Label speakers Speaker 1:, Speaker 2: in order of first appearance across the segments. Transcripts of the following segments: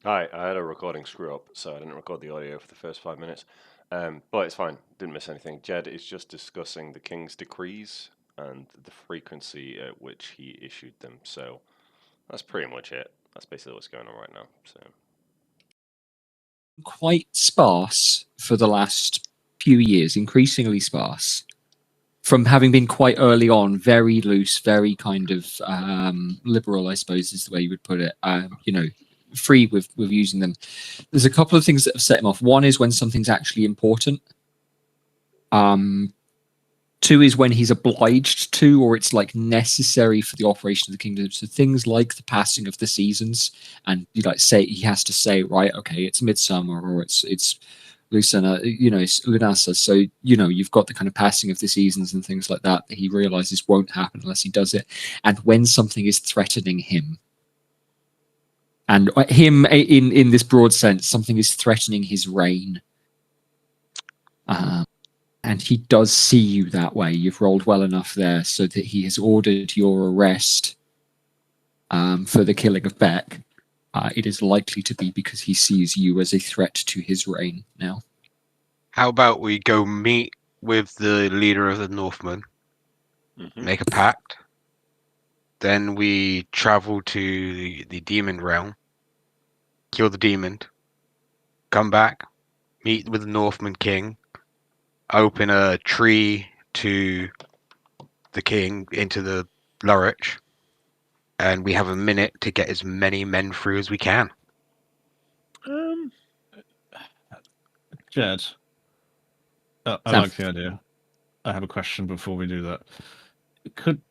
Speaker 1: Hi, I had a recording screw up, so I didn't record the audio for the first 5 minutes. But it's fine, didn't miss anything. Jed is just discussing the king's decrees and the frequency at which he issued them. So that's pretty much it. That's basically what's going on right now. So
Speaker 2: Quite sparse for the last few years, increasingly sparse. From having been quite early on, very loose, very kind of liberal, I suppose is the way you would put it. Free with using them. There's a couple of things that have set him off. One is when something's actually important. Two is when he's obliged to, or it's like necessary for the operation of the kingdom. So things like the passing of the seasons, and you like say he has to say, right, okay, it's midsummer or it's Lucina, it's Lunasa. So you've got the kind of passing of the seasons and things like that he realizes won't happen unless he does it. And when something is threatening him, and him in this broad sense, something is threatening his reign. And he does see you that way. You've rolled well enough there so that he has ordered your arrest for the killing of Beck. It is likely to be because he sees you as a threat to his reign now.
Speaker 3: How about we go meet with the leader of the Northmen, make a pact, then we travel to the demon realm, kill the demon, come back, meet with the Northman king, open a tree to the king into the Lurich, and we have a minute to get as many men through as we can.
Speaker 4: Jed, I like the idea. I have a question before we do that. Could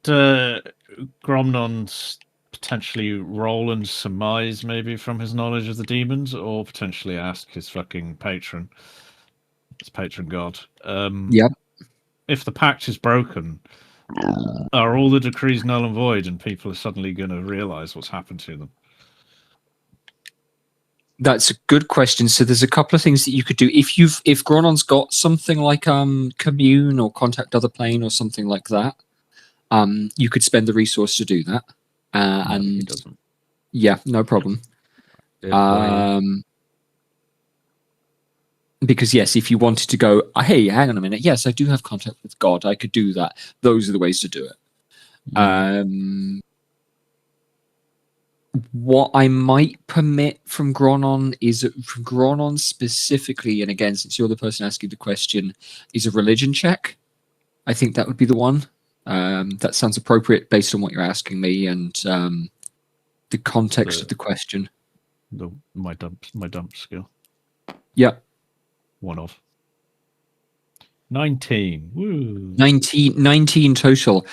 Speaker 4: Gromnon potentially roll and surmise maybe from his knowledge of the demons, or potentially ask his fucking patron god?
Speaker 2: Yep.
Speaker 4: If the pact is broken, are all the decrees null and void, and people are suddenly going to realize what's happened to them?
Speaker 2: That's a good question. So there's a couple of things that you could do if Gronon's got something like commune or contact other plane or something like that. You could spend the resource to do that. And
Speaker 4: he doesn't.
Speaker 2: Yeah, no problem. Because yes, if you wanted to go, hey, hang on a minute, yes, I do have contact with God, I could do that. Those are the ways to do it. What I might permit from Gronon is from Gronon specifically, and again, since you're the person asking the question, is a religion check. I think that would be the one. That sounds appropriate based on what you're asking me and the context of the question.
Speaker 4: My dump skill.
Speaker 2: Yeah.
Speaker 4: One of 19. Woo.
Speaker 2: 19 total.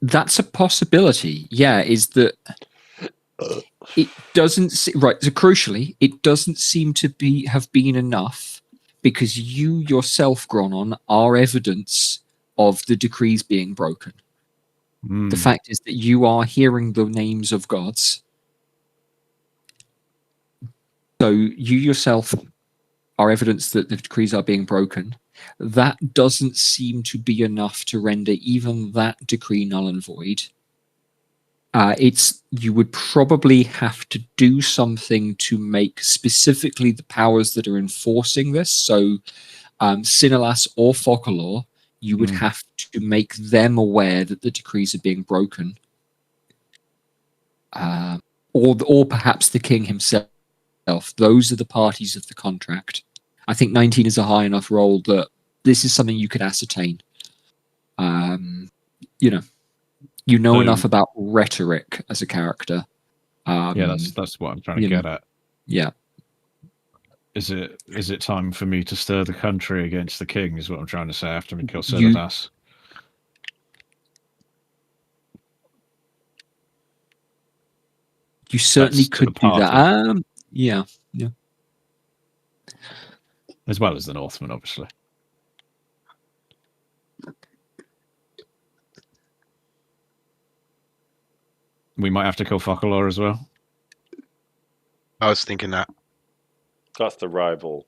Speaker 2: That's a possibility. Yeah, is that it doesn't right. So crucially, it doesn't seem to have been enough because you yourself, Gronon, are evidence of the decrees being broken. The fact is that you are hearing the names of gods. So you yourself are evidence that the decrees are being broken. That doesn't seem to be enough to render even that decree null and void. You would probably have to do something to make specifically the powers that are enforcing this. So Sinalas or Focolor, you would have to make them aware that the decrees are being broken. Or perhaps the king himself. Those are the parties of the contract. I think 19 is a high enough roll that this is something you could ascertain. You know enough about rhetoric as a character.
Speaker 4: Yeah, that's what I'm trying to get at.
Speaker 2: Yeah.
Speaker 4: Is it time for me to stir the country against the king? Is what I'm trying to say after we kill Silidas.
Speaker 2: You certainly could do that. Yeah.
Speaker 4: As well as the Northmen, obviously. We might have to kill Focolor as well.
Speaker 3: I was thinking that.
Speaker 1: That's the rival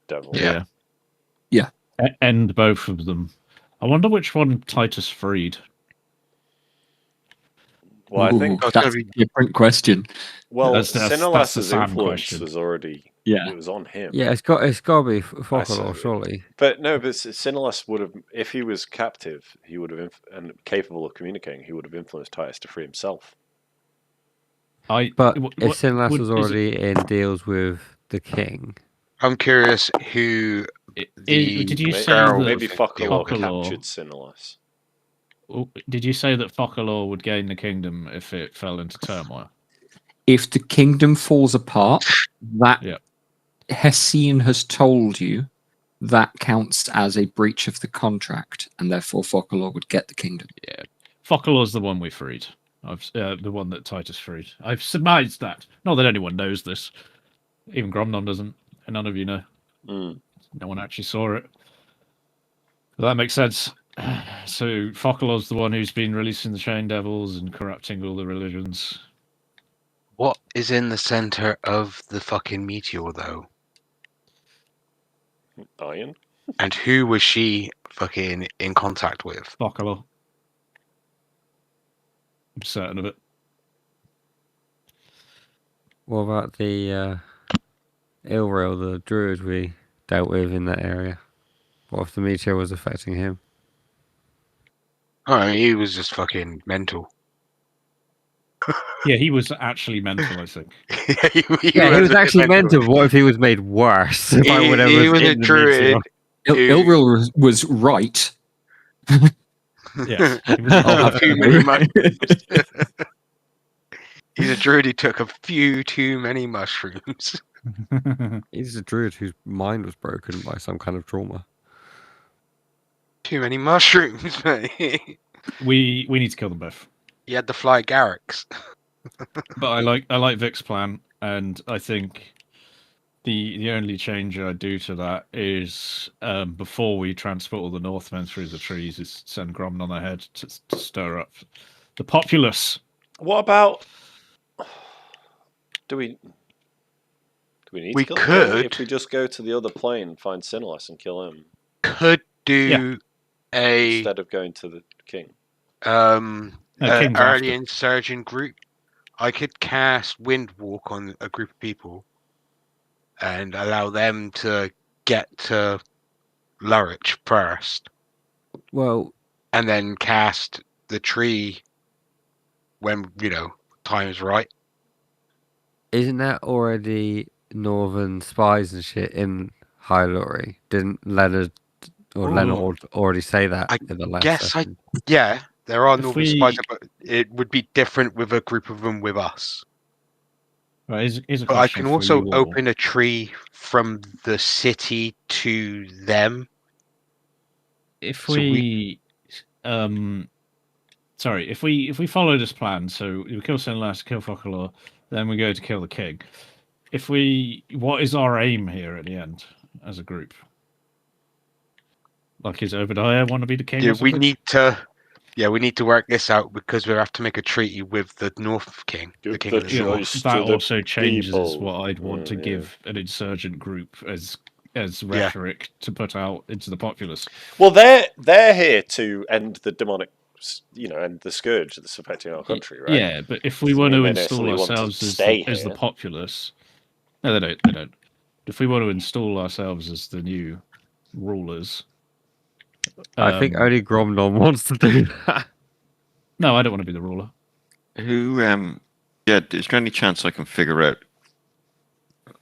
Speaker 1: devil.
Speaker 3: Yeah.
Speaker 4: End both of them. I wonder which one Titus freed.
Speaker 1: Well, I think
Speaker 3: That's
Speaker 2: that's
Speaker 3: gonna
Speaker 2: a
Speaker 3: be-
Speaker 2: different question.
Speaker 1: well,
Speaker 4: That's the
Speaker 1: Sinelas's
Speaker 4: Sam
Speaker 1: influence
Speaker 4: question.
Speaker 1: was already
Speaker 2: Yeah.
Speaker 1: it was on him.
Speaker 5: Yeah, it's got to be
Speaker 1: I see.
Speaker 5: Focalor, surely.
Speaker 1: But no, but Sinelas would have, if he was captive, he would have and capable of communicating. He would have influenced Titus to free himself.
Speaker 5: But if Sinelas was already in deals with the king,
Speaker 3: I'm curious who
Speaker 4: did you say
Speaker 3: Barrel
Speaker 4: that
Speaker 1: Maybe Focalor
Speaker 4: Focalor-
Speaker 1: captured Sinelas.
Speaker 4: Did you say that Focalor would gain the kingdom if it fell into turmoil?
Speaker 2: If the kingdom falls apart, that
Speaker 4: Yeah.
Speaker 2: Hessian has told you that counts as a breach of the contract, and therefore Focalor would get the kingdom.
Speaker 4: Yeah, Focalor's the one we freed. The one that Titus freed. I've surmised that. Not that anyone knows this. Even Gromnon doesn't, and none of you know.
Speaker 1: Mm.
Speaker 4: No one actually saw it. But that makes sense. So Focalor's the one who's been releasing the Chain Devils and corrupting all the religions.
Speaker 3: what is in the center of the fucking meteor though?
Speaker 1: Iron?
Speaker 3: And who was she fucking in contact with?
Speaker 4: Focalor. I'm certain of it.
Speaker 5: what about the Ilrail, the druid we dealt with in that area? What if the meteor was affecting him?
Speaker 3: Oh, he was just fucking mental.
Speaker 4: Yeah, he was actually mental, I think.
Speaker 3: he
Speaker 5: Yeah, he was actually mental. What if he was made worse by
Speaker 3: He
Speaker 5: whatever
Speaker 3: was a
Speaker 5: in the
Speaker 3: druid.
Speaker 5: meteor?
Speaker 2: Ilril was right.
Speaker 4: Yes. He was
Speaker 2: I'll have
Speaker 3: Too
Speaker 2: to
Speaker 3: many
Speaker 2: agree.
Speaker 3: He's a druid who took a few too many mushrooms.
Speaker 5: He's a druid whose mind was broken by some kind of trauma.
Speaker 3: Too many mushrooms, mate.
Speaker 4: we need to kill them both.
Speaker 3: He had to fly Garrix.
Speaker 4: But I like Vic's plan, and I think the only change I do to that is before we transport all the Northmen through the trees, is send Gromnon ahead to stir up the populace.
Speaker 1: What about? Do we need
Speaker 3: We
Speaker 1: to kill him?
Speaker 3: could.
Speaker 1: If we just go to the other plane, find Sinelas and kill him
Speaker 3: Could do a
Speaker 1: instead of going to the king.
Speaker 4: King's
Speaker 3: early
Speaker 4: after.
Speaker 3: insurgent group. I could cast Windwalk on a group of people and allow them to get to Lurich first,
Speaker 5: Well,
Speaker 3: and then cast the tree when time is right.
Speaker 5: isn't that already northern spies and shit in Hylori? Didn't Leonard already say that
Speaker 3: I
Speaker 5: in the last
Speaker 3: guess
Speaker 5: session?
Speaker 3: Yeah, there are
Speaker 4: If
Speaker 3: northern
Speaker 4: we-
Speaker 3: spies, but it would be different with a group of them with us.
Speaker 4: Right, here's a
Speaker 3: But I
Speaker 4: question
Speaker 3: can
Speaker 4: for
Speaker 3: also
Speaker 4: you all.
Speaker 3: open a tree from the city to them.
Speaker 4: If
Speaker 3: So
Speaker 4: we sorry, if we follow this plan, so we kill Sinelas, kill Focalor, then we go to kill the king. What is our aim here at the end as a group? Like, is Obadiah want to be the king?
Speaker 3: Yeah,
Speaker 4: or
Speaker 3: we
Speaker 4: something?
Speaker 3: need to work this out because we have to make a treaty with the North King, the
Speaker 1: Give
Speaker 3: King
Speaker 1: the
Speaker 3: of the
Speaker 4: Yeah,
Speaker 3: North.
Speaker 1: choice.
Speaker 4: that
Speaker 1: to the
Speaker 4: also changes
Speaker 1: people.
Speaker 4: what I'd want to
Speaker 1: Yeah.
Speaker 4: give an insurgent group as rhetoric to put out into the populace.
Speaker 1: Well, they're here to end the demonic, end the scourge that's affecting our country, right?
Speaker 4: Yeah, but if we
Speaker 1: Doesn't
Speaker 4: want to
Speaker 1: mean they
Speaker 4: install
Speaker 1: necessarily want to
Speaker 4: ourselves
Speaker 1: stay
Speaker 4: as the
Speaker 1: here.
Speaker 4: populace, no, they don't. They don't. If we want to install ourselves as the new rulers,
Speaker 5: I think only Gromnon wants to do that.
Speaker 4: No, I don't want to be the ruler.
Speaker 6: Who, is there any chance I can figure out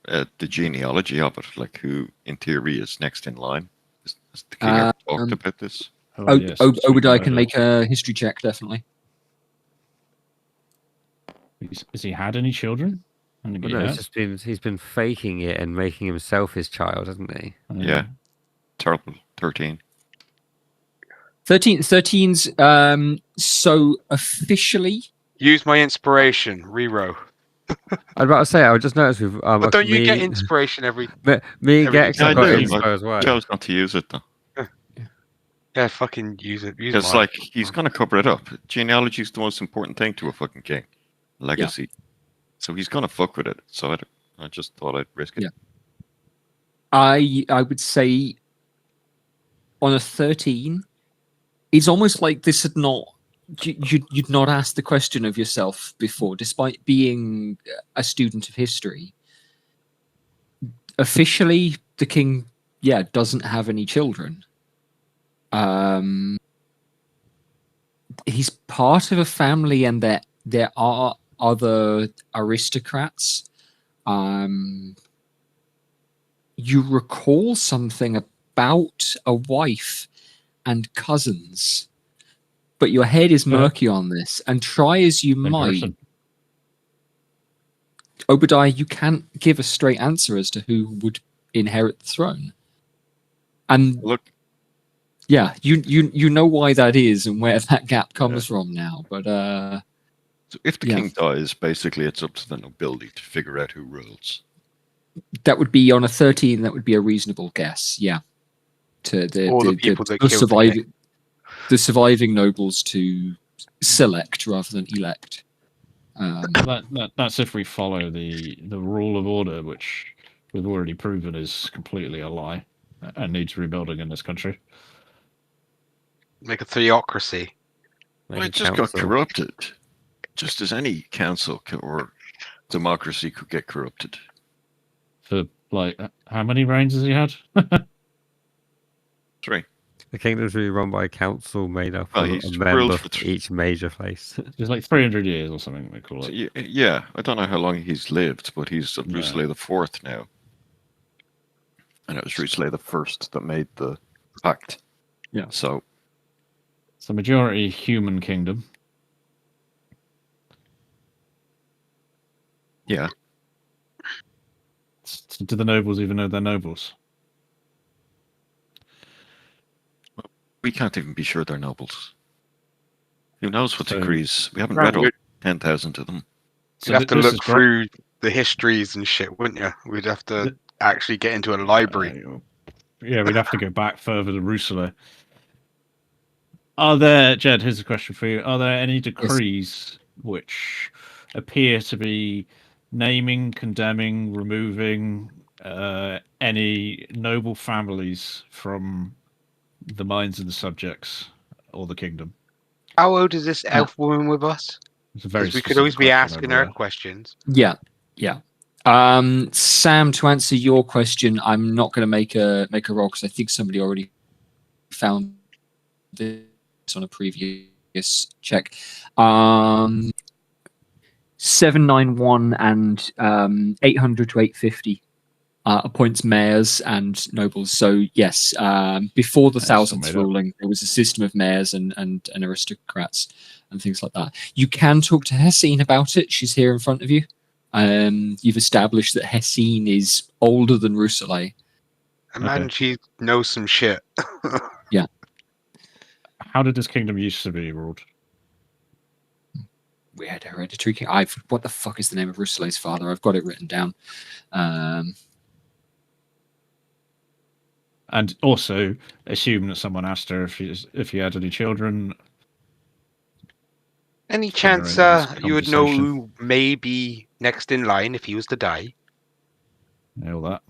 Speaker 6: the genealogy of it? Like, who, in theory, is next in line? Has the king ever talked about this?
Speaker 4: Yes, sweet
Speaker 2: Obadiah
Speaker 4: guy,
Speaker 2: can
Speaker 4: though.
Speaker 2: make a history check, definitely.
Speaker 4: Has he had any children? I think
Speaker 5: Well,
Speaker 4: he
Speaker 5: no,
Speaker 4: has.
Speaker 5: he's been faking it and making himself his child, hasn't he?
Speaker 6: Yeah. Terrible. 13.
Speaker 2: 13's so officially
Speaker 3: Use my inspiration, Rero.
Speaker 5: I was about to say, I just noticed with
Speaker 3: But don't you get inspiration every?
Speaker 5: me and
Speaker 3: every-
Speaker 5: Gex
Speaker 6: Yeah, I
Speaker 5: have got
Speaker 6: do.
Speaker 5: inspo as well.
Speaker 6: Chose not to use it, though.
Speaker 3: Yeah, fucking use it. Use
Speaker 6: Because,
Speaker 3: mine.
Speaker 6: like, he's going to cover it up. Genealogy is the most important thing to a fucking king. Legacy. So he's going to fuck with it. So I just thought I'd risk it.
Speaker 2: Yeah. I would say on a 13, it's almost like this had not you'd not asked the question of yourself before, despite being a student of history. Officially, the king, doesn't have any children. He's part of a family, and there are other aristocrats. You recall something about a wife and cousins, but your head is murky on this, and try as you might, Obadiah, you can't give a straight answer as to who would inherit the throne. And
Speaker 6: Look,
Speaker 2: you know why that is and where that gap comes from now. But
Speaker 6: so if the king dies, basically it's up to the nobility to figure out who rules.
Speaker 2: That would be on a 13. That would be a reasonable guess. Yeah, to the
Speaker 3: people that
Speaker 2: the
Speaker 3: killed
Speaker 2: surviving the surviving nobles to select rather than elect.
Speaker 4: That's if we follow the rule of order, which we've already proven is completely a lie and needs rebuilding in this country.
Speaker 3: Make a theocracy.
Speaker 6: Well, it just got corrupted, just as any council or democracy could get corrupted.
Speaker 4: For like, how many reigns has he had?
Speaker 6: 3.
Speaker 5: The kingdom's really run by a council made up of
Speaker 6: he's
Speaker 5: a member
Speaker 6: ruled
Speaker 5: of each major place.
Speaker 4: It's like 300 years or something, they call it.
Speaker 6: So, yeah, I don't know how long he's lived, but he's Rusalay IV now. And it was Rusalay I that made the pact.
Speaker 2: Yeah.
Speaker 6: So
Speaker 4: it's a majority human kingdom.
Speaker 6: Yeah.
Speaker 4: Do the nobles even know they're nobles?
Speaker 6: We can't even be sure they're nobles. Who knows what
Speaker 4: So-
Speaker 6: decrees? We haven't read all 10,000 of them.
Speaker 3: You'd have to
Speaker 4: this
Speaker 3: look
Speaker 4: is great.
Speaker 3: through the histories and shit, wouldn't you? We'd have to actually get into a library.
Speaker 4: Yeah, we'd have to go back further to Rusalay. Are there, Jed, here's a question for you. Are there any decrees which appear to be naming, condemning, removing any noble families from the minds of the subjects or the kingdom?
Speaker 3: How old is this elf woman with us?
Speaker 4: It's a very
Speaker 3: Because we could
Speaker 4: specific
Speaker 3: always be
Speaker 4: question
Speaker 3: asking
Speaker 4: over
Speaker 3: her
Speaker 4: there.
Speaker 3: questions.
Speaker 2: Yeah. Sam, to answer your question, I'm not going to make a roll because I think somebody already found this on a previous check. 791 and 800 to 850 appoints mayors and nobles. So yes, before the thousandth ruling, there was a system of mayors and aristocrats and things like that. You can talk to Hessine about it. She's here in front of you. You've established that Hessine is older than Rusalay.
Speaker 3: Imagine she knows some shit.
Speaker 4: How did this kingdom used to be ruled?
Speaker 2: We had hereditary king. What the fuck is the name of Rusalay's father? I've got it written down.
Speaker 4: And also, assume that someone asked her if he had any children.
Speaker 3: Any chance you would know who may be next in line if he was to die?
Speaker 4: All that.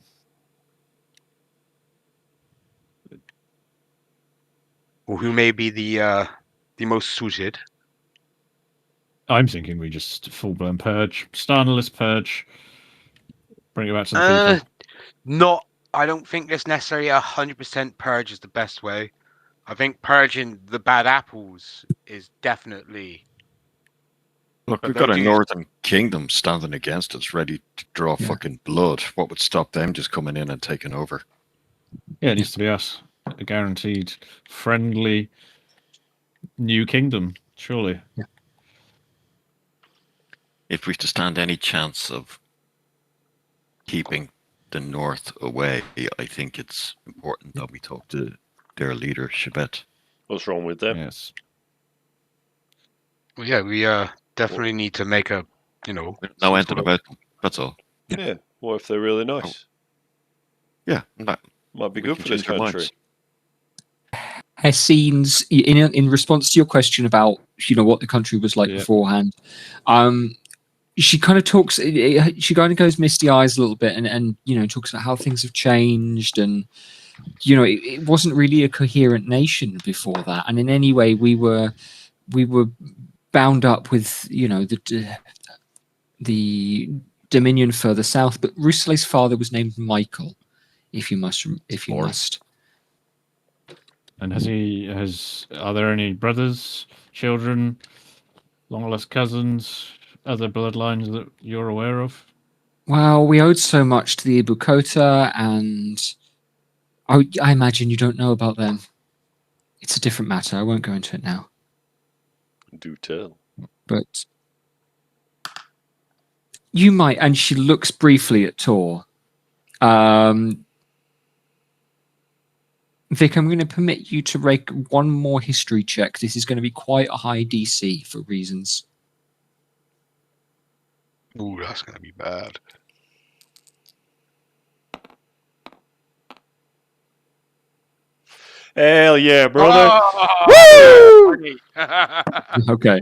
Speaker 3: Or who may be the most suited?
Speaker 4: I'm thinking we just full-blown purge. Starnless purge. Bring it back to the people.
Speaker 3: I don't think it's necessarily 100% purge is the best way. I think purging the bad apples is definitely...
Speaker 6: Look, we've got a northern kingdom standing against us, ready to draw fucking blood. What would stop them just coming in and taking over?
Speaker 4: Yeah, it needs to be us. A guaranteed, friendly, new kingdom, surely.
Speaker 2: Yeah.
Speaker 6: If we've to stand any chance of keeping the north away, I think it's important that we talk to their leader, Shabet.
Speaker 1: What's wrong with them?
Speaker 4: Yes.
Speaker 3: Well, yeah, we definitely need to make a,
Speaker 6: No anything about them. That's all.
Speaker 1: Yeah. What if they're really nice?
Speaker 6: Yeah.
Speaker 1: Might be good for this country.
Speaker 2: Hessine's in response to your question about what the country was like beforehand. She kind of talks. She kind of goes misty eyes a little bit, and talks about how things have changed, and it wasn't really a coherent nation before that. And in any way, we were we were bound up with, the Dominion further south, but Rousselet's father was named Michael, if you must.
Speaker 4: And are there any brothers, children, long lost cousins, other bloodlines that you're aware of?
Speaker 2: Well, we owed so much to the Ibukota, and I imagine you don't know about them. It's a different matter. I won't go into it now.
Speaker 1: Do tell.
Speaker 2: But you might, and she looks briefly at Tor. Vic, I'm going to permit you to make one more history check. This is going to be quite a high DC for reasons.
Speaker 3: Ooh, that's going to be bad.
Speaker 1: Hell yeah, brother!
Speaker 3: Oh,
Speaker 1: Woo!
Speaker 2: Okay.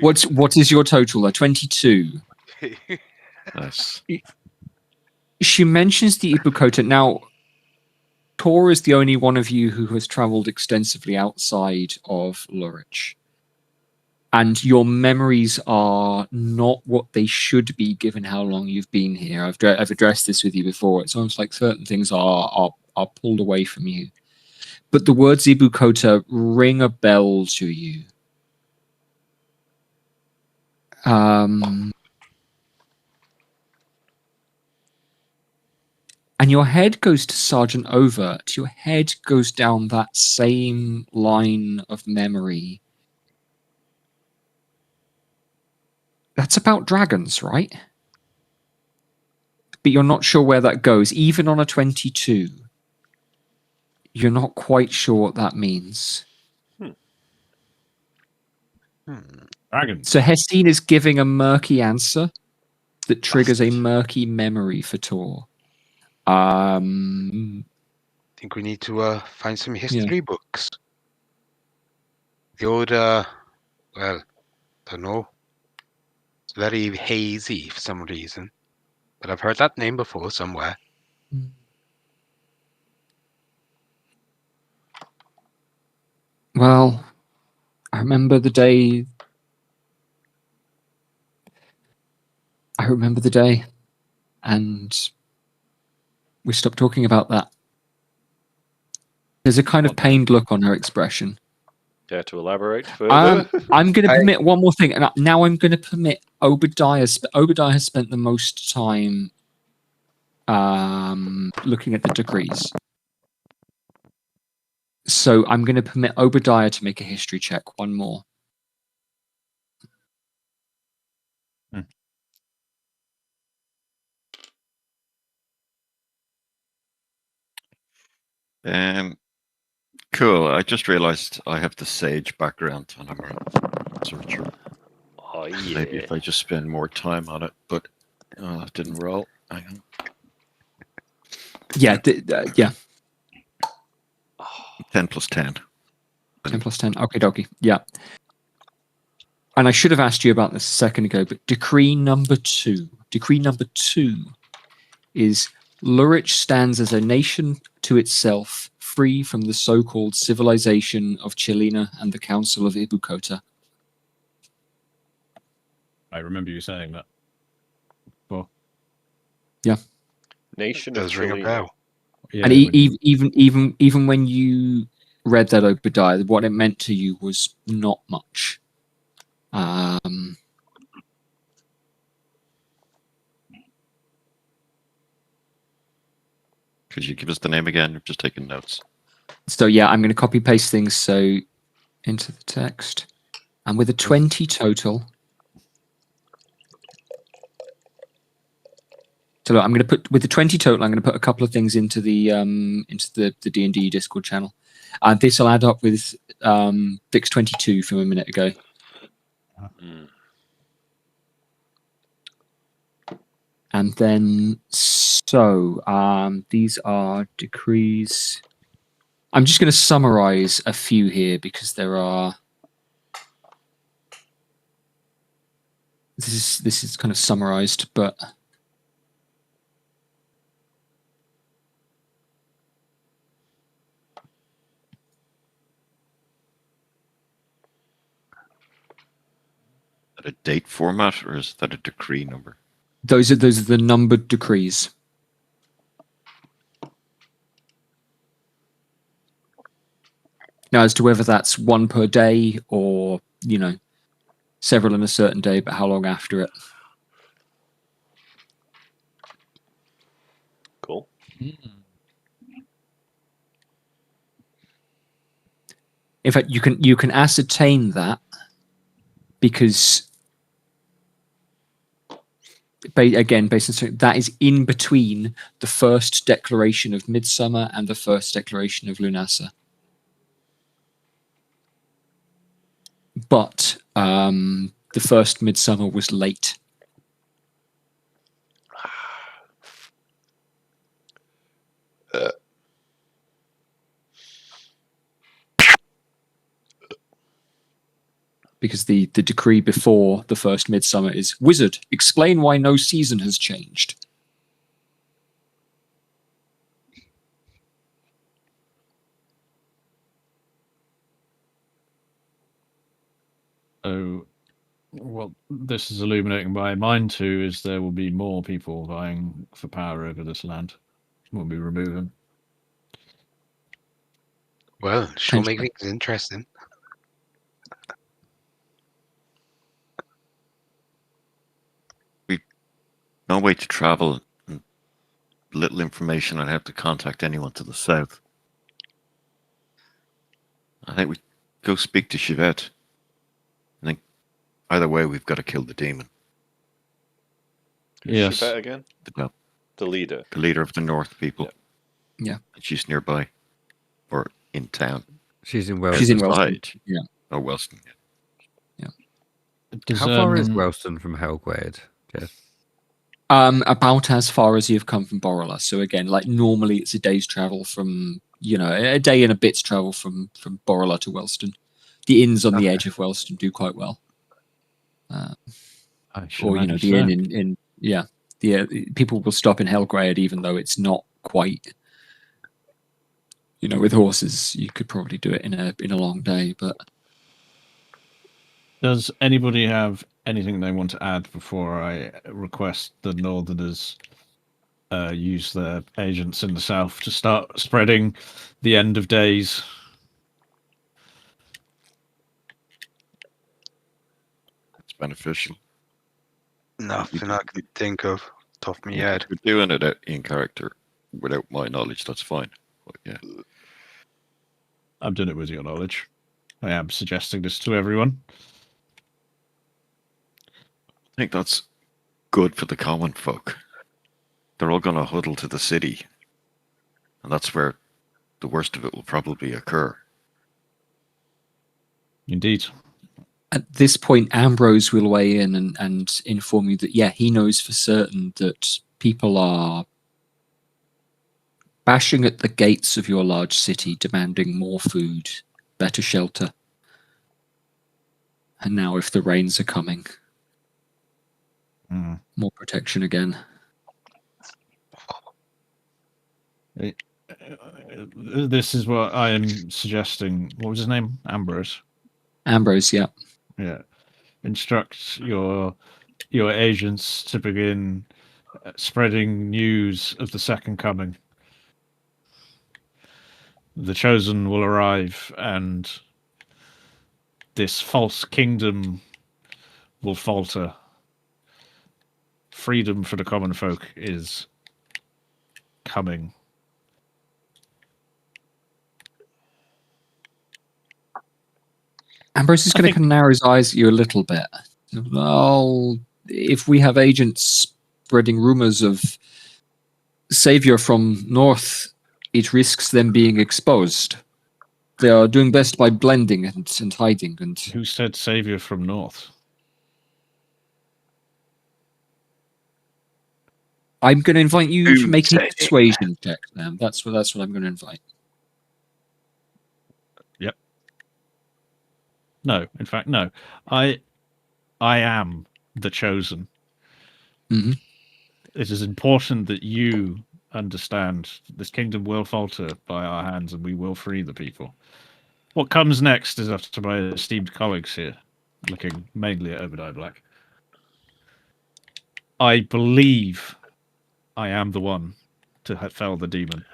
Speaker 2: What is your total? 22.
Speaker 6: Nice.
Speaker 2: She mentions the Ibukota. Now, Tor is the only one of you who has traveled extensively outside of Lurich. And your memories are not what they should be given how long you've been here. I've addressed this with you before. It's almost like certain things are pulled away from you. But the words Ibukota ring a bell to you. And your head goes to Sergeant Overt. Your head goes down that same line of memory. That's about dragons, right? But you're not sure where that goes. Even on a 22, you're not quite sure what that means.
Speaker 4: Dragons.
Speaker 2: So Hestine is giving a murky answer that triggers a murky memory for Tor.
Speaker 3: I think we need to find some history books. The old, well, don't know. It's very hazy for some reason. But I've heard that name before somewhere.
Speaker 2: Well, I remember the day. And we stopped talking about that. There's a kind of pained look on her expression.
Speaker 1: Care to elaborate further?
Speaker 2: I'm going to permit one more thing, and now I'm going to permit Obadiah. Obadiah has spent the most time looking at the decrees. So I'm going to permit Obadiah to make a history check. One more.
Speaker 6: Cool. I just realized I have the Sage background and I'm a researcher.
Speaker 1: Oh, yeah.
Speaker 6: Maybe if I just spend more time on it, but that didn't roll. Hang on.
Speaker 2: Yeah,
Speaker 6: 10 plus 10.
Speaker 2: 10 plus 10. Okay, dokie. Yeah. And I should have asked you about this a second ago, but decree number 2. Decree number 2 is Lurich stands as a nation to itself, free from the so-called civilization of Chilina and the Council of Ibukota.
Speaker 4: I remember you saying that. Well,
Speaker 2: yeah.
Speaker 1: Nation
Speaker 3: does
Speaker 1: of
Speaker 3: ring a
Speaker 1: Chile.
Speaker 3: bell.
Speaker 4: Yeah,
Speaker 2: and even when you read that Obadiah, what it meant to you was not much.
Speaker 6: Could you give us the name again? I've just taken notes.
Speaker 2: So yeah, I'm going to copy paste things into the text, and with a 20 total. So look, I'm going to put with the 20 total. I'm going to put a couple of things into the DnD Discord channel. This will add up with Vic's 22 from a minute ago. And then these are decrees. I'm just going to summarize a few here because there are. This is kind of summarized, but.
Speaker 6: a date format, or is that a decree number?
Speaker 2: Those are the numbered decrees. Now, as to whether that's one per day or, several in a certain day, but how long after it.
Speaker 1: Cool.
Speaker 2: In fact, you can ascertain that because, again, based on that is in between the first declaration of Midsummer and the first declaration of Lunasa. But the first Midsummer was late. Because the decree before the first Midsummer is, Wizard, explain why no season has changed.
Speaker 4: Oh, well, this is illuminating my mind too, is there will be more people vying for power over this land when we remove them.
Speaker 3: Well, sure make things interesting.
Speaker 6: No way to travel, and little information on how to contact anyone to the south. I think we go speak to Chivette. I think either way, we've got to kill the demon.
Speaker 4: Yes.
Speaker 1: Chivette again? The leader.
Speaker 6: The leader of the North people.
Speaker 2: Yeah.
Speaker 6: And she's nearby. Or in town.
Speaker 5: She's in Wellston.
Speaker 2: She's in Wellston. Yeah.
Speaker 6: Oh, Wellston.
Speaker 2: Yeah.
Speaker 5: How far is Wellston from Helgwade? Yes.
Speaker 2: About as far as you've come from Borrella. So again, like normally it's a day's travel from, a day and a bit's travel from Borrella to Wellston. The inns on the edge of Wellston do quite well. Or, the inn people will stop in Helgrade even though it's not quite, with horses, you could probably do it in a long day, but.
Speaker 4: Does anybody have anything they want to add before I request the Northerners use their agents in the south to start spreading the end of days?
Speaker 6: It's beneficial.
Speaker 3: Nothing I can think of top of my head.
Speaker 6: If you're doing it in character without my knowledge, that's fine. But yeah.
Speaker 4: I'm doing it with your knowledge. I am suggesting this to everyone.
Speaker 6: I think that's good for the common folk. They're all going to huddle to the city. And that's where the worst of it will probably occur.
Speaker 4: Indeed.
Speaker 2: At this point, Ambrose will weigh in and inform you that, he knows for certain that people are bashing at the gates of your large city, demanding more food, better shelter. And now if the rains are coming, more protection again.
Speaker 4: This is what I am suggesting. What was his name? Ambrose.
Speaker 2: Ambrose, yeah.
Speaker 4: Yeah. Instruct your agents to begin spreading news of the second coming. The chosen will arrive, and this false kingdom will falter. Freedom for the common folk is coming.
Speaker 2: Ambrose is going to narrow his eyes at you a little bit. Well, if we have agents spreading rumors of savior from north, it risks them being exposed. They are doing best by blending and hiding. And
Speaker 4: who said savior from north?
Speaker 2: I'm going to invite you to make a persuasion check. That's what I'm going to invite.
Speaker 4: Yep. No, in fact, no. I am the chosen.
Speaker 2: Mm-hmm.
Speaker 4: It is important that you understand this kingdom will falter by our hands, and we will free the people. What comes next is up to my esteemed colleagues here. looking mainly at Obadiah Black. I believe I am the one to fell the demon.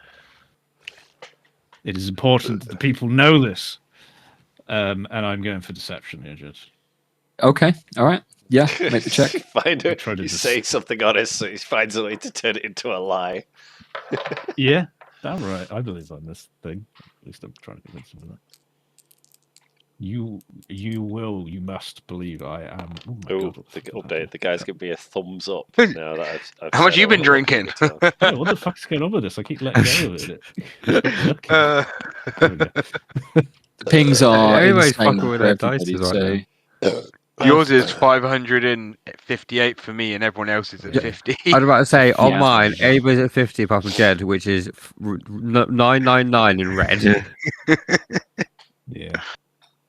Speaker 4: It is important that the people know this. And I'm going for deception here, Jed.
Speaker 2: Okay, all right. Yeah, make the check.
Speaker 1: Find it.
Speaker 4: Try to
Speaker 1: You say something honest, so he finds a way to turn it into a lie.
Speaker 4: Yeah, damn right. I believe on this thing. At least I'm trying to convince him of that. You must believe I am. Oh my
Speaker 1: Oh,
Speaker 4: God, what
Speaker 1: the
Speaker 4: fuck
Speaker 1: update.
Speaker 4: happened?
Speaker 1: The guy's giving me a thumbs up now that I've
Speaker 3: How much
Speaker 1: said
Speaker 3: you
Speaker 1: all
Speaker 3: been
Speaker 1: of
Speaker 3: drinking?
Speaker 1: it.
Speaker 4: Yeah, what the fuck's going on with this? I keep letting go of it.
Speaker 3: Uh,
Speaker 4: There we go.
Speaker 2: The pings are
Speaker 5: Everybody's
Speaker 2: insane
Speaker 5: fucking with
Speaker 2: for
Speaker 5: their dice
Speaker 2: everybody,
Speaker 5: right
Speaker 2: so
Speaker 3: Yours is 558 for me, and everyone else is at
Speaker 5: Yeah.
Speaker 3: 50.
Speaker 5: I was about to say, on
Speaker 2: Yeah.
Speaker 5: mine, everybody's at 50 apart from Jed, which is 999 in red.
Speaker 4: Yeah.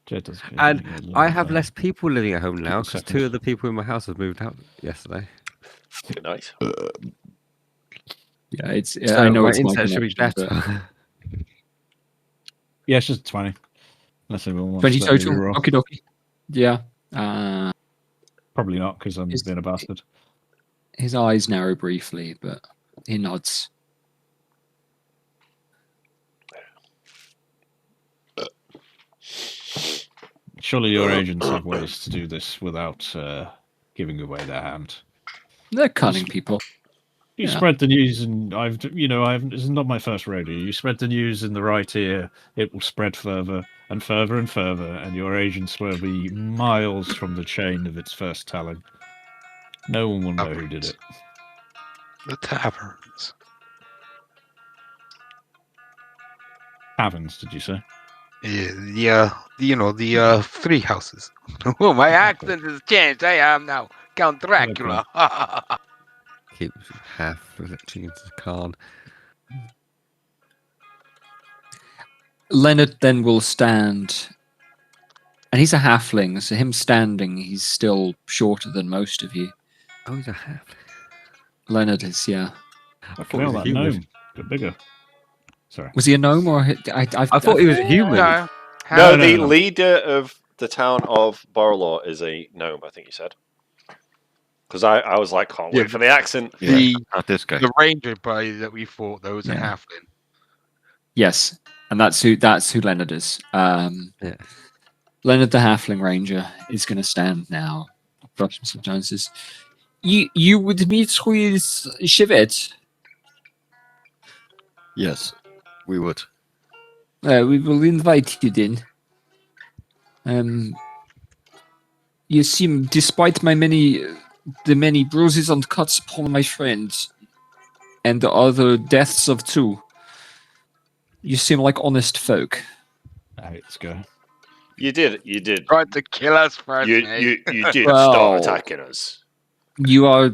Speaker 4: Jed does
Speaker 5: And I have less people living at home now because
Speaker 4: Second.
Speaker 5: 2 of the people in my house have moved out yesterday.
Speaker 1: Good night.
Speaker 2: yeah, it's.
Speaker 5: So
Speaker 2: I know
Speaker 5: my
Speaker 2: it's my
Speaker 5: internet should be
Speaker 2: connection, but
Speaker 5: better.
Speaker 4: Yeah, it's just 20. Unless everyone wants
Speaker 2: 20
Speaker 4: to let me
Speaker 2: total.
Speaker 4: reroll.
Speaker 2: Okie dokie. Yeah.
Speaker 4: Probably not, because I'm being a bastard.
Speaker 2: His eyes narrow briefly, but he nods.
Speaker 4: Surely your agents have ways to do this without giving away their hand.
Speaker 2: They're cunning people.
Speaker 4: You
Speaker 2: Yeah.
Speaker 4: spread the news, and this is not my first rodeo. You spread the news in the right ear, it will spread further and further and further, and your agents will be miles from the chain of its first telling. No one will know who did it.
Speaker 3: The taverns.
Speaker 4: Taverns, did you say?
Speaker 3: Yeah, the 3 houses. Oh, my accent has changed. I am now Count Dracula.
Speaker 5: Keep half glitching into the card.
Speaker 2: Leonard then will stand, and he's a halfling, so him standing, he's still shorter than most of you.
Speaker 5: Oh, he's a half.
Speaker 2: Leonard is, yeah.
Speaker 4: Fucking
Speaker 5: he
Speaker 4: hell,
Speaker 5: was
Speaker 4: that
Speaker 5: human.
Speaker 4: gnome. Bit bigger. Sorry.
Speaker 2: Was he a gnome or
Speaker 5: I thought he was a human.
Speaker 3: No.
Speaker 1: No,
Speaker 4: no,
Speaker 1: the
Speaker 4: no.
Speaker 1: leader of the town of Borrelaw is a gnome, I think you said. Because I was like, can't
Speaker 3: Yeah,
Speaker 1: wait for the accent.
Speaker 6: Yeah,
Speaker 3: The
Speaker 6: not this guy.
Speaker 3: the ranger buddy that we fought, though, was a
Speaker 2: Yeah.
Speaker 3: halfling.
Speaker 2: Yes, and that's who Leonard is.
Speaker 5: Yeah.
Speaker 2: Leonard the halfling ranger is going to stand now. Brushing some chances. You would meet with Shivet.
Speaker 6: Yes, we would.
Speaker 2: We will invite you then. You seem, despite the many bruises and cuts upon my friends, and the other deaths of 2, you seem like honest folk.
Speaker 4: Let's go.
Speaker 1: You did.
Speaker 3: Tried to kill us first, mate.
Speaker 1: You did
Speaker 2: Well-
Speaker 1: start attacking us.
Speaker 2: You are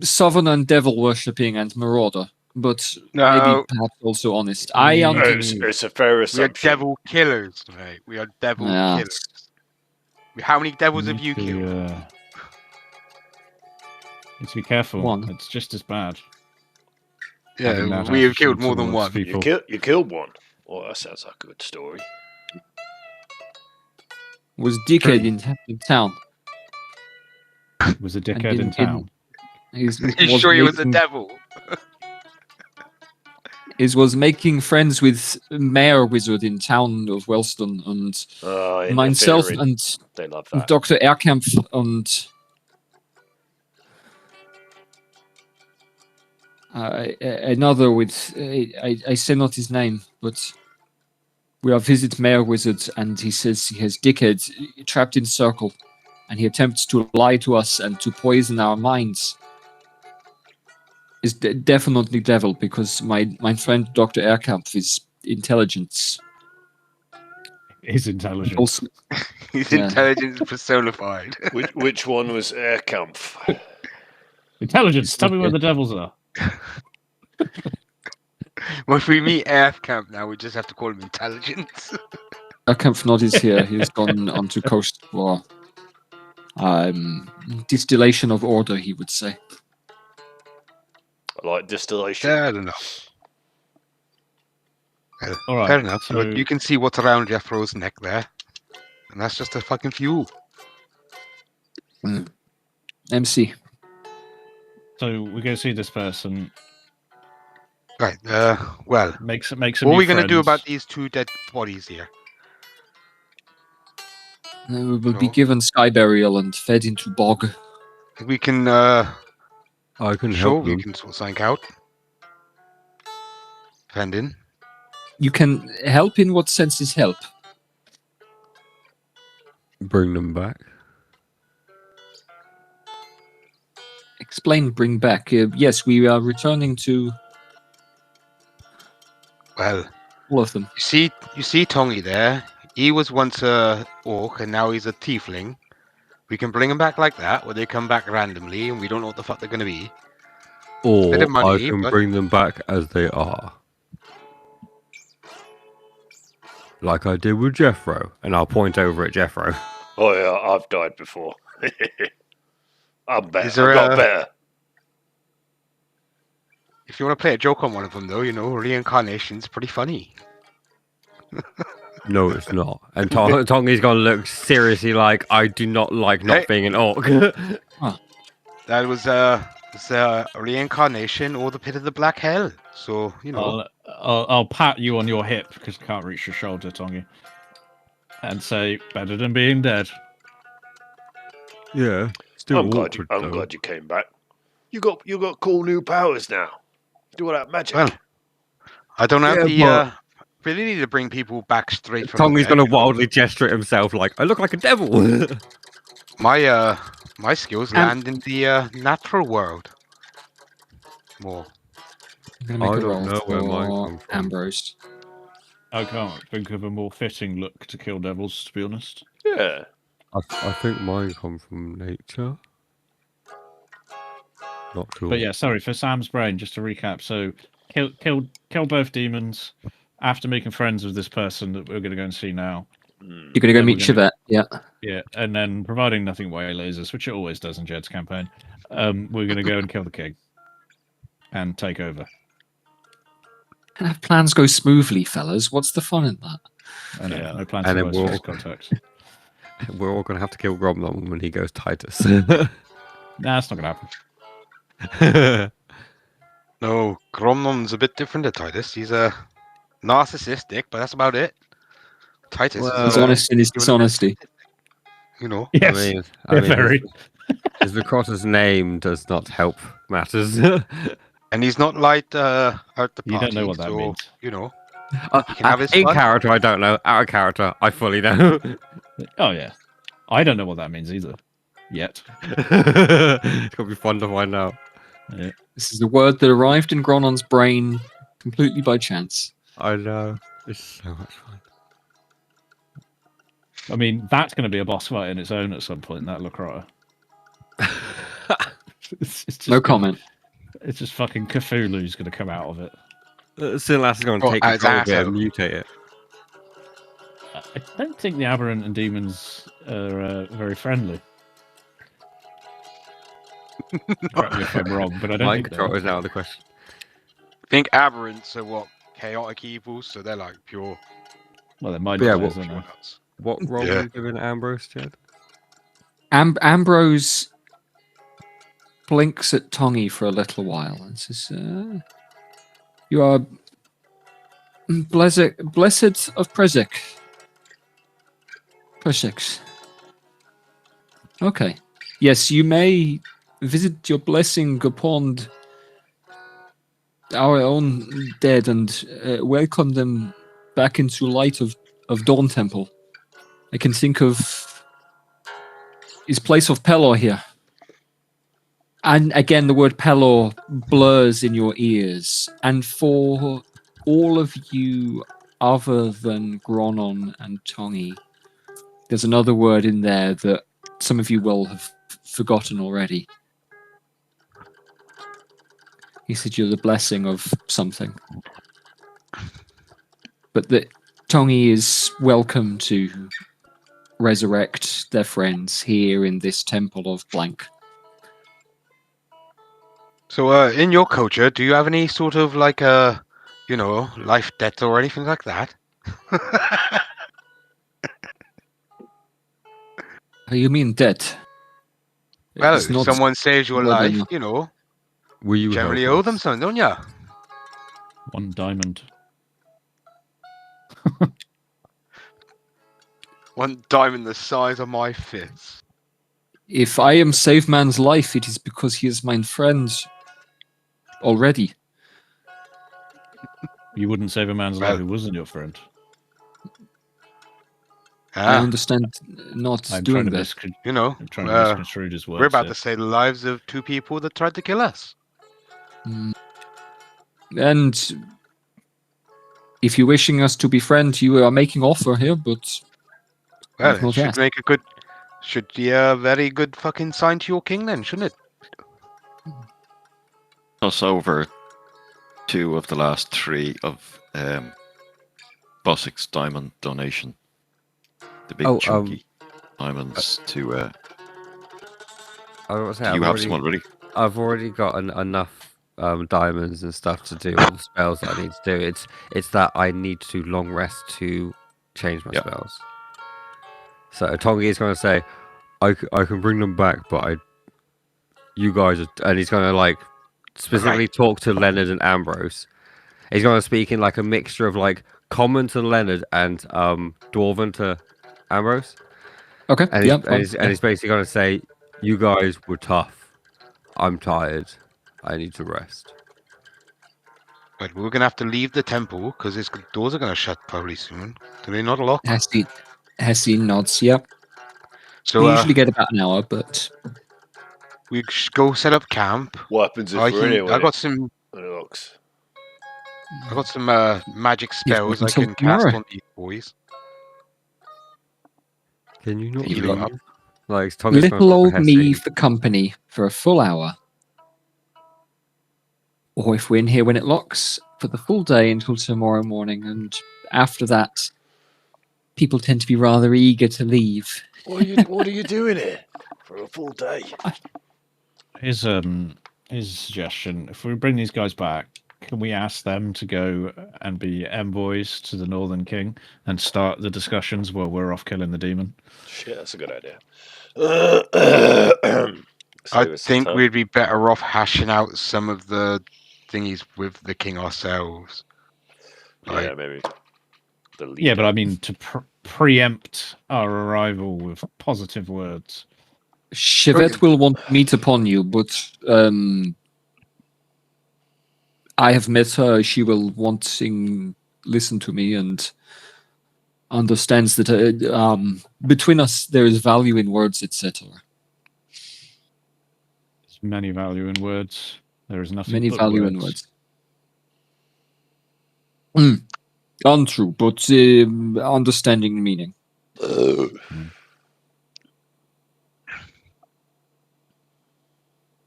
Speaker 2: sovereign and devil worshipping and marauder, but maybe
Speaker 3: No,
Speaker 2: perhaps also honest. I am.
Speaker 1: It's a fair
Speaker 3: we are
Speaker 1: assumption.
Speaker 3: devil killers, mate. We are devil
Speaker 2: Yeah.
Speaker 3: killers. How many devils have you killed?
Speaker 4: Need to be careful.
Speaker 2: One.
Speaker 4: It's just as bad. Having
Speaker 3: Yeah,
Speaker 4: that
Speaker 3: we have
Speaker 4: attitude
Speaker 3: killed more than
Speaker 4: towards
Speaker 3: one.
Speaker 4: people.
Speaker 1: You killed one. Well, that sounds like a good story.
Speaker 2: Was dickhead in town.
Speaker 4: Was a dickhead in
Speaker 2: in-
Speaker 4: town.
Speaker 2: He's,
Speaker 3: You sure he was a devil?
Speaker 2: was making friends with Mayor Wizard in town of Wellston and myself
Speaker 1: interfering.
Speaker 2: and
Speaker 1: They love that.
Speaker 2: Dr. Erkampf and another with I say not his name, but we are visit Mayor Wizard, and he says he has dickheads trapped in circle, and he attempts to lie to us and to poison our minds. Is definitely devil, because my friend Dr. Erkampf is intelligence.
Speaker 4: His intelligence.
Speaker 2: Also,
Speaker 3: His
Speaker 2: Yeah.
Speaker 3: intelligence personified.
Speaker 1: Which one was Airkampf?
Speaker 4: Intelligence. Tell me where the devils are.
Speaker 3: Well, if we meet Earth Camp now, we just have to call him Intelligence.
Speaker 2: Erkampf not is here. He's gone onto coast for distillation of order, he would say.
Speaker 1: I like distillation.
Speaker 3: Fair enough.
Speaker 4: All right.
Speaker 3: Fair enough.
Speaker 4: So,
Speaker 3: You can see what's around Jethro's neck there. And that's just a fucking fuel.
Speaker 2: MC.
Speaker 4: So we go see this person.
Speaker 3: Right. Well,
Speaker 4: Make some.
Speaker 3: what are we
Speaker 4: going
Speaker 3: gonna do about these 2 dead bodies here?
Speaker 2: We will be given sky burial and fed into bog.
Speaker 3: We can.
Speaker 5: I can
Speaker 3: Sure,
Speaker 5: help
Speaker 3: we
Speaker 5: them.
Speaker 3: can sort something out. Depending.
Speaker 2: You can help in what sense is help?
Speaker 5: Bring them back.
Speaker 2: Explain, bring back. Yes, we are returning to
Speaker 3: Well,
Speaker 2: all of them.
Speaker 3: you see Tongi there. He was once a orc, and now he's a tiefling. We can bring them back like that, or they come back randomly, and we don't know what the fuck they're gonna be.
Speaker 5: Or
Speaker 3: Bit of money,
Speaker 5: I can
Speaker 3: but-
Speaker 5: bring them back as they are. Like I did with Jeffro. And I'll point over at Jeffro.
Speaker 1: Oh yeah, I've died before. I'm better.
Speaker 3: Is there
Speaker 1: I'm not
Speaker 3: a-
Speaker 1: better.
Speaker 3: If you want to play a joke on one of them, though, reincarnation's pretty funny.
Speaker 5: No, it's not. And Tongi's gonna look seriously like I do not like not
Speaker 3: Hey.
Speaker 5: being an orc.
Speaker 3: That was a reincarnation or the pit of the black hell. So
Speaker 4: I'll pat you on your hip because I can't reach your shoulder, Tongi, and say better than being dead.
Speaker 5: Yeah. Still
Speaker 1: I'm
Speaker 5: awkward, though.
Speaker 1: glad you came back. You got cool new powers now. Do all that magic.
Speaker 3: Well, I don't have
Speaker 5: Yeah,
Speaker 3: the ability to bring people back straight from.
Speaker 5: Tongi's
Speaker 3: the dead,
Speaker 5: gonna wildly gesture at himself like I look like a devil.
Speaker 3: My skills land in the natural world. More.
Speaker 2: I'm gonna make
Speaker 5: I
Speaker 2: a
Speaker 5: don't
Speaker 2: roll
Speaker 5: know where mine
Speaker 2: for
Speaker 5: come from.
Speaker 2: Ambrose.
Speaker 4: I can't think of a more fitting look to kill devils, to be honest.
Speaker 1: Yeah.
Speaker 5: I think mine come from nature. Not sure.
Speaker 4: But yeah, sorry for Sam's brain. Just to recap, so kill both demons after making friends with this person that we're going to go and see now.
Speaker 1: Mm.
Speaker 2: You're gonna go
Speaker 4: Then
Speaker 2: meet
Speaker 4: we're gonna-
Speaker 2: Chivette. Yeah.
Speaker 4: Yeah, and then providing nothing waylays us, which it always does in Jed's campaign, we're going to go and kill the king and take over.
Speaker 2: And if plans go smoothly, fellas, what's the fun in that?
Speaker 4: I know,
Speaker 1: Yeah.
Speaker 4: no plans
Speaker 5: And
Speaker 4: for
Speaker 5: then
Speaker 4: worst
Speaker 5: we'll-
Speaker 4: first contact.
Speaker 5: We're all gonna have to kill Gromlon when he goes Titus.
Speaker 4: Nah, that's not going to happen.
Speaker 3: No, Gromnon's a bit different to Titus. He's narcissistic, but that's about it. Titus
Speaker 5: Well,
Speaker 2: He's
Speaker 3: is
Speaker 2: honest in his
Speaker 3: doing-
Speaker 2: dishonesty.
Speaker 4: Yes,
Speaker 5: I mean,
Speaker 4: very.
Speaker 5: his Lacrotta's name does not help matters.
Speaker 3: and he's not like at the party.
Speaker 4: You don't know what that
Speaker 3: so,
Speaker 4: means.
Speaker 3: He can have his
Speaker 5: in
Speaker 3: fun.
Speaker 5: character, I don't know. Out of character, I fully know.
Speaker 4: Oh yeah, I don't know what that means either. Yet.
Speaker 5: It's gonna be fun to find out.
Speaker 4: Yeah.
Speaker 2: This is a word that arrived in Gronon's brain completely by chance.
Speaker 5: I know. It's so much fun.
Speaker 4: I mean, that's going to be a boss fight in its own at some point. That Lacroix. It's just
Speaker 2: No comment.
Speaker 4: It's just fucking Cthulhu's going to come out of it.
Speaker 5: Silas is going to
Speaker 3: Oh,
Speaker 5: take
Speaker 3: as
Speaker 5: control of it
Speaker 3: asshole.
Speaker 5: and mutate it.
Speaker 4: I don't think the aberrant and demons are very friendly. Correct me if I'm wrong, but I don't
Speaker 5: Mind
Speaker 4: think they
Speaker 5: control
Speaker 4: are.
Speaker 5: is out of the question.
Speaker 3: I think aberrants are what? Chaotic evils, so they're like pure.
Speaker 4: Well, they're mind
Speaker 5: Yeah,
Speaker 4: flayers,
Speaker 5: well,
Speaker 4: aren't they?
Speaker 3: nuts.
Speaker 5: What role
Speaker 3: Yeah.
Speaker 5: are you giving Ambrose, Jed?
Speaker 2: Ambrose blinks at Tongi for a little while and says, "You are blessed of Presik. Presix. Okay. Yes, you may visit your blessing upon our own dead and welcome them back into light of Dawn Temple. I can think of his place of Pelor here. And again, the word Pelor blurs in your ears. And for all of you other than Gronon and Tongi, there's another word in there that some of you will have forgotten already. He said you're the blessing of something. But that Tongi is welcome to resurrect their friends here in this temple of blank.
Speaker 3: So, in your culture, do you have any sort of like life debt or anything like that?
Speaker 2: You mean debt?
Speaker 3: Well,
Speaker 2: It's
Speaker 3: if
Speaker 2: not
Speaker 3: someone saves your
Speaker 2: more
Speaker 3: life,
Speaker 2: than-
Speaker 3: you know,
Speaker 5: Will you
Speaker 3: generally
Speaker 5: help
Speaker 3: owe them
Speaker 5: us?
Speaker 3: something, don't you?
Speaker 4: 1 diamond.
Speaker 3: 1 diamond the size of my fist.
Speaker 2: If I am save man's life, it is because he is my friend already.
Speaker 4: You wouldn't save a man's
Speaker 3: Well-
Speaker 4: life who wasn't your friend.
Speaker 2: I
Speaker 3: Ah,
Speaker 2: understand not
Speaker 4: I'm
Speaker 2: doing
Speaker 4: trying to
Speaker 2: that.
Speaker 3: you know,
Speaker 4: I'm trying to misconstrue his words.
Speaker 3: we're about
Speaker 4: here.
Speaker 3: to save the lives of 2 people that tried to kill us.
Speaker 2: Mm. And if you're wishing us to be friends, you are making offer here, but
Speaker 3: Well,
Speaker 2: I've
Speaker 3: it
Speaker 2: not
Speaker 3: should
Speaker 2: asked.
Speaker 3: make a good, should be a very good fucking sign to your king then, shouldn't it?
Speaker 6: Plus over 2 of the last 3 of Boswick's diamond donation. The big chunky diamonds to.
Speaker 5: I was
Speaker 6: Do you have some already?
Speaker 5: I've already got enough diamonds and stuff to do all the spells that I need to do. It's that I need to long rest to change my
Speaker 6: Yep.
Speaker 5: spells. So Tongi is going to say, I can bring them back, but you guys are, and he's going to like specifically talk to Leonard and Ambrose. He's going to speak in like a mixture of like common to Leonard and Dwarven to Ambrose.
Speaker 2: Okay.
Speaker 5: And
Speaker 2: yeah,
Speaker 5: he's basically going to say, you guys were tough. I'm tired. I need to rest.
Speaker 3: But we're going to have to leave the temple because its doors are going to shut probably soon. Do they not lock?
Speaker 2: Hesse nods. Yep.
Speaker 3: So
Speaker 2: We usually get about an hour, but
Speaker 3: we go set up camp.
Speaker 1: What happens if
Speaker 3: I
Speaker 1: we're in
Speaker 3: got some
Speaker 1: when it looks?
Speaker 3: magic
Speaker 2: You've
Speaker 3: spells I
Speaker 2: until
Speaker 3: can cast
Speaker 2: tomorrow.
Speaker 3: on these boys.
Speaker 5: Can you not
Speaker 3: Can you
Speaker 5: leave?
Speaker 3: lock up?
Speaker 5: Like Tongi's
Speaker 2: little old
Speaker 5: going
Speaker 2: me for company for a full hour. Or if we're in here when it locks, for the full day until tomorrow morning. And after that, people tend to be rather eager to leave.
Speaker 1: What are you doing here for a full day?
Speaker 4: His suggestion: if we bring these guys back, can we ask them to go and be envoys to the Northern King and start the discussions while we're off killing the demon?
Speaker 1: Shit, that's a good idea.
Speaker 3: I think we'd be better off hashing out some of the thingies with the king ourselves.
Speaker 1: Yeah, maybe.
Speaker 4: Yeah, but I mean to preempt our arrival with positive words.
Speaker 2: Chevette will want to meet upon you, but I have met her. She will listen to me and understands that between us there is value in words, etc.
Speaker 4: There's many value in words. There is nothing
Speaker 2: Many
Speaker 4: but
Speaker 2: value
Speaker 4: words.
Speaker 2: in words. Untrue, but understanding the meaning.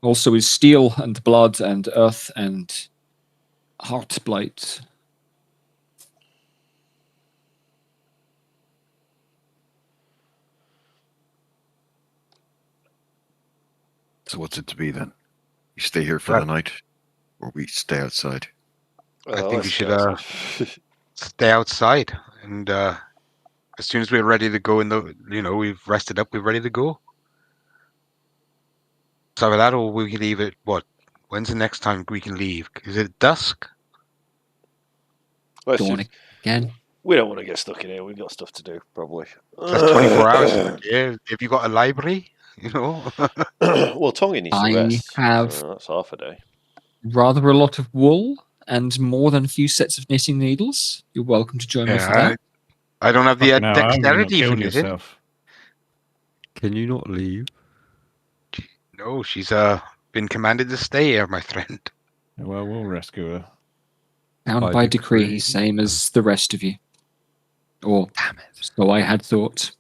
Speaker 2: Also is steel and blood and earth and heart blight.
Speaker 6: So what's it to be then? You stay here for the night, or we stay outside?
Speaker 3: I think we should stay outside, and as soon as we're ready to go, we've rested up, we're ready to go. So that, or we can leave it. What? When's the next time we can leave? Is it dusk?
Speaker 2: Dawn again.
Speaker 1: We don't want to get stuck in here. We've got stuff to do, probably.
Speaker 3: That's 24 hours. Yeah. Have you got a library?
Speaker 1: Well, Tongi needs to rest.
Speaker 2: I have
Speaker 1: so that's half a day.
Speaker 2: rather a lot of wool and more than a few sets of knitting needles. You're welcome to join me for that.
Speaker 3: I don't have the
Speaker 4: Fucking hell, I hope you're not
Speaker 3: dexterity for
Speaker 4: killing
Speaker 3: knitting.
Speaker 4: yourself.
Speaker 5: Can you not leave?
Speaker 3: No, she's been commanded to stay here, my friend.
Speaker 4: Well, we'll rescue her.
Speaker 2: Bound by decree, same as the rest of you. Or, so I had thought.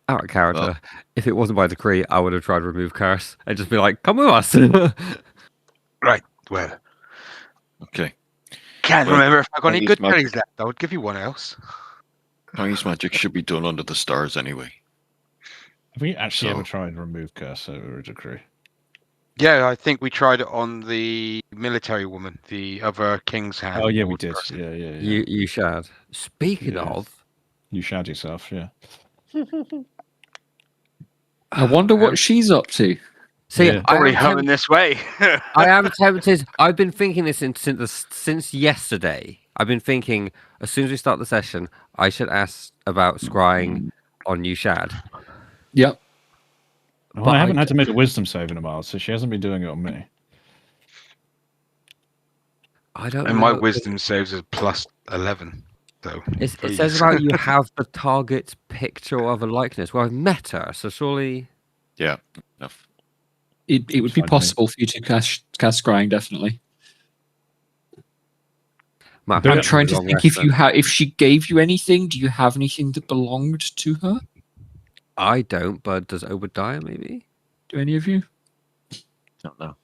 Speaker 5: Out of character. If it wasn't by decree, I would have tried to remove curse and just be like, "Come with us."
Speaker 3: Right. Well.
Speaker 6: Okay.
Speaker 3: Can't remember if I got any
Speaker 6: Tongi's
Speaker 3: good
Speaker 6: magic.
Speaker 3: berries left. I would give you one else.
Speaker 6: Tongi's magic should be done under the stars anyway.
Speaker 4: Have we actually ever tried to remove curse over a decree?
Speaker 3: Yeah, I think we tried it on the military woman, the other king's hand.
Speaker 4: Oh yeah, we did. Yeah.
Speaker 5: You shad. Speaking of,
Speaker 4: you shad yourself. Yeah.
Speaker 2: I wonder what she's up to.
Speaker 5: See,
Speaker 4: Yeah.
Speaker 5: I
Speaker 3: Probably
Speaker 5: am,
Speaker 3: coming this way.
Speaker 5: I am tempted. I've been thinking this since yesterday. I've been thinking as soon as we start the session, I should ask about scrying on New Shad.
Speaker 2: Yep.
Speaker 4: Well,
Speaker 5: But
Speaker 4: I haven't had to make a wisdom save in a while, so she hasn't been doing it on me.
Speaker 5: I don't
Speaker 3: And
Speaker 5: know.
Speaker 3: my wisdom saves is plus 11. So
Speaker 5: It
Speaker 3: please.
Speaker 5: says about you have the target's picture of a likeness. Well, I've met her, so surely.
Speaker 6: Yeah. Enough.
Speaker 2: It would be
Speaker 4: Fine with me.
Speaker 2: possible for you to cast scrying, definitely.
Speaker 5: Might
Speaker 4: Do
Speaker 5: have
Speaker 2: I'm
Speaker 4: it.
Speaker 5: to
Speaker 2: trying
Speaker 5: do a
Speaker 2: to
Speaker 5: long
Speaker 2: think
Speaker 5: rest
Speaker 2: if you
Speaker 5: then.
Speaker 2: if she gave you anything. Do you have anything that belonged to her?
Speaker 5: I don't, but does Obadiah maybe?
Speaker 2: Do any of you?
Speaker 6: Don't know.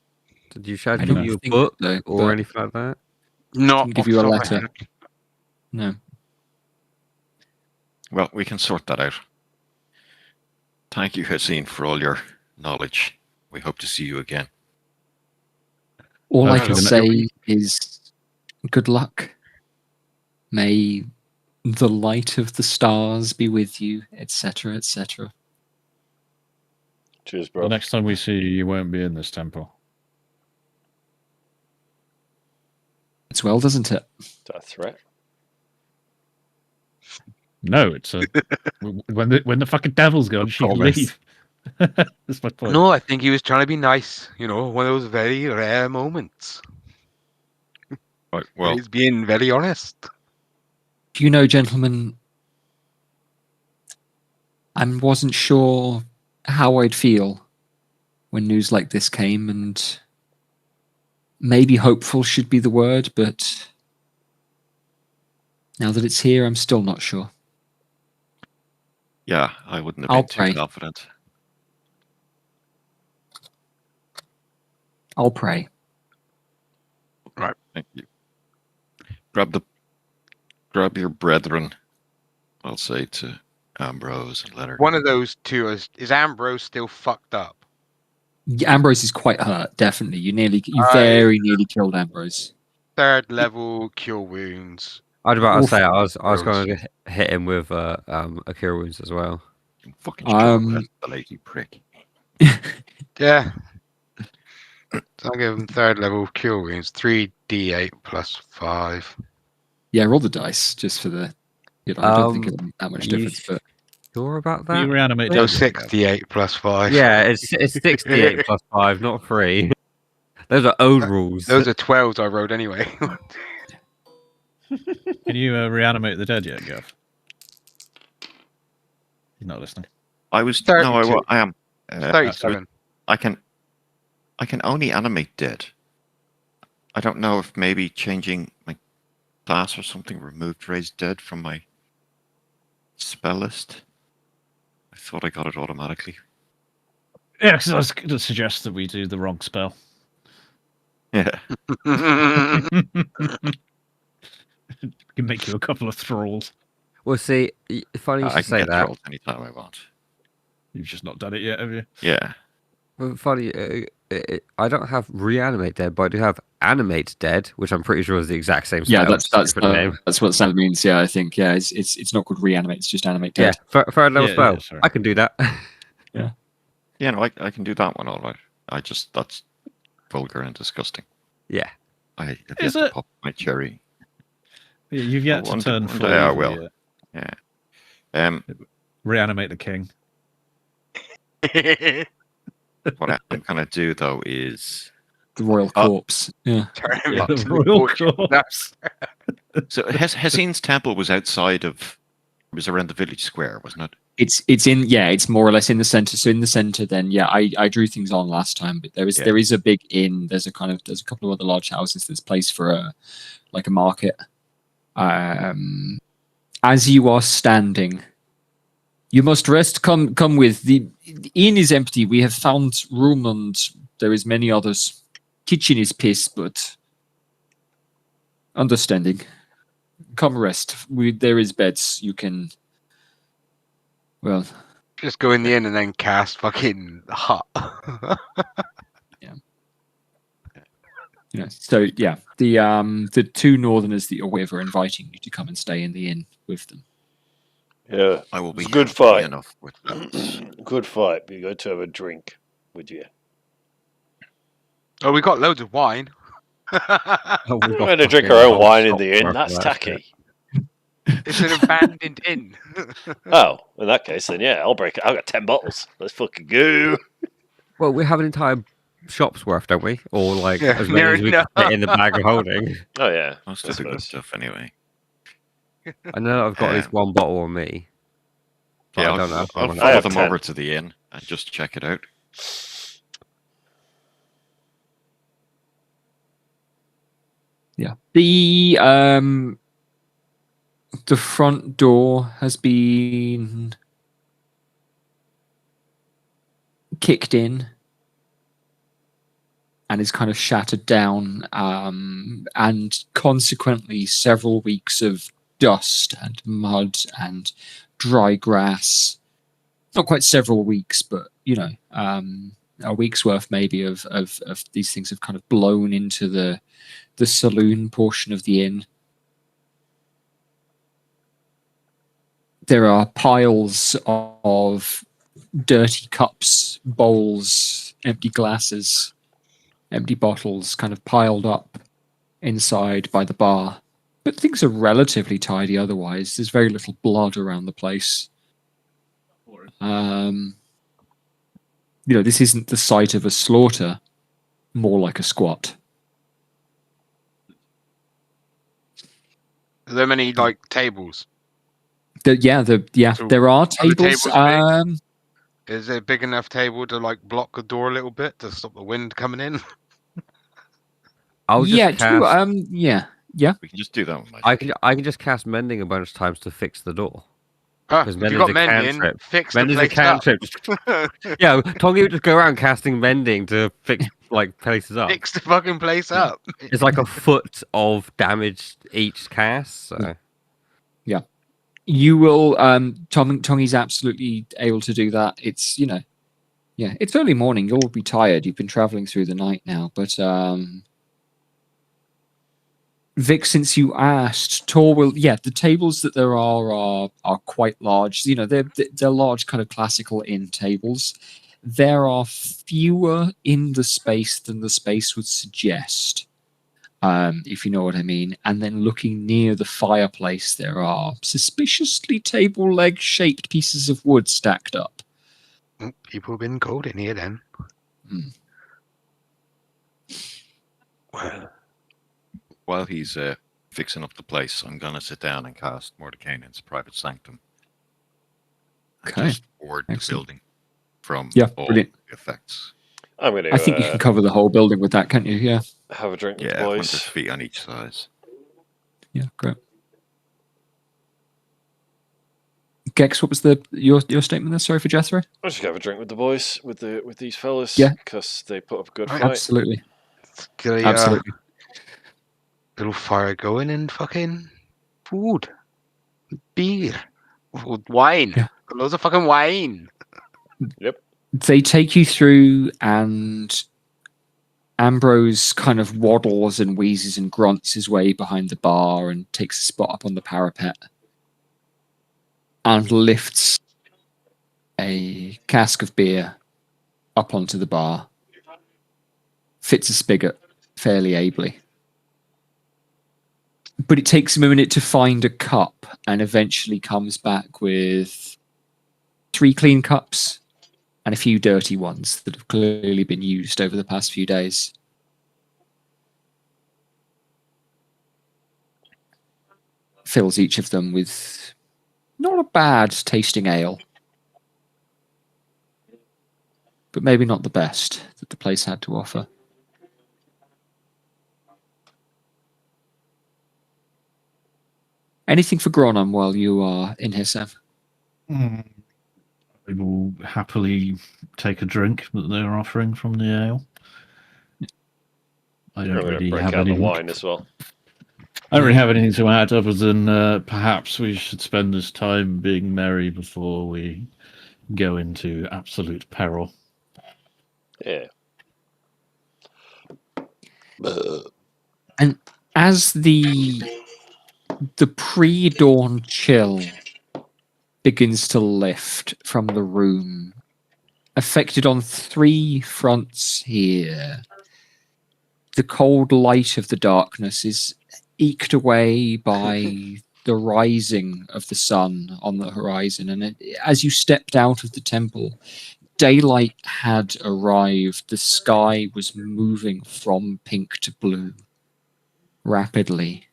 Speaker 5: Did you Shad
Speaker 2: I
Speaker 5: give
Speaker 2: don't
Speaker 5: you a
Speaker 2: think
Speaker 5: book
Speaker 2: so,
Speaker 5: or
Speaker 2: but-
Speaker 5: anything like that?
Speaker 3: Not
Speaker 2: Didn't give
Speaker 3: off
Speaker 2: you
Speaker 3: the
Speaker 2: a
Speaker 3: top of my
Speaker 2: letter.
Speaker 3: head.
Speaker 2: No.
Speaker 6: Well, we can sort that out. Thank you, Hassine, for all your knowledge. We hope to see you again.
Speaker 2: All I
Speaker 4: Okay,
Speaker 2: can
Speaker 4: then-
Speaker 2: say is good luck. May the light of the stars be with you, etc., etc.
Speaker 1: Cheers,
Speaker 4: The
Speaker 1: bro.
Speaker 4: next time we see you, you won't be in this temple.
Speaker 2: It's well, doesn't it?
Speaker 1: Is that a threat?
Speaker 4: No, it's a when the fucking devil's gone, she can
Speaker 5: Promise.
Speaker 4: leave. That's my point.
Speaker 3: No, I think he was trying to be nice. You know, one of those very rare moments.
Speaker 6: Right, well,
Speaker 3: He's being very honest.
Speaker 2: Do you know, gentlemen, I wasn't sure how I'd feel when news like this came, and maybe hopeful should be the word, but now that it's here, I'm still not sure.
Speaker 6: yeah, I wouldn't have
Speaker 2: I'll
Speaker 6: been
Speaker 2: pray.
Speaker 6: too confident.
Speaker 2: I'll pray.
Speaker 6: Thank you. Grab your brethren, I'll say to Ambrose and Leonard.
Speaker 3: One of those two is Ambrose still fucked up?
Speaker 2: Ambrose is quite hurt, definitely. You very nearly killed Ambrose.
Speaker 3: 3rd level cure wounds.
Speaker 5: I was about to
Speaker 2: Oof.
Speaker 5: say I was
Speaker 3: Gross.
Speaker 5: going to hit him with a cure wounds as well.
Speaker 6: Fucking shut
Speaker 2: Um,
Speaker 6: up, the lazy prick.
Speaker 3: Yeah. So I'll give him 3rd level cure wounds. 3d8 plus 5.
Speaker 2: Yeah, roll the dice just for the. I don't think it'll make that much
Speaker 5: you
Speaker 2: difference, but
Speaker 5: Sure about
Speaker 4: Will you
Speaker 5: that?
Speaker 4: reanimate
Speaker 3: No,
Speaker 4: Debbie?
Speaker 3: 6d8 plus 5.
Speaker 5: Yeah, it's 68 plus 5, not 3. Those are old rules.
Speaker 3: Those are 12s I rolled anyway.
Speaker 4: Can you reanimate the dead yet, Gav? He's not listening.
Speaker 6: I was
Speaker 3: 32.
Speaker 6: I am.
Speaker 3: 37.
Speaker 6: I can only animate dead. I don't know if maybe changing my class or something removed raise dead from my spell list. I thought I got it automatically.
Speaker 4: Yeah, because I was going to suggest that we do the wrong spell.
Speaker 6: Yeah.
Speaker 4: Can make you a couple of thralls.
Speaker 5: Well, see, funny you
Speaker 6: I
Speaker 5: should
Speaker 6: can
Speaker 5: say
Speaker 6: get
Speaker 5: that.
Speaker 6: trolls anytime I want.
Speaker 4: You've just not done it yet, have you?
Speaker 6: Yeah.
Speaker 5: Well, funny, I don't have reanimate dead, but I do have animate dead, which I'm pretty sure is the exact same spell.
Speaker 2: yeah, that's
Speaker 5: different name.
Speaker 2: that's what that means. Yeah, I think it's not called reanimate. It's just animate
Speaker 5: Yeah,
Speaker 2: dead.
Speaker 5: third level
Speaker 4: Yeah,
Speaker 5: spell.
Speaker 4: yeah, sorry.
Speaker 5: I can do that.
Speaker 6: Yeah, no, I can do that one all right. That's vulgar and disgusting.
Speaker 5: Yeah.
Speaker 6: I have yet
Speaker 4: Is
Speaker 6: to
Speaker 4: it?
Speaker 6: pop my cherry.
Speaker 4: Yeah, you've yet
Speaker 6: One
Speaker 4: to
Speaker 6: day-
Speaker 4: turn
Speaker 6: one
Speaker 4: full
Speaker 6: day I
Speaker 4: evil
Speaker 6: will.
Speaker 4: yet.
Speaker 6: Yeah.
Speaker 4: Reanimate the king.
Speaker 6: What I'm gonna do though is
Speaker 2: The royal corpse. Yeah,
Speaker 3: Turn him
Speaker 4: Yeah,
Speaker 3: into
Speaker 4: the royal
Speaker 3: torture.
Speaker 4: corpse.
Speaker 6: so Hessine's temple was outside of was around the village square, wasn't it?
Speaker 2: it's more or less in the center. So in the center, then I drew things on last time, but there is a big inn. There's a couple of other large houses. There's place for a market. As you are standing, you must rest. Come with the inn is empty. We have found room, and there is many others. Kitchen is piss, but understanding. Come rest. There is beds. You can. Well,
Speaker 3: Just go in the inn and then cast fucking hut.
Speaker 2: So yeah, the two northerners that you're with are inviting you to come and stay in the inn with them.
Speaker 7: Yeah.
Speaker 6: I will be
Speaker 7: It's a good
Speaker 6: happy
Speaker 7: fight.
Speaker 6: enough with that.
Speaker 7: Good fight, but you got to have a drink, would you?
Speaker 3: Oh, we got loads of wine.
Speaker 5: Oh, we've
Speaker 7: We're
Speaker 5: got
Speaker 7: going to drink
Speaker 5: fucking
Speaker 7: our own
Speaker 5: whole
Speaker 7: wine in
Speaker 5: shop
Speaker 7: the inn.
Speaker 5: worth of
Speaker 7: That's
Speaker 5: that shit.
Speaker 7: tacky.
Speaker 3: It's an abandoned inn.
Speaker 7: Oh, in that case, then yeah, I'll break it. I've got 10 bottles. Let's fucking go.
Speaker 5: Well, we have an entire shop's worth, don't we? Or like
Speaker 3: Yeah,
Speaker 5: as many
Speaker 3: near
Speaker 5: as we can fit in the bag of holding.
Speaker 7: Oh, yeah.
Speaker 6: Most
Speaker 7: I
Speaker 6: of the good
Speaker 7: suppose.
Speaker 6: stuff, anyway.
Speaker 5: I know I've got at least one bottle on me. But
Speaker 6: Yeah,
Speaker 5: I don't know. if I
Speaker 6: I'll
Speaker 5: wanna-
Speaker 6: follow
Speaker 7: have
Speaker 6: them
Speaker 7: 10.
Speaker 6: over to the inn and just check it out.
Speaker 2: Yeah. The front door has been kicked in and is kind of shattered down, and consequently several weeks of dust and mud and dry grass. Not quite several weeks, but a week's worth maybe of these things have kind of blown into the saloon portion of the inn. There are piles of dirty cups, bowls, empty glasses, empty bottles kind of piled up inside by the bar. But things are relatively tidy otherwise. There's very little blood around the place. This isn't the site of a slaughter, more like a squat.
Speaker 3: Are there many like tables?
Speaker 2: There are
Speaker 3: the
Speaker 2: tables.
Speaker 3: tables Is it a big enough table to like block the door a little bit to stop the wind coming in?
Speaker 5: I'll just cast.
Speaker 2: Yeah.
Speaker 6: We can just do that with magic.
Speaker 5: I can just cast mending a bunch of times to fix the door.
Speaker 3: If you got mending, fix the
Speaker 5: Mending's a
Speaker 3: place up.
Speaker 5: cantrip. Yeah, Tongi would just go around casting mending to fix like places up.
Speaker 3: Fix the fucking place up.
Speaker 5: It's like a foot of damage each cast. So.
Speaker 2: Yeah. You will. Tongi's absolutely able to do that. It's it's early morning. You'll be tired. You've been traveling through the night now, but Vic, since you asked, Tor will. Yeah, the tables that there are quite large. They're large, kind of classical inn tables. There are fewer in the space than the space would suggest, if you know what I mean. And then looking near the fireplace, there are suspiciously table leg shaped pieces of wood stacked up.
Speaker 3: People have been cold in here then.
Speaker 6: Well, while he's fixing up the place, I'm going to sit down and cast Mordekainen's Private Sanctum. And
Speaker 2: Okay.
Speaker 6: just ward the building from all
Speaker 2: brilliant.
Speaker 6: the effects.
Speaker 7: I'm going to.
Speaker 2: I think you can cover the whole building with that, can't you? Yeah.
Speaker 7: Have a drink with the
Speaker 6: 100
Speaker 7: boys.
Speaker 6: feet on each side.
Speaker 2: Yeah, great. Gex, what was your statement there? Sorry for Jethro.
Speaker 7: I just have a drink with the boys, with these fellas,
Speaker 2: Yeah.
Speaker 7: because they put up a good fight.
Speaker 2: Absolutely.
Speaker 3: Get a
Speaker 2: Absolutely.
Speaker 3: little fire going and fucking food, beer, wine.
Speaker 2: Yeah.
Speaker 3: Loads of fucking wine.
Speaker 7: Yep.
Speaker 2: They take you through, and Ambrose kind of waddles and wheezes and grunts his way behind the bar and takes a spot up on the parapet and lifts a cask of beer up onto the bar, fits a spigot fairly ably. But it takes him a minute to find a cup and eventually comes back with 3 clean cups and a few dirty ones that have clearly been used over the past few days. Fills each of them with not a bad tasting ale, but maybe not the best that the place had to offer. Anything for Gronum while you are in here, Sam?
Speaker 4: I will happily take a drink that they're offering from the ale. I don't really
Speaker 7: break
Speaker 4: have
Speaker 7: out the
Speaker 4: anything.
Speaker 7: wine as well.
Speaker 4: I don't really have anything to add other than perhaps we should spend this time being merry before we go into absolute peril.
Speaker 7: Yeah.
Speaker 2: And as the pre-dawn chill begins to lift from the room, affected on 3 fronts here. The cold light of the darkness is eked away by the rising of the sun on the horizon, and as you stepped out of the temple, daylight had arrived. The sky was moving from pink to blue rapidly.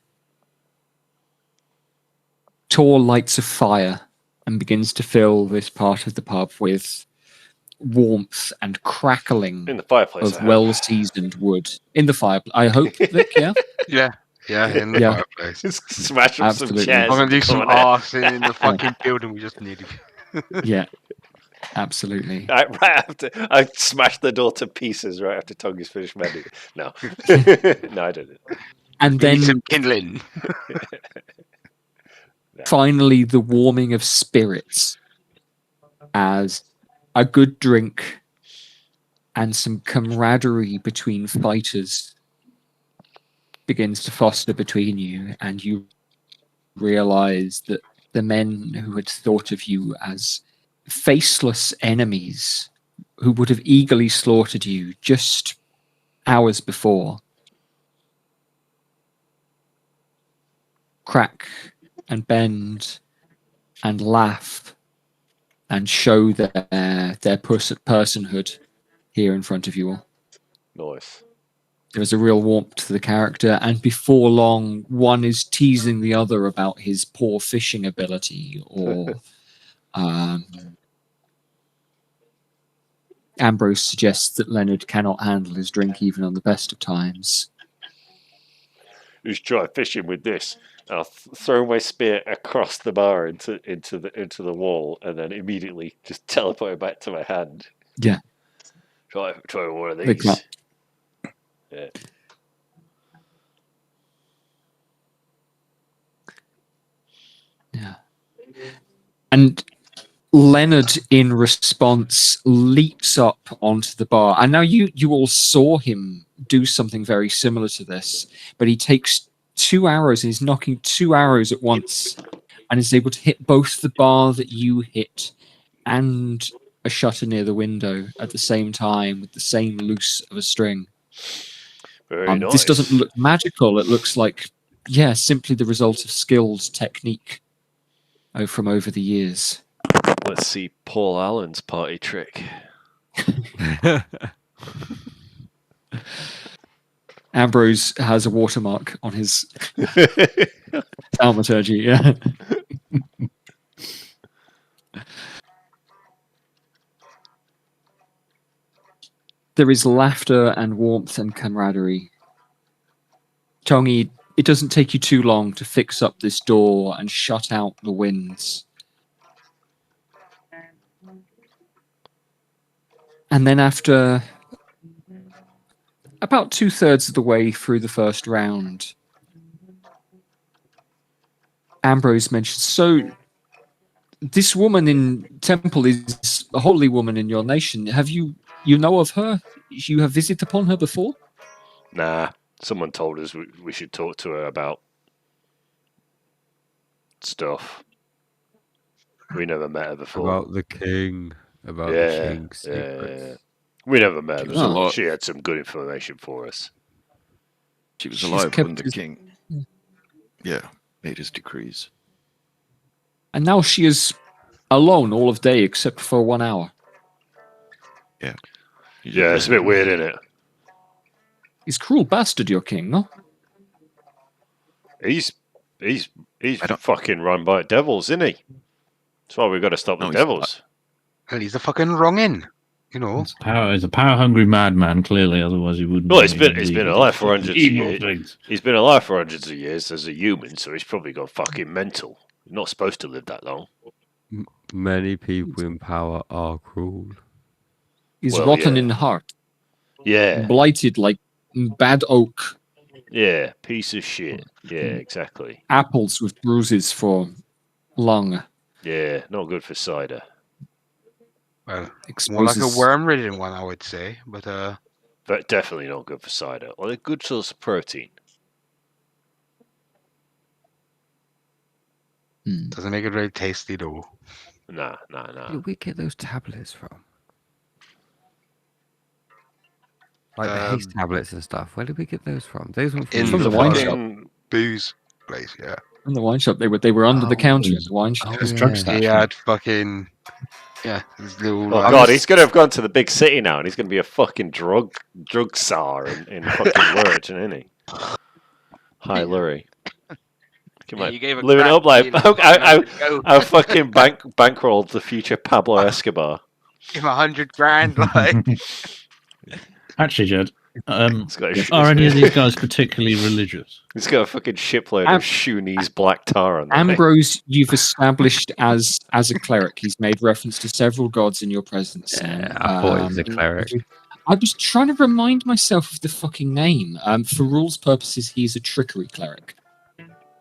Speaker 2: Tor lights a fire and begins to fill this part of the pub with warmth and crackling
Speaker 7: In the fireplace.
Speaker 2: of well-seasoned wood. In the fireplace, I hope, Vic, yeah?
Speaker 3: Yeah, in the
Speaker 2: Yeah.
Speaker 3: fireplace.
Speaker 7: Just smash up
Speaker 2: Absolutely.
Speaker 7: some chairs.
Speaker 3: I'm gonna
Speaker 7: in the
Speaker 3: do some
Speaker 7: corner.
Speaker 3: arse in the fucking building we just needed.
Speaker 2: Yeah, absolutely.
Speaker 7: Right after I smashed the door to pieces right after Tongue's finished mending. No, no, I didn't.
Speaker 2: And
Speaker 3: We need some
Speaker 2: then
Speaker 3: kindling.
Speaker 2: finally the warming of spirits as a good drink and some camaraderie between fighters begins to foster between you, and you realize that the men who had thought of you as faceless enemies who would have eagerly slaughtered you just hours before crack and bend and laugh and show their personhood here in front of you all.
Speaker 7: Nice.
Speaker 2: There is a real warmth to the character, and before long, one is teasing the other about his poor fishing ability, or Ambrose suggests that Leonard cannot handle his drink even on the best of times.
Speaker 7: Who's try fishing with this? I'll throw my spear across the bar into the wall, and then immediately just teleport it back to my hand.
Speaker 2: Yeah.
Speaker 7: Try one of
Speaker 2: They
Speaker 7: these.
Speaker 2: can't.
Speaker 7: Yeah.
Speaker 2: Yeah. And Leonard, in response, leaps up onto the bar. And now you all saw him do something very similar to this, but he takes 2 arrows and he's knocking 2 arrows at once and is able to hit both the bar that you hit and a shutter near the window at the same time with the same loose of a string.
Speaker 7: Very nice.
Speaker 2: This doesn't look magical. It looks like, simply the result of skilled technique from over the years.
Speaker 7: Let's see Paul Allen's party trick.
Speaker 2: Ambrose has a watermark on his thaumaturgy, yeah. There is laughter and warmth and camaraderie. Tongi, it doesn't take you too long to fix up this door and shut out the winds. And then after about 2/3 of the way through the first round, Ambrose mentions, so this woman in Temple is a holy woman in your nation. Have you know of her? You have visited upon her before?
Speaker 7: Nah, someone told us we should talk to her about stuff. We never met her before.
Speaker 5: About the king. About the king's secrets.
Speaker 7: Yeah. We never met her
Speaker 6: She was a
Speaker 7: before.
Speaker 6: lot.
Speaker 7: She had some good information for us.
Speaker 6: She was
Speaker 2: She's
Speaker 6: alive
Speaker 2: kept
Speaker 6: when the
Speaker 2: his-
Speaker 6: king, made his decrees.
Speaker 2: And now she is alone all of day except for 1 hour.
Speaker 7: Yeah, it's a bit weird, isn't it?
Speaker 2: He's cruel bastard, your king, no?
Speaker 7: He's
Speaker 6: I don't-
Speaker 7: fucking run by devils, isn't he? That's why we've got to stop the
Speaker 6: No, he's
Speaker 7: devils.
Speaker 3: Well, he's the fucking wrong in. You know.
Speaker 4: He's a power-hungry madman, clearly. Otherwise, he wouldn't.
Speaker 7: Well,
Speaker 4: be
Speaker 7: he's been alive for hundreds of
Speaker 4: evil
Speaker 7: years.
Speaker 4: things.
Speaker 7: He's been alive for hundreds of years as a human, so he's probably gone fucking mental. He's not supposed to live that long.
Speaker 5: Many people in power are cruel.
Speaker 2: He's
Speaker 7: Well,
Speaker 2: rotten
Speaker 7: yeah.
Speaker 2: in heart,
Speaker 7: Yeah,
Speaker 2: blighted like bad oak,
Speaker 7: yeah, piece of shit. Yeah, exactly.
Speaker 2: apples with bruises for long.
Speaker 7: Yeah, not good for cider.
Speaker 3: Well, more like a
Speaker 2: Exposes
Speaker 3: worm-ridden one, I would say. But
Speaker 7: But definitely not good for cider. Or a good source of protein.
Speaker 3: Doesn't make it very tasty at all.
Speaker 7: Nah.
Speaker 5: Where did we get those tablets from? Like the haste tablets and stuff. Where did we get those from? Those were
Speaker 3: In
Speaker 2: From
Speaker 3: the
Speaker 2: the wine
Speaker 3: fucking booze place, yeah.
Speaker 2: In the wine shop, they were under the counter at the wine shop.
Speaker 5: Oh,
Speaker 2: There's
Speaker 5: yeah.
Speaker 2: drug stash.
Speaker 3: He had fucking his little
Speaker 7: Oh
Speaker 3: like,
Speaker 7: God, he's gonna have gone to the big city now, and he's gonna be a fucking drug czar in fucking Lurch, isn't he? Hi, Lurie. Come on,
Speaker 3: you gave a
Speaker 7: living
Speaker 3: crack,
Speaker 7: up like
Speaker 3: you know,
Speaker 7: I fucking bankrolled the future Pablo Escobar.
Speaker 3: give him $100,000, like.
Speaker 4: Actually, Jed,
Speaker 7: He's got a,
Speaker 4: are any of these guys particularly religious?
Speaker 7: he's got a fucking shipload of Shunese black tar on.
Speaker 2: Ambrose, you've established as a cleric. He's made reference to several gods in your presence.
Speaker 5: Yeah, I thought he was a cleric.
Speaker 2: I was trying to remind myself of the fucking name. For rules purposes, he's a trickery cleric.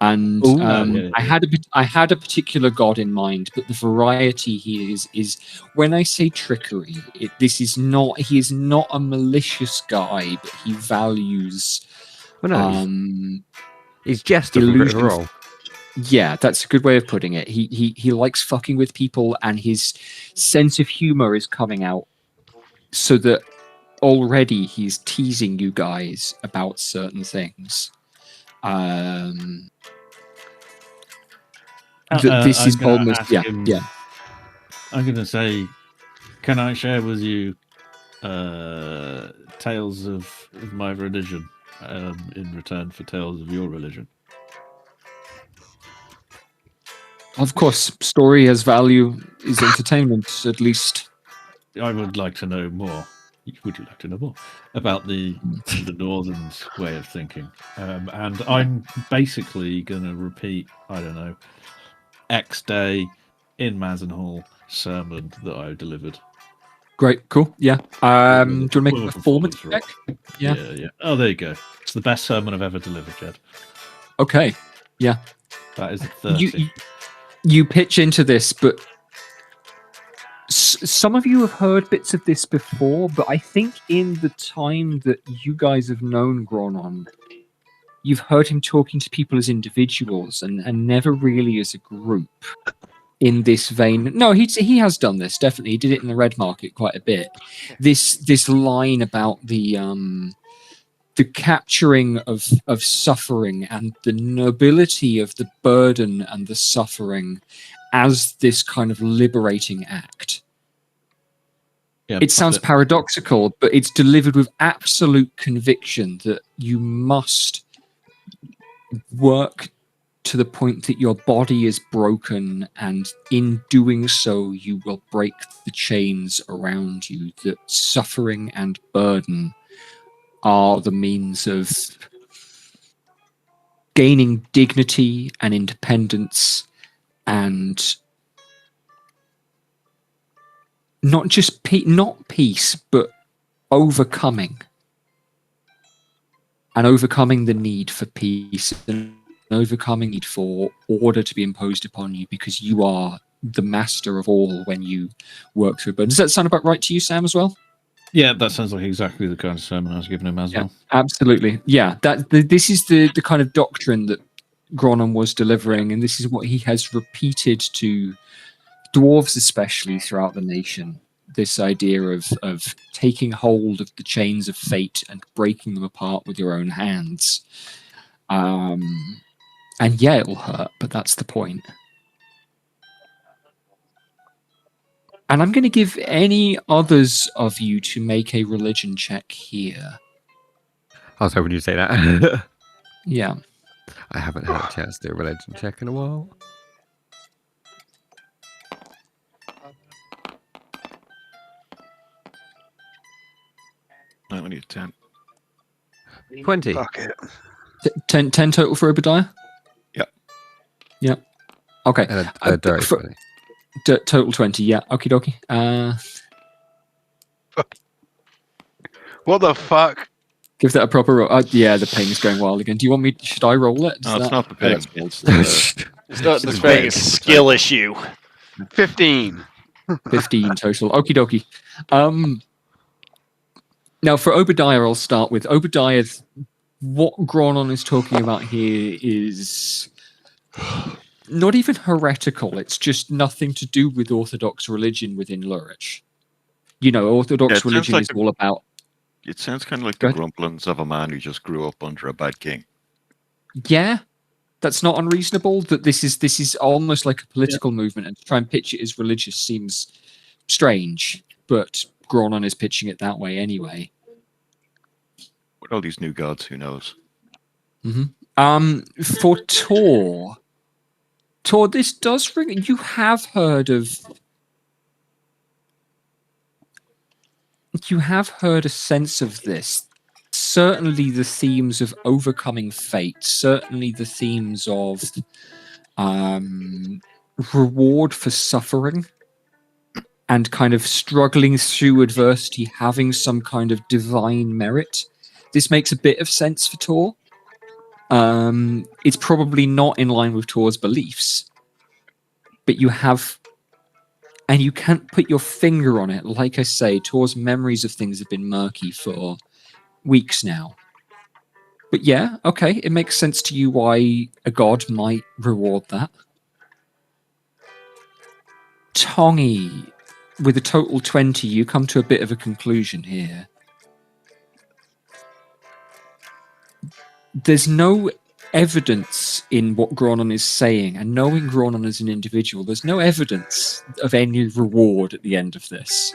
Speaker 2: And
Speaker 4: Ooh, yeah.
Speaker 2: I had a particular god in mind, but the variety he is when I say trickery, he is not a malicious guy, but he values
Speaker 5: Well, no, he's jester from
Speaker 2: illusions.
Speaker 5: Critical Role.
Speaker 2: Yeah, that's a good way of putting it. He likes fucking with people, and his sense of humor is coming out, so that already he's teasing you guys about certain things. This is almost yeah.
Speaker 4: I'm going to say, can I share with you tales of my religion in return for tales of your religion?
Speaker 2: Of course, story has value, is entertainment, at least.
Speaker 4: I would like to know more. Would you like to know more about the Northern's way of thinking? And I'm basically going to repeat, I don't know, X day in Mazenhall sermon that I delivered.
Speaker 2: Great, cool, yeah. Do you want to make a performance check?
Speaker 4: Yeah. Oh, there you go. It's the best sermon I've ever delivered, Jed.
Speaker 2: Okay, yeah.
Speaker 4: That is a 30.
Speaker 2: You pitch into this, but some of you have heard bits of this before, but I think in the time that you guys have known Gronon, you've heard him talking to people as individuals and never really as a group in this vein. No, he has done this, definitely. He did it in the Red Market quite a bit. This line about the capturing of suffering and the nobility of the burden and the suffering as this kind of liberating act.
Speaker 4: Yeah,
Speaker 2: it sounds paradoxical, but it's delivered with absolute conviction that you must work to the point that your body is broken, and in doing so, you will break the chains around you. That suffering and burden are the means of gaining dignity and independence, and not just not peace, but overcoming. And overcoming the need for peace and overcoming need for order to be imposed upon you, because you are the master of all when you work through burden. Does that sound about right to you, Sam, as well?
Speaker 4: Yeah, that sounds like exactly the kind of sermon I was giving him as well.
Speaker 2: Absolutely. Yeah, this is the kind of doctrine that Gronon was delivering, and this is what he has repeated to dwarves, especially throughout the nation. This idea of taking hold of the chains of fate and breaking them apart with your own hands. And yeah, it will hurt, but that's the point. And I'm going to give any others of you to make a religion check here.
Speaker 5: I was hoping you'd say that.
Speaker 2: Yeah.
Speaker 5: I haven't had a chance to do a religion check in a while.
Speaker 6: I only need 10.
Speaker 5: 20.
Speaker 3: Fuck it.
Speaker 2: 10 total for Obadiah? Yeah. Okay.
Speaker 5: A dirty 20.
Speaker 2: Total 20, yeah. Okie dokie.
Speaker 3: What the fuck?
Speaker 2: Give that a proper roll. Yeah, the ping is going wild again. Do you want me? Should I roll it?
Speaker 6: No, it's not the ping.
Speaker 7: It's not the thing, it's a skill issue.
Speaker 3: 15.
Speaker 2: 15 total. Okie dokie. Now for Obadiah, I'll start with Obadiah. What Gronon is talking about here is not even heretical. It's just nothing to do with Orthodox religion within Lurich. You know, Orthodox
Speaker 6: sounds
Speaker 2: religion
Speaker 6: like
Speaker 2: is all about.
Speaker 6: It sounds kind of like
Speaker 2: Go
Speaker 6: the
Speaker 2: ahead.
Speaker 6: grumblings of a man who just grew up under a bad king.
Speaker 2: Yeah, that's not unreasonable. That this is almost like a political movement, and to try and pitch it as religious seems strange. But Gronon is pitching it that way anyway.
Speaker 6: With all these new gods, who knows?
Speaker 2: For Tor, this does ring. You have heard of. You have heard a sense of this. Certainly the themes of overcoming fate, certainly the themes of reward for suffering and kind of struggling through adversity, having some kind of divine merit. This makes a bit of sense for Tor. It's probably not in line with Tor's beliefs, but you have, and you can't put your finger on it. Like I say, Tor's memories of things have been murky for weeks now. But yeah, okay, it makes sense to you why a god might reward that. Tongi, with a total 20, you come to a bit of a conclusion here. There's no evidence in what Gronon is saying, and knowing Gronon as an individual, there's no evidence of any reward at the end of this.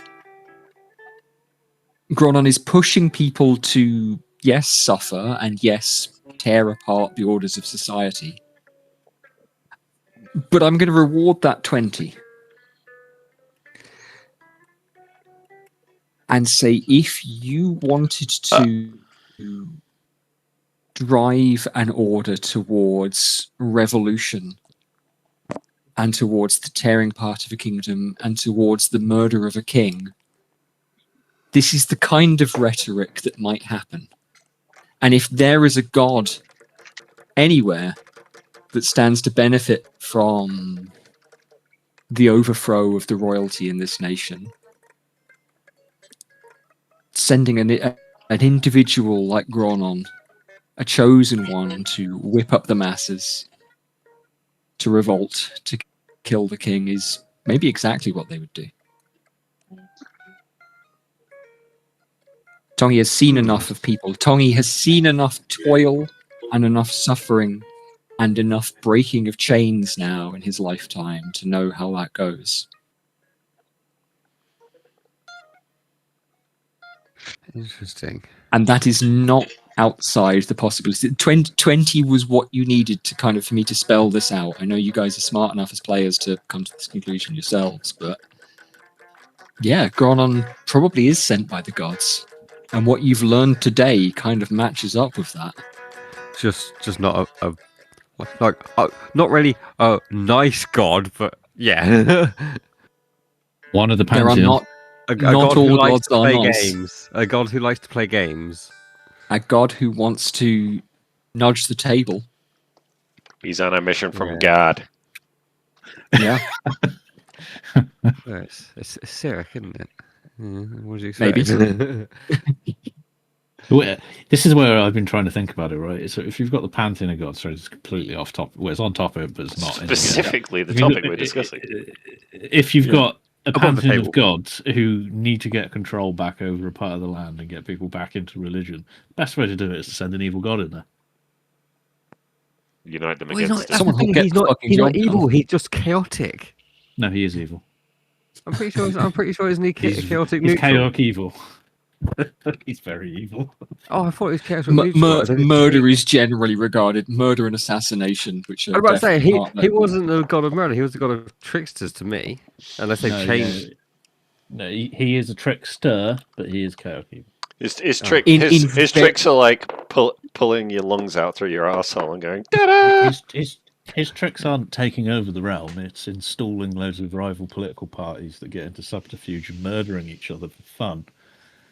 Speaker 2: Gronon is pushing people to, yes, suffer, and yes, tear apart the orders of society. But I'm going to reward that 20. And say, if you wanted to drive an order towards revolution and towards the tearing apart of a kingdom and towards the murder of a king, this is the kind of rhetoric that might happen. And if there is a god anywhere that stands to benefit from the overthrow of the royalty in this nation, sending an individual like Gronon, a chosen one, to whip up the masses, to revolt, to kill the king, is maybe exactly what they would do. Tongi has seen enough of people. Tongi has seen enough toil and enough suffering and enough breaking of chains now in his lifetime to know how that goes.
Speaker 5: Interesting.
Speaker 2: And that is not outside the possibility. 20 was what you needed to kind of, for me to spell this out. I know you guys are smart enough as players to come to this conclusion yourselves, but yeah, Gronon probably is sent by the gods. And what you've learned today kind of matches up with that.
Speaker 5: Just not not really a nice god, but yeah.
Speaker 4: One of the
Speaker 2: There are
Speaker 4: pantheon.
Speaker 2: not
Speaker 5: A
Speaker 2: Not
Speaker 5: god who
Speaker 2: all
Speaker 5: likes
Speaker 2: gods
Speaker 5: to
Speaker 2: are
Speaker 5: play
Speaker 2: nice.
Speaker 5: games. A god who likes to play games.
Speaker 2: a god who wants to nudge the table.
Speaker 7: He's on a mission from
Speaker 5: Yeah.
Speaker 7: God.
Speaker 2: Yeah,
Speaker 5: Well, it's sick, isn't it? What do you expect?
Speaker 2: Maybe.
Speaker 4: This is where I've been trying to think about it, right? So if you've got the pantheon of gods, so it's completely off topic. Well, it's on top of it, but it's not.
Speaker 7: Specifically, the
Speaker 4: If you
Speaker 7: topic
Speaker 4: look-
Speaker 7: we're discussing.
Speaker 4: If you've got a
Speaker 5: Above the
Speaker 4: pantheon
Speaker 5: table.
Speaker 4: of gods who need to get control back over a part of the land and get people back into religion, best way to do it is to send an evil god in there.
Speaker 7: Unite them
Speaker 5: Well, he's
Speaker 7: against
Speaker 5: not,
Speaker 7: us.
Speaker 2: Someone will get
Speaker 5: he's
Speaker 2: the
Speaker 5: not,
Speaker 2: fucking
Speaker 5: he's not
Speaker 2: job done.
Speaker 5: evil. He's just chaotic.
Speaker 4: No, he is evil.
Speaker 5: I'm pretty sure isn't he chaotic
Speaker 4: He's
Speaker 5: neutral?
Speaker 4: chaotic evil. He's very evil.
Speaker 5: Oh, I thought he was chaotic neutral.
Speaker 2: Murder is generally regarded, murder and assassination, which are
Speaker 5: I was about to say
Speaker 2: definitely not
Speaker 5: he
Speaker 2: that-
Speaker 5: wasn't the god of murder. He was the god of tricksters to me, unless they've changed.
Speaker 4: No, he is a trickster, but he is chaotic evil.
Speaker 7: His
Speaker 2: In
Speaker 7: tricks are like pulling your lungs out through your arsehole and going, ta-da!
Speaker 4: His tricks aren't taking over the realm, it's installing loads of rival political parties that get into subterfuge and murdering each other for fun.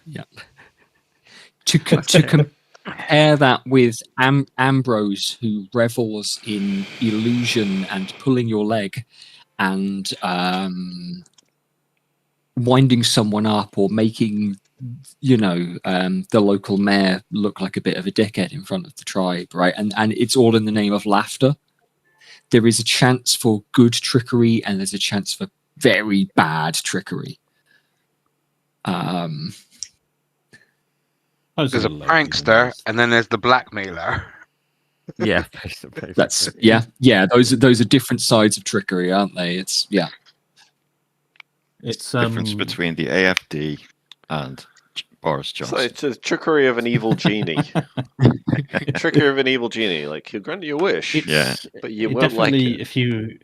Speaker 2: Yeah. To compare that with Ambrose, who revels in illusion and pulling your leg and winding someone up or making, the local mayor look like a bit of a dickhead in front of the tribe, right? And it's all in the name of laughter. there is a chance for good trickery and there's a chance for very bad trickery.
Speaker 3: There's a prankster, and then there's the blackmailer.
Speaker 5: Yeah, basically.
Speaker 2: That's those are different sides of trickery, aren't they? It's
Speaker 4: It's
Speaker 6: the difference between the AFD and Boris Johnson.
Speaker 7: So it's a trickery of an evil genie. Trickery of an evil genie. Like, he'll grant you a wish, but you won't like it.
Speaker 4: If you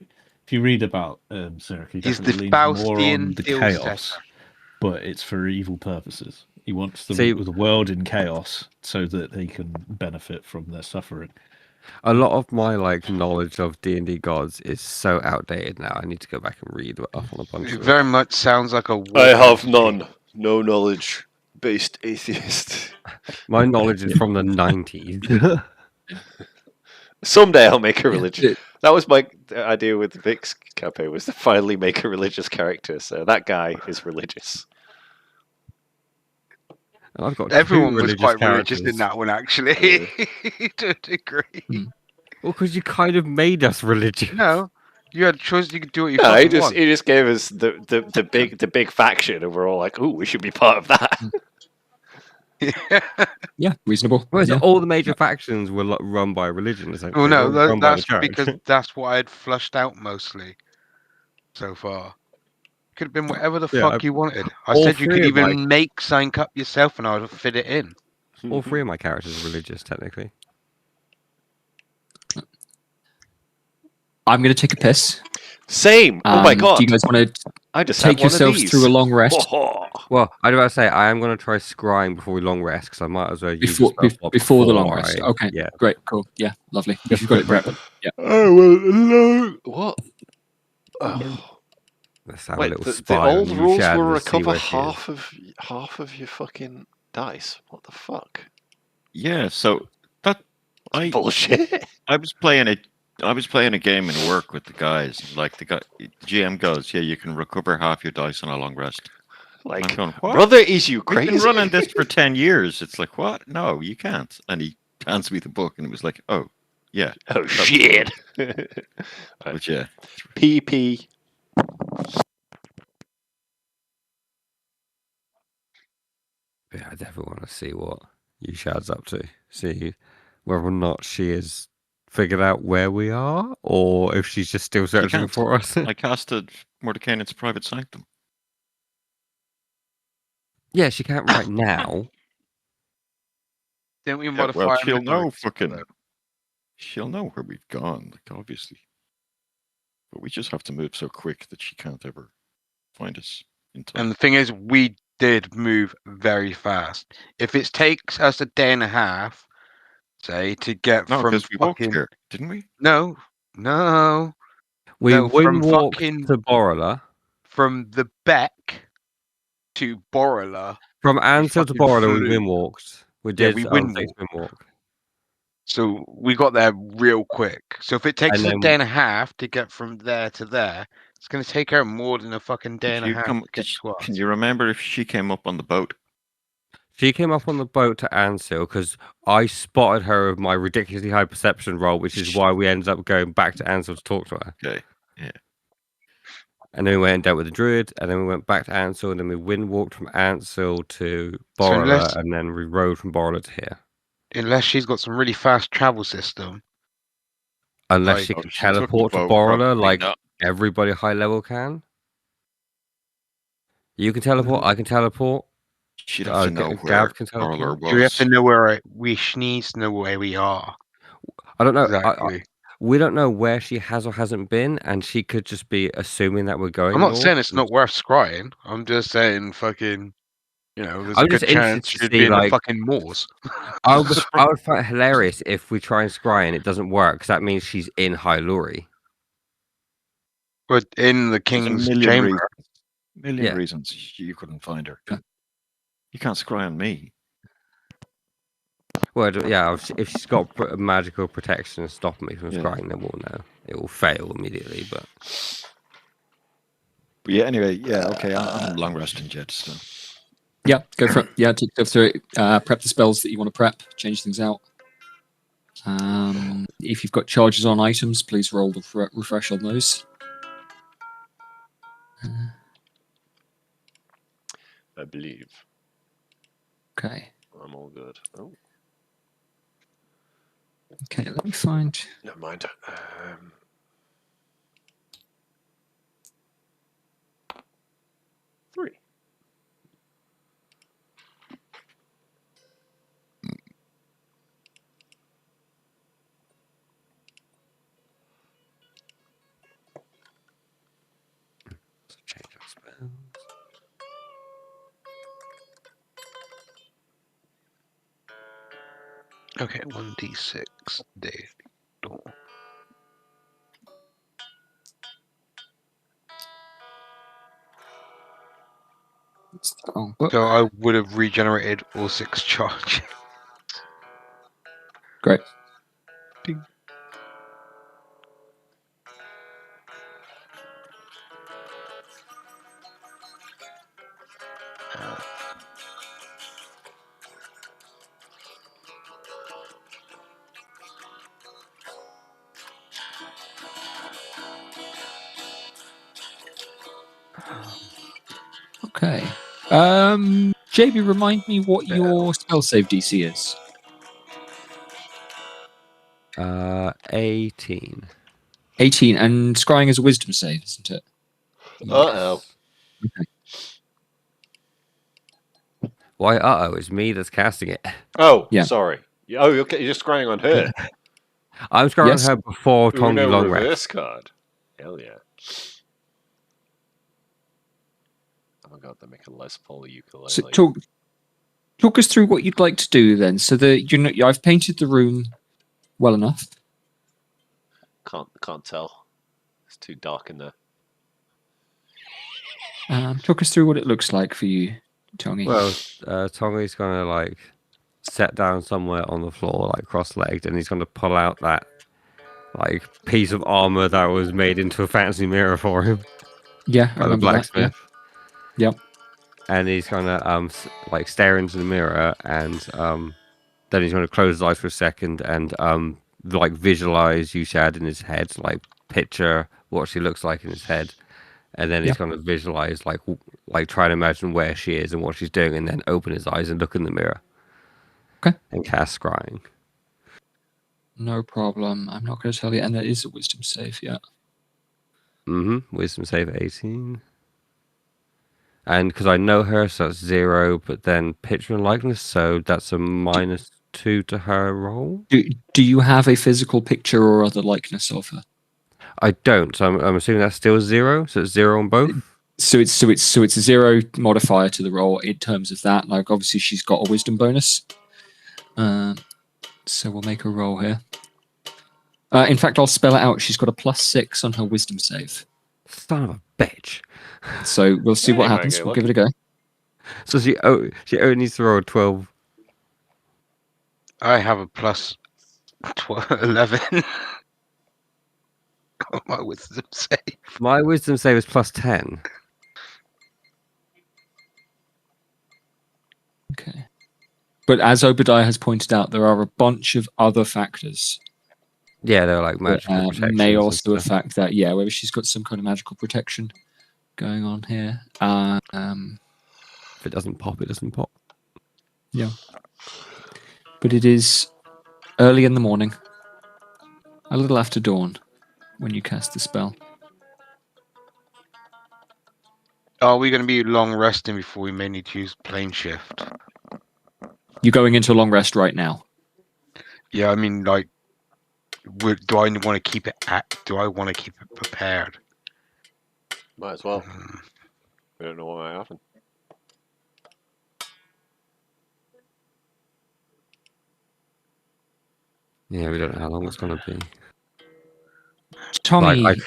Speaker 4: read about Cirque, he
Speaker 3: He's
Speaker 4: definitely
Speaker 3: the
Speaker 4: leans more on
Speaker 3: Faustian
Speaker 4: the
Speaker 3: deal
Speaker 4: chaos,
Speaker 3: setter.
Speaker 4: but it's for evil purposes. He wants the
Speaker 5: See-
Speaker 4: world in chaos so that they can benefit from their suffering.
Speaker 5: A lot of my knowledge of D&D gods is so outdated now. I need to go back and read up on a bunch
Speaker 3: It
Speaker 5: of it.
Speaker 3: very much sounds like a.
Speaker 7: I have none. No knowledge-based atheist.
Speaker 5: My knowledge is from the 90s.
Speaker 7: Someday I'll make a religion. That was my idea with Vic's campaign, was to finally make a religious character. So that guy is religious.
Speaker 5: And I've got
Speaker 3: Everyone
Speaker 5: two
Speaker 3: was quite
Speaker 5: characters.
Speaker 3: religious in that one, actually, to a degree.
Speaker 5: Well, because you kind of made us religious.
Speaker 3: No, you had a choice. You could do what you
Speaker 7: No,
Speaker 3: fucking
Speaker 7: he
Speaker 3: want.
Speaker 7: just gave us the big faction, and we're all like, "Ooh, we should be part of that."
Speaker 2: yeah, reasonable.
Speaker 5: Whereas
Speaker 2: Yeah.
Speaker 5: all the major factions were run by religion. Essentially.
Speaker 3: Well, no,
Speaker 5: They were run by the
Speaker 3: that's
Speaker 5: church.
Speaker 3: because that's what I had flushed out mostly so far. Could have been whatever the
Speaker 5: Yeah,
Speaker 3: fuck you wanted. I
Speaker 5: all
Speaker 3: said you
Speaker 5: three
Speaker 3: could
Speaker 5: of my-
Speaker 3: even make sign up yourself, and I would fit it in.
Speaker 5: all three of my characters are religious, technically.
Speaker 2: I'm going to take a piss.
Speaker 7: Same. Oh my god!
Speaker 2: Do you guys want to
Speaker 7: I just
Speaker 2: take
Speaker 7: had one of
Speaker 2: yourselves
Speaker 7: these.
Speaker 2: through a long rest
Speaker 5: Well, I was about to say I am going to try scrying before we long rest because I might as well use
Speaker 2: before
Speaker 5: the spell slot
Speaker 2: before the long rest?
Speaker 5: I-
Speaker 2: Okay,
Speaker 5: Yeah.
Speaker 2: great, cool, yeah, lovely. You've got it prepped. Yeah.
Speaker 7: Oh well, hello. What? Oh.
Speaker 5: Let's have a
Speaker 7: Wait,
Speaker 5: little
Speaker 7: the
Speaker 5: spy on
Speaker 7: old
Speaker 5: you,
Speaker 7: rules
Speaker 5: Shad,
Speaker 7: will
Speaker 5: and see
Speaker 7: recover
Speaker 5: where she is.
Speaker 7: half of your fucking dice. What the fuck?
Speaker 6: Yeah, so that I
Speaker 7: Bullshit.
Speaker 6: I was playing a game in work with the guys. Like the GM goes, yeah, you can recover half your dice on a long rest.
Speaker 7: Like,
Speaker 6: I'm going, what?
Speaker 7: brother, is you
Speaker 6: We've
Speaker 7: crazy?
Speaker 6: been running this for 10 years. It's like, what? No, you can't. And he hands me the book, and it was like, oh, yeah.
Speaker 7: Oh shit.
Speaker 6: But yeah,
Speaker 7: PP.
Speaker 5: Yeah, I definitely want to see what you Shad's up to. See whether or not she has figured out where we are, or if she's just still searching
Speaker 6: can't.
Speaker 5: for us.
Speaker 6: I casted Mordecai's private sanctum.
Speaker 5: Yeah, she can't right now.
Speaker 3: Didn't we
Speaker 6: Yeah,
Speaker 3: modify?
Speaker 6: well,
Speaker 3: our
Speaker 6: she'll know
Speaker 3: memories?
Speaker 6: she'll know where we've gone, like, obviously. But we just have to move so quick that she can't ever find us in time.
Speaker 3: And the thing is, we did move very fast. If it takes us a day and a half, say, to get
Speaker 6: No,
Speaker 3: from
Speaker 6: because we walked
Speaker 3: fucking
Speaker 6: here, didn't we?
Speaker 3: no,
Speaker 5: We
Speaker 3: No, from
Speaker 5: walked
Speaker 3: fucking-
Speaker 5: to Borla.
Speaker 3: from the Beck to Borla.
Speaker 5: From Ansel to
Speaker 3: fucking
Speaker 5: Borla, we
Speaker 3: flew.
Speaker 5: wind-walked. We
Speaker 3: Yeah,
Speaker 5: did
Speaker 3: we
Speaker 5: wind-walk.
Speaker 3: So we got there real quick. So if it takes
Speaker 5: And
Speaker 3: us a
Speaker 5: then-
Speaker 3: day and a half to get from there to there, it's going to take her more than a fucking day and a half to get to us.
Speaker 6: Can you remember if she came up on the boat?
Speaker 5: She came up on the boat to Ansel because I spotted her with my ridiculously high perception roll, which is why we ended up going back to Ansel to talk to her.
Speaker 6: Okay, yeah.
Speaker 5: And then we went and dealt with the druid, and then we went back to Ansel, and then we wind-walked from Ansel to
Speaker 3: So
Speaker 5: Borla,
Speaker 3: unless-
Speaker 5: and then we rode from Borla to here.
Speaker 3: Unless she's got some really fast travel system.
Speaker 5: Unless
Speaker 3: Like-
Speaker 5: she
Speaker 6: Oh,
Speaker 5: can
Speaker 6: she took the
Speaker 5: teleport to
Speaker 6: boat,
Speaker 5: Borla
Speaker 6: probably
Speaker 5: like
Speaker 6: not.
Speaker 5: everybody high level can. You can teleport, I can teleport.
Speaker 6: She'd have to know
Speaker 5: Gav
Speaker 6: where
Speaker 5: can
Speaker 6: Orler
Speaker 5: teleport.
Speaker 6: was.
Speaker 3: Do we have to know where she needs to know where we are?
Speaker 5: I don't know.
Speaker 3: Exactly.
Speaker 5: We don't know where she has or hasn't been, and she could just be assuming that we're going.
Speaker 3: I'm not
Speaker 5: north.
Speaker 3: saying it's not worth scrying. I'm just saying fucking, there's
Speaker 5: I'm
Speaker 3: a good
Speaker 5: just
Speaker 3: chance
Speaker 5: interested to
Speaker 3: she'd
Speaker 5: see,
Speaker 3: be in the
Speaker 5: like-
Speaker 3: fucking moors.
Speaker 5: I would find it hilarious if we try and scry and it doesn't work, because that means she's in Hyluri.
Speaker 3: But in the
Speaker 6: There's a
Speaker 3: king's
Speaker 6: million
Speaker 3: chamber.
Speaker 6: Million
Speaker 5: Yeah.
Speaker 6: reasons you couldn't find her. You can't scry on me.
Speaker 5: Well, yeah, if she's got magical protection and stopping me from
Speaker 6: Yeah.
Speaker 5: scrying, then we'll know. It will fail immediately, but
Speaker 6: But yeah, anyway, yeah, okay, I'm long resting, Jed, so.
Speaker 2: Yeah, go for it. Yeah, go through it. Prep the spells that you want to prep. Change things out. if you've got charges on items, please roll the refresh on those.
Speaker 7: I believe.
Speaker 2: Okay.
Speaker 7: I'm all good. Oh,
Speaker 2: Okay, let me find...
Speaker 7: never mind. 3.
Speaker 5: Change our spells.
Speaker 3: Okay, 1d6 day. Door.
Speaker 2: It's the wrong book.
Speaker 3: So I would have regenerated all 6 charge.
Speaker 2: Great.
Speaker 3: Ding.
Speaker 2: Okay. JB, remind me what your spell save DC is.
Speaker 5: 18.
Speaker 2: 18, and scrying is a wisdom save, isn't it?
Speaker 7: Uh-oh.
Speaker 2: Okay.
Speaker 5: Why? It's me that's casting it.
Speaker 7: Oh,
Speaker 2: Yeah.
Speaker 7: sorry. Oh, okay. You're just scrying on her.
Speaker 5: I'm scrying
Speaker 2: Yes.
Speaker 5: her before Tongi
Speaker 7: Uno
Speaker 5: long
Speaker 7: reverse
Speaker 5: rest.
Speaker 7: card. Hell yeah. Oh my god, they make a Les Paul ukulele.
Speaker 2: So talk us through what you'd like to do then. So I've painted the room well enough.
Speaker 7: Can't tell. It's too dark in there.
Speaker 2: Talk us through what it looks like for you, Tongi.
Speaker 5: Well, Tongi's gonna like sit down somewhere on the floor, like cross-legged, and he's gonna pull out that like piece of armor that was made into a fancy mirror for him
Speaker 2: Yeah, I
Speaker 5: by the
Speaker 2: remember that. Yeah.
Speaker 5: blacksmith.
Speaker 2: Yep.
Speaker 5: And he's gonna like stare into the mirror, and then he's gonna close his eyes for a second and like visualize Yushad in his head, like picture what she looks like in his head, and then he's gonna visualize like try to imagine where she is and what she's doing, and then open his eyes and look in the mirror.
Speaker 2: Okay.
Speaker 5: And cast scrying.
Speaker 2: No problem. I'm not going to tell you, and that is a wisdom save. Yeah.
Speaker 5: Wisdom save 18. And because I know her, so that's 0, but then picture and likeness, so that's a -2 to her roll.
Speaker 2: Do you have a physical picture or other likeness of her?
Speaker 5: I don't, so I'm assuming that's still 0, so it's 0 on both.
Speaker 2: So it's a 0 modifier to the roll in terms of that. Like obviously she's got a wisdom bonus. So we'll make a roll here. In fact, I'll spell it out. She's got a +6 on her wisdom save.
Speaker 5: Son of a bitch.
Speaker 2: So we'll see what
Speaker 7: Anyway,
Speaker 2: happens.
Speaker 7: okay,
Speaker 2: We'll
Speaker 7: look.
Speaker 2: give it a go.
Speaker 5: So she only needs to roll a 12.
Speaker 3: I have a plus 11 on my wisdom save.
Speaker 5: My wisdom save is +10.
Speaker 2: Okay. But as Obadiah has pointed out, there are a bunch of other factors
Speaker 5: Yeah, they're like
Speaker 2: that
Speaker 5: magical protection.
Speaker 2: may also affect that. Yeah, whether she's got some kind of magical protection going on here.
Speaker 5: If it doesn't pop, it doesn't pop.
Speaker 2: Yeah. But it is early in the morning, a little after dawn, when you cast the spell.
Speaker 3: Are we going to be long resting before we may need to use plane shift?
Speaker 2: You're going into a long rest right now.
Speaker 3: Yeah, I mean, like, do I want to keep it do I want to keep it prepared?
Speaker 7: Might as well. We don't know what might happen.
Speaker 5: Yeah, we don't know how long it's going to be.
Speaker 2: Tommy,
Speaker 5: Like,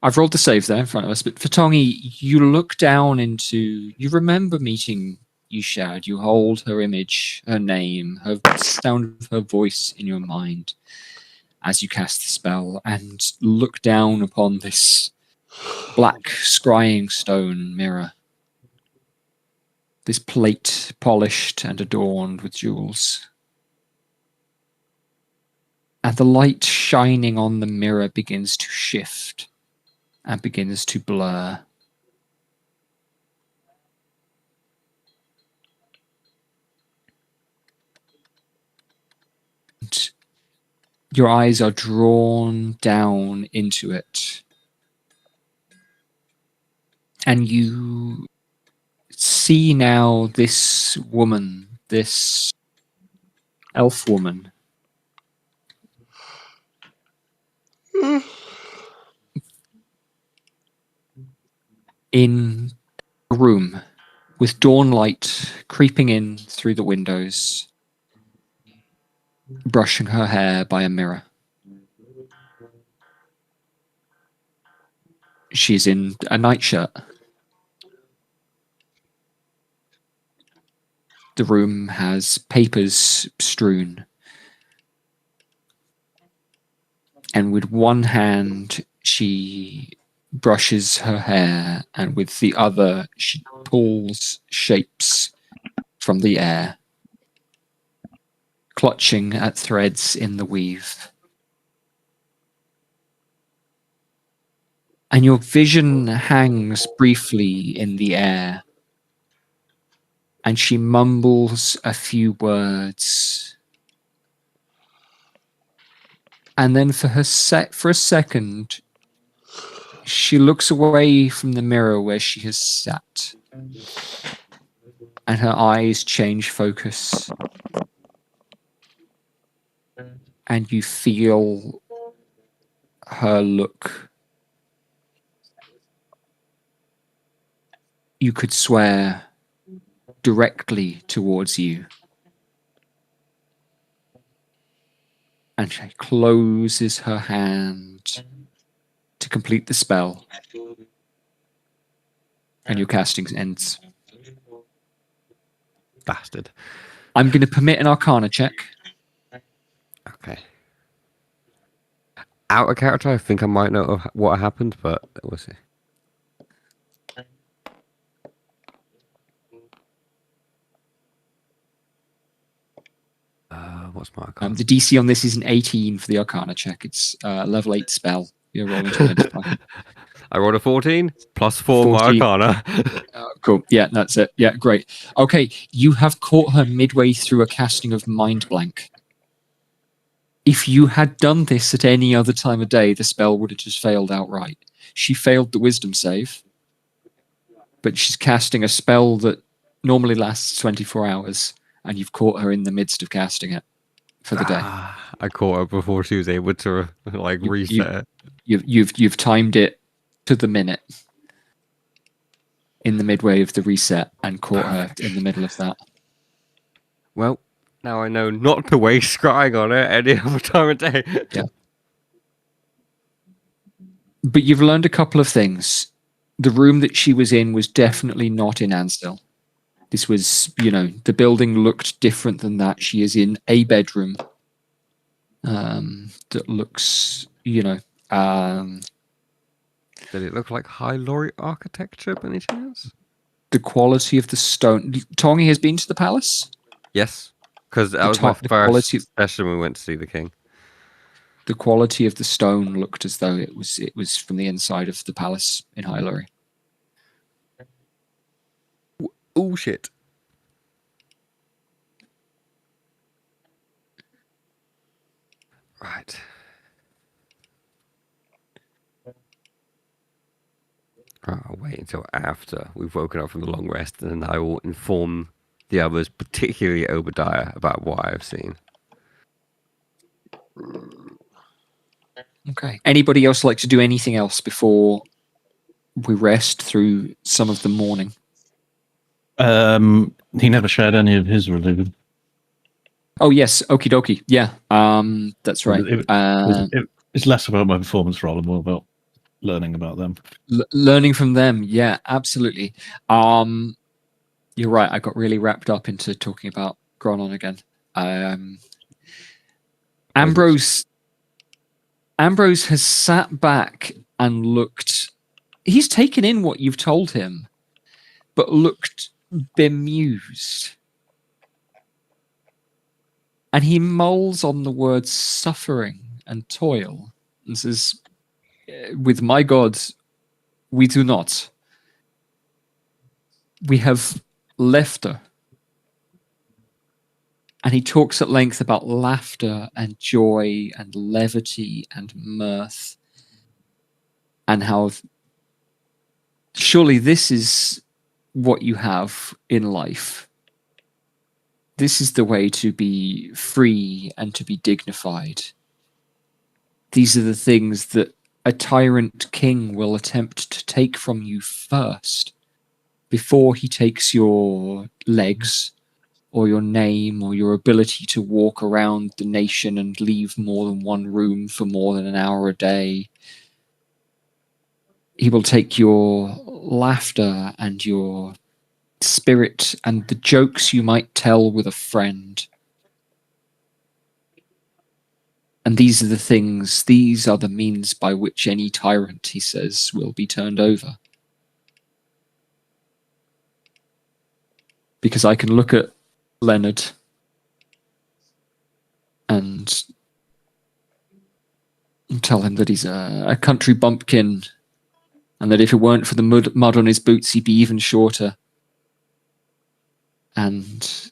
Speaker 2: I've rolled the save there in front of us, but for Tongi, you look down into... You remember meeting Yushad. You hold her image, her name, her sound of her voice in your mind as you cast the spell and look down upon this black scrying stone mirror. This plate polished and adorned with jewels. And the light shining on the mirror begins to shift and begins to blur. And your eyes are drawn down into it. And you see now this woman, this elf woman, in a room with dawn light creeping in through the windows, brushing her hair by a mirror. She's in a nightshirt. The room has papers strewn. And with one hand, she brushes her hair, and with the other, she pulls shapes from the air, clutching at threads in the weave. And your vision hangs briefly in the air, and she mumbles a few words. And then for a second, she looks away from the mirror where she has sat, and her eyes change focus. And you feel her look. You could swear directly towards you. And she closes her hand to complete the spell. And your casting ends.
Speaker 5: Bastard.
Speaker 2: I'm going to permit an Arcana check.
Speaker 5: Okay. Out of character, I think I might know what happened, but we'll see. What's my Arcana?
Speaker 2: The DC on this is an 18 for the Arcana check. It's level 8 spell. You're rolling to identify.
Speaker 5: I rolled a 14 plus 4 my
Speaker 2: 14.
Speaker 5: Arcana.
Speaker 2: Cool. Yeah, that's it. Yeah, great. Okay, you have caught her midway through a casting of Mind Blank. If you had done this at any other time of day, the spell would have just failed outright. She failed the wisdom save, but she's casting a spell that normally lasts 24 hours, and you've caught her in the midst of casting it for the day.
Speaker 5: I caught her before she was able to reset it.
Speaker 2: You've timed it to the minute in the midway of the reset and caught her in the middle of that.
Speaker 5: Well, now I know not to waste scrying on it any other time of day.
Speaker 2: Yeah. But you've learned a couple of things. The room that she was in was definitely not in Ansdell. This was, the building looked different than that. She is in a bedroom that looks,
Speaker 5: Did it look like High Lorry architecture by any chance?
Speaker 2: The quality of the stone. Tongi has been to the palace?
Speaker 5: Yes, because that was my first session we went to see the king.
Speaker 2: The quality of the stone looked as though it was from the inside of the palace in High Lorry.
Speaker 5: Oh shit. Right. I'll wait until after we've woken up from the long rest, and then I will inform the others, particularly Obadiah, about what I've seen.
Speaker 2: Okay. Anybody else like to do anything else before we rest through some of the morning?
Speaker 4: He never shared any of his religion.
Speaker 2: Oh yes, okie dokie. Yeah, that's right.
Speaker 4: It's less about my performance role and more about learning about them.
Speaker 2: Learning from them, yeah, absolutely. You're right. I got really wrapped up into talking about Gronon again. Ambrose has sat back and looked. He's taken in what you've told him, but looked bemused. And he mulls on the words suffering and toil and says, with my God, we do not. We have laughter. And he talks at length about laughter and joy and levity and mirth, and how surely this is what you have in life. This is the way to be free and to be dignified. These are the things that a tyrant king will attempt to take from you first, before he takes your legs or your name or your ability to walk around the nation and leave more than one room for more than an hour a day. He will take your laughter and your spirit and the jokes you might tell with a friend. And these are the things, these are the means by which any tyrant, he says, will be turned over. Because I can look at Leonard and tell him that he's a country bumpkin, and that if it weren't for the mud on his boots, he'd be even shorter. And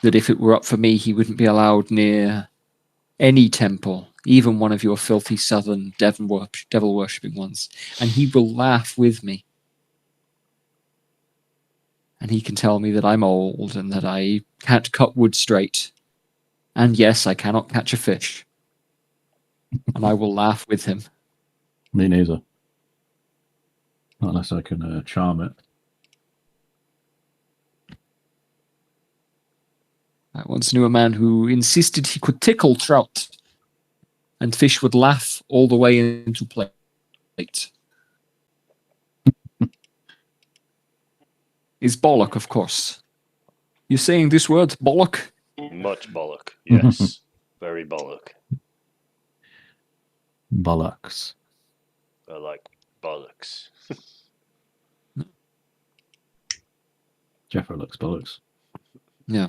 Speaker 2: that if it were up for me, he wouldn't be allowed near any temple, even one of your filthy southern devil-worshipping ones. And he will laugh with me. And he can tell me that I'm old and that I can't cut wood straight. And yes, I cannot catch a fish. And I will laugh with him.
Speaker 4: Me neither. Not unless I can charm it.
Speaker 2: I once knew a man who insisted he could tickle trout, and fish would laugh all the way into plate. Is bollock, of course. You saying this word, bollock?
Speaker 7: Much bollock. Yes. Very bollock.
Speaker 4: Bollocks.
Speaker 7: I like bollocks.
Speaker 4: Jeffro looks bollocks.
Speaker 2: Yeah.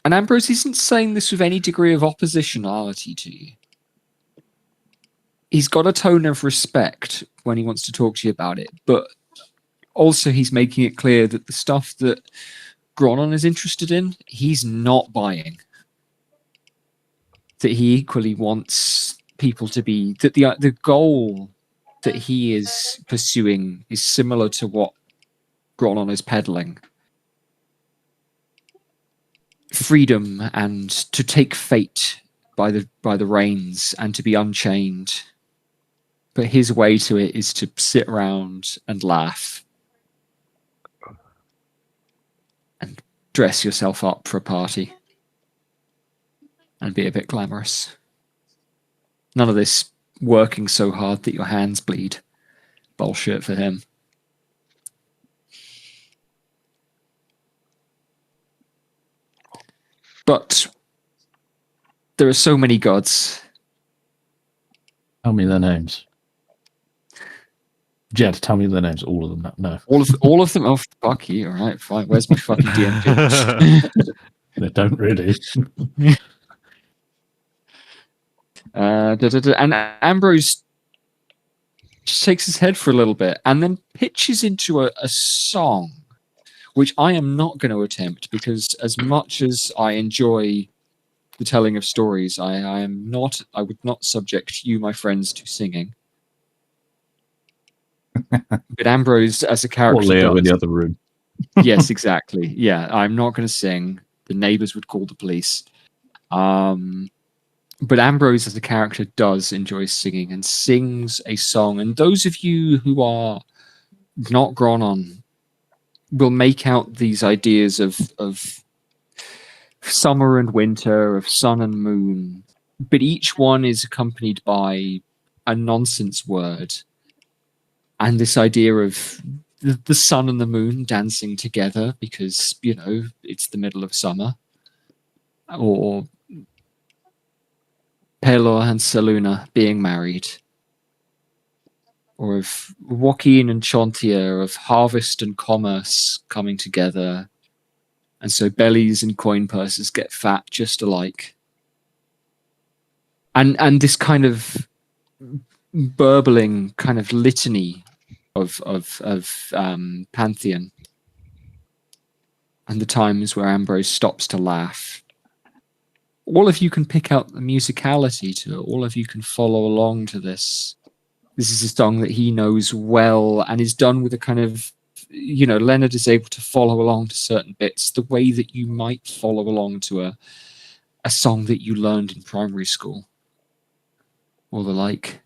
Speaker 2: And Ambrose isn't saying this with any degree of oppositionality to you. He's got a tone of respect when he wants to talk to you about it, but also he's making it clear that the stuff that Gronon is interested in, he's not buying. That he equally wants people to be, that the goal that he is pursuing is similar to what Gronon is peddling. Freedom and to take fate by the reins and to be unchained. But his way to it is to sit around and laugh and dress yourself up for a party and be a bit glamorous. None of this working so hard that your hands bleed bullshit for him. But there are so many gods.
Speaker 4: Tell me their names. Jed, tell me their names. All of them. No.
Speaker 2: All of them. Oh, fuck you. All right, fine. Where's my fucking DMP?
Speaker 4: They don't really.
Speaker 2: And Ambrose shakes his head for a little bit and then pitches into a song, which I am not going to attempt because as much as I enjoy the telling of stories, I would not subject you, my friends, to singing. But Ambrose, as a character,
Speaker 4: Or Leo
Speaker 2: does.
Speaker 4: in the other room.
Speaker 2: Yes, exactly. Yeah, I'm not going to sing. The neighbors would call the police. But Ambrose, as a character, does enjoy singing and sings a song. And those of you who are not Gronon will make out these ideas of summer and winter, of sun and moon. But each one is accompanied by a nonsense word. And this idea of the sun and the moon dancing together because, you know, it's the middle of summer. Or Pelor and Seluna being married. or of Joaquin and Chantier, of harvest and commerce coming together. And so bellies and coin purses get fat just alike. And this kind of burbling kind of litany of Pantheon, and the times where Ambrose stops to laugh. All of you can pick out the musicality to it. All of you can follow along to this. This is a song that he knows well and is done with a kind of, Leonard is able to follow along to certain bits the way that you might follow along to a song that you learned in primary school or the like.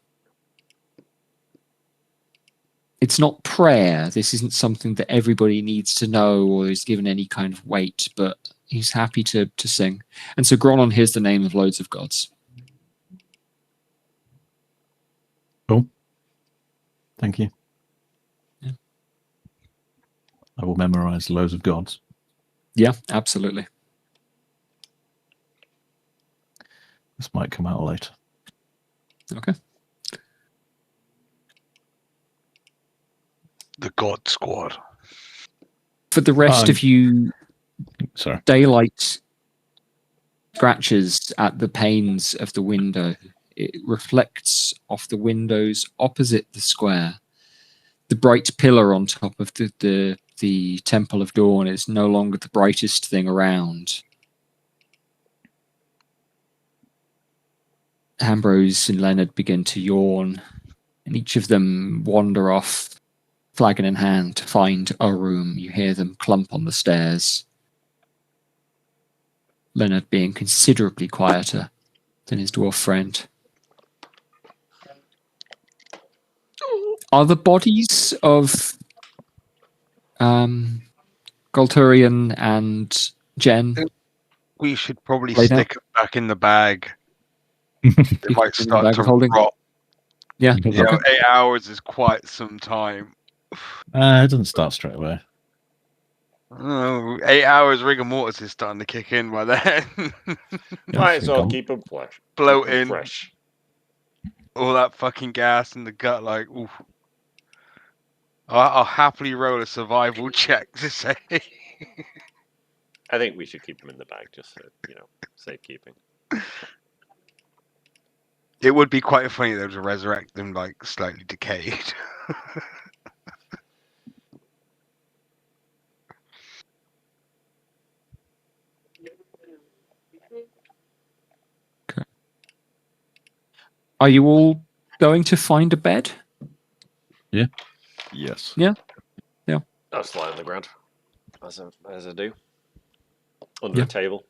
Speaker 2: It's not prayer. This isn't something that everybody needs to know or is given any kind of weight, but he's happy to sing. And so Gronon hears the name of loads of gods.
Speaker 4: Cool. Thank you.
Speaker 2: Yeah.
Speaker 4: I will memorize loads of gods.
Speaker 2: Yeah, absolutely.
Speaker 4: This might come out later.
Speaker 2: Okay.
Speaker 3: The God Squad.
Speaker 2: For the rest of you,
Speaker 4: Sorry.
Speaker 2: daylight scratches at the panes of the window. It reflects off the windows opposite the square. The bright pillar on top of the Temple of Dawn is no longer the brightest thing around. Ambrose and Leonard begin to yawn, and each of them wander off, flagon in hand, to find a room. You hear them clump on the stairs. Leonard being considerably quieter than his dwarf friend. Are the bodies of Golturian and Jen?
Speaker 3: We should probably
Speaker 2: Laid
Speaker 3: stick it back in the bag. It might start to rot.
Speaker 2: Yeah.
Speaker 3: You know, 8 hours is quite some time.
Speaker 4: It doesn't start straight away.
Speaker 3: 8 hours rigor mortis is starting to kick in by then.
Speaker 7: Might as well keep them
Speaker 3: Bloating.
Speaker 7: fresh.
Speaker 3: All that fucking gas in the gut, like, oof. I'll happily roll a survival check to say.
Speaker 7: I think we should keep them in the bag, just so, safekeeping.
Speaker 3: It would be quite funny though to resurrect them like slightly decayed.
Speaker 2: Okay. Are you all going to find a bed?
Speaker 4: Yeah.
Speaker 6: Yes.
Speaker 2: Yeah.
Speaker 7: I'll slide on the ground, as I do, under a table.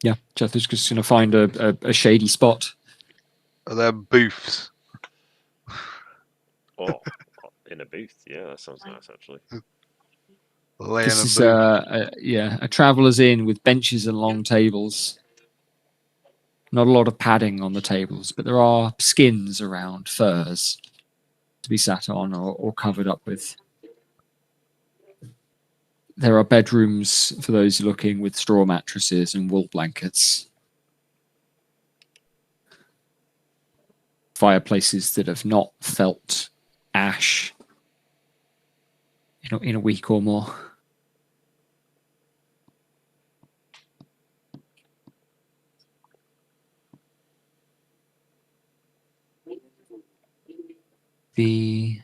Speaker 2: Yeah, Jeff is just going to find a shady spot.
Speaker 3: Are there booths?
Speaker 7: Oh, in a booth. Yeah, that sounds nice, actually.
Speaker 2: This is a traveller's inn with benches and long tables. Not a lot of padding on the tables, but there are skins around, furs, to be sat on or covered up with. There are bedrooms for those looking with straw mattresses and wool blankets. Fireplaces that have not felt ash in a week or more. The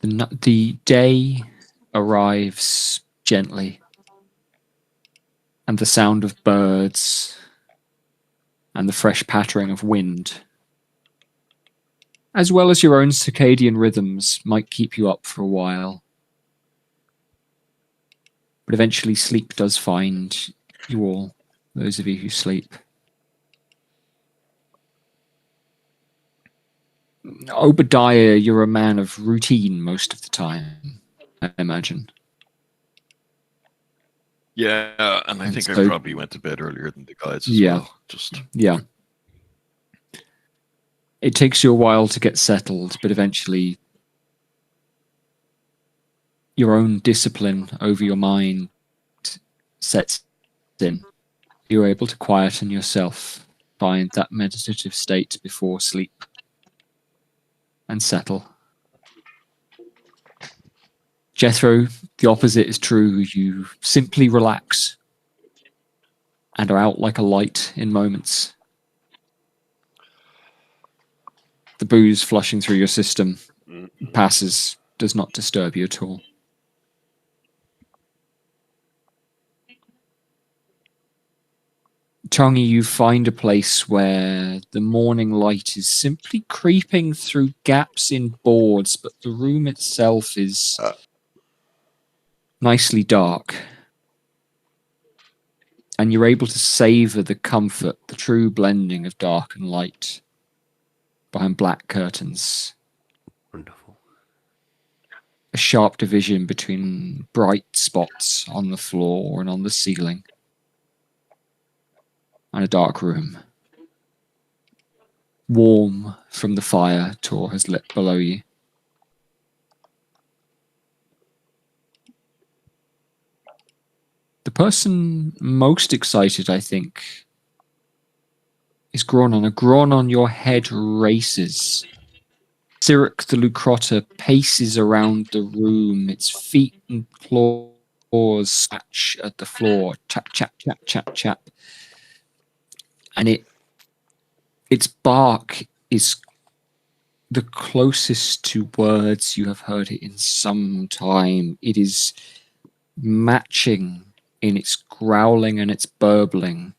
Speaker 2: The day arrives gently, and the sound of birds and the fresh pattering of wind, as well as your own circadian rhythms, might keep you up for a while. But eventually sleep does find you all, those of you who sleep. Obadiah, you're a man of routine most of the time, I imagine.
Speaker 6: Yeah, and I think I
Speaker 2: so-
Speaker 6: probably went to bed earlier than the guys as
Speaker 2: Yeah.
Speaker 6: well. Just
Speaker 2: Yeah. It takes you a while to get settled, but eventually your own discipline over your mind sets in. You're able to quieten yourself, find that meditative state before sleep, and settle. Jethro, the opposite is true. You simply relax and are out like a light in moments. The booze flushing through your system passes, does not disturb you at all. Changi, you find a place where the morning light is simply creeping through gaps in boards, but the room itself is nicely dark. And you're able to savor the comfort, the true blending of dark and light behind black curtains.
Speaker 5: Wonderful.
Speaker 2: A sharp division between bright spots on the floor and on the ceiling. And a dark room. Warm from the fire Tor has lit below you. The person most excited, I think, is Gronon. A Gronon, your head races. Sirik the Lucrotta paces around the room, its feet and claws scratch at the floor. Chap, chap, chap, chap, chap. And its bark is the closest to words you have heard it in some time. It is matching in its growling and its burbling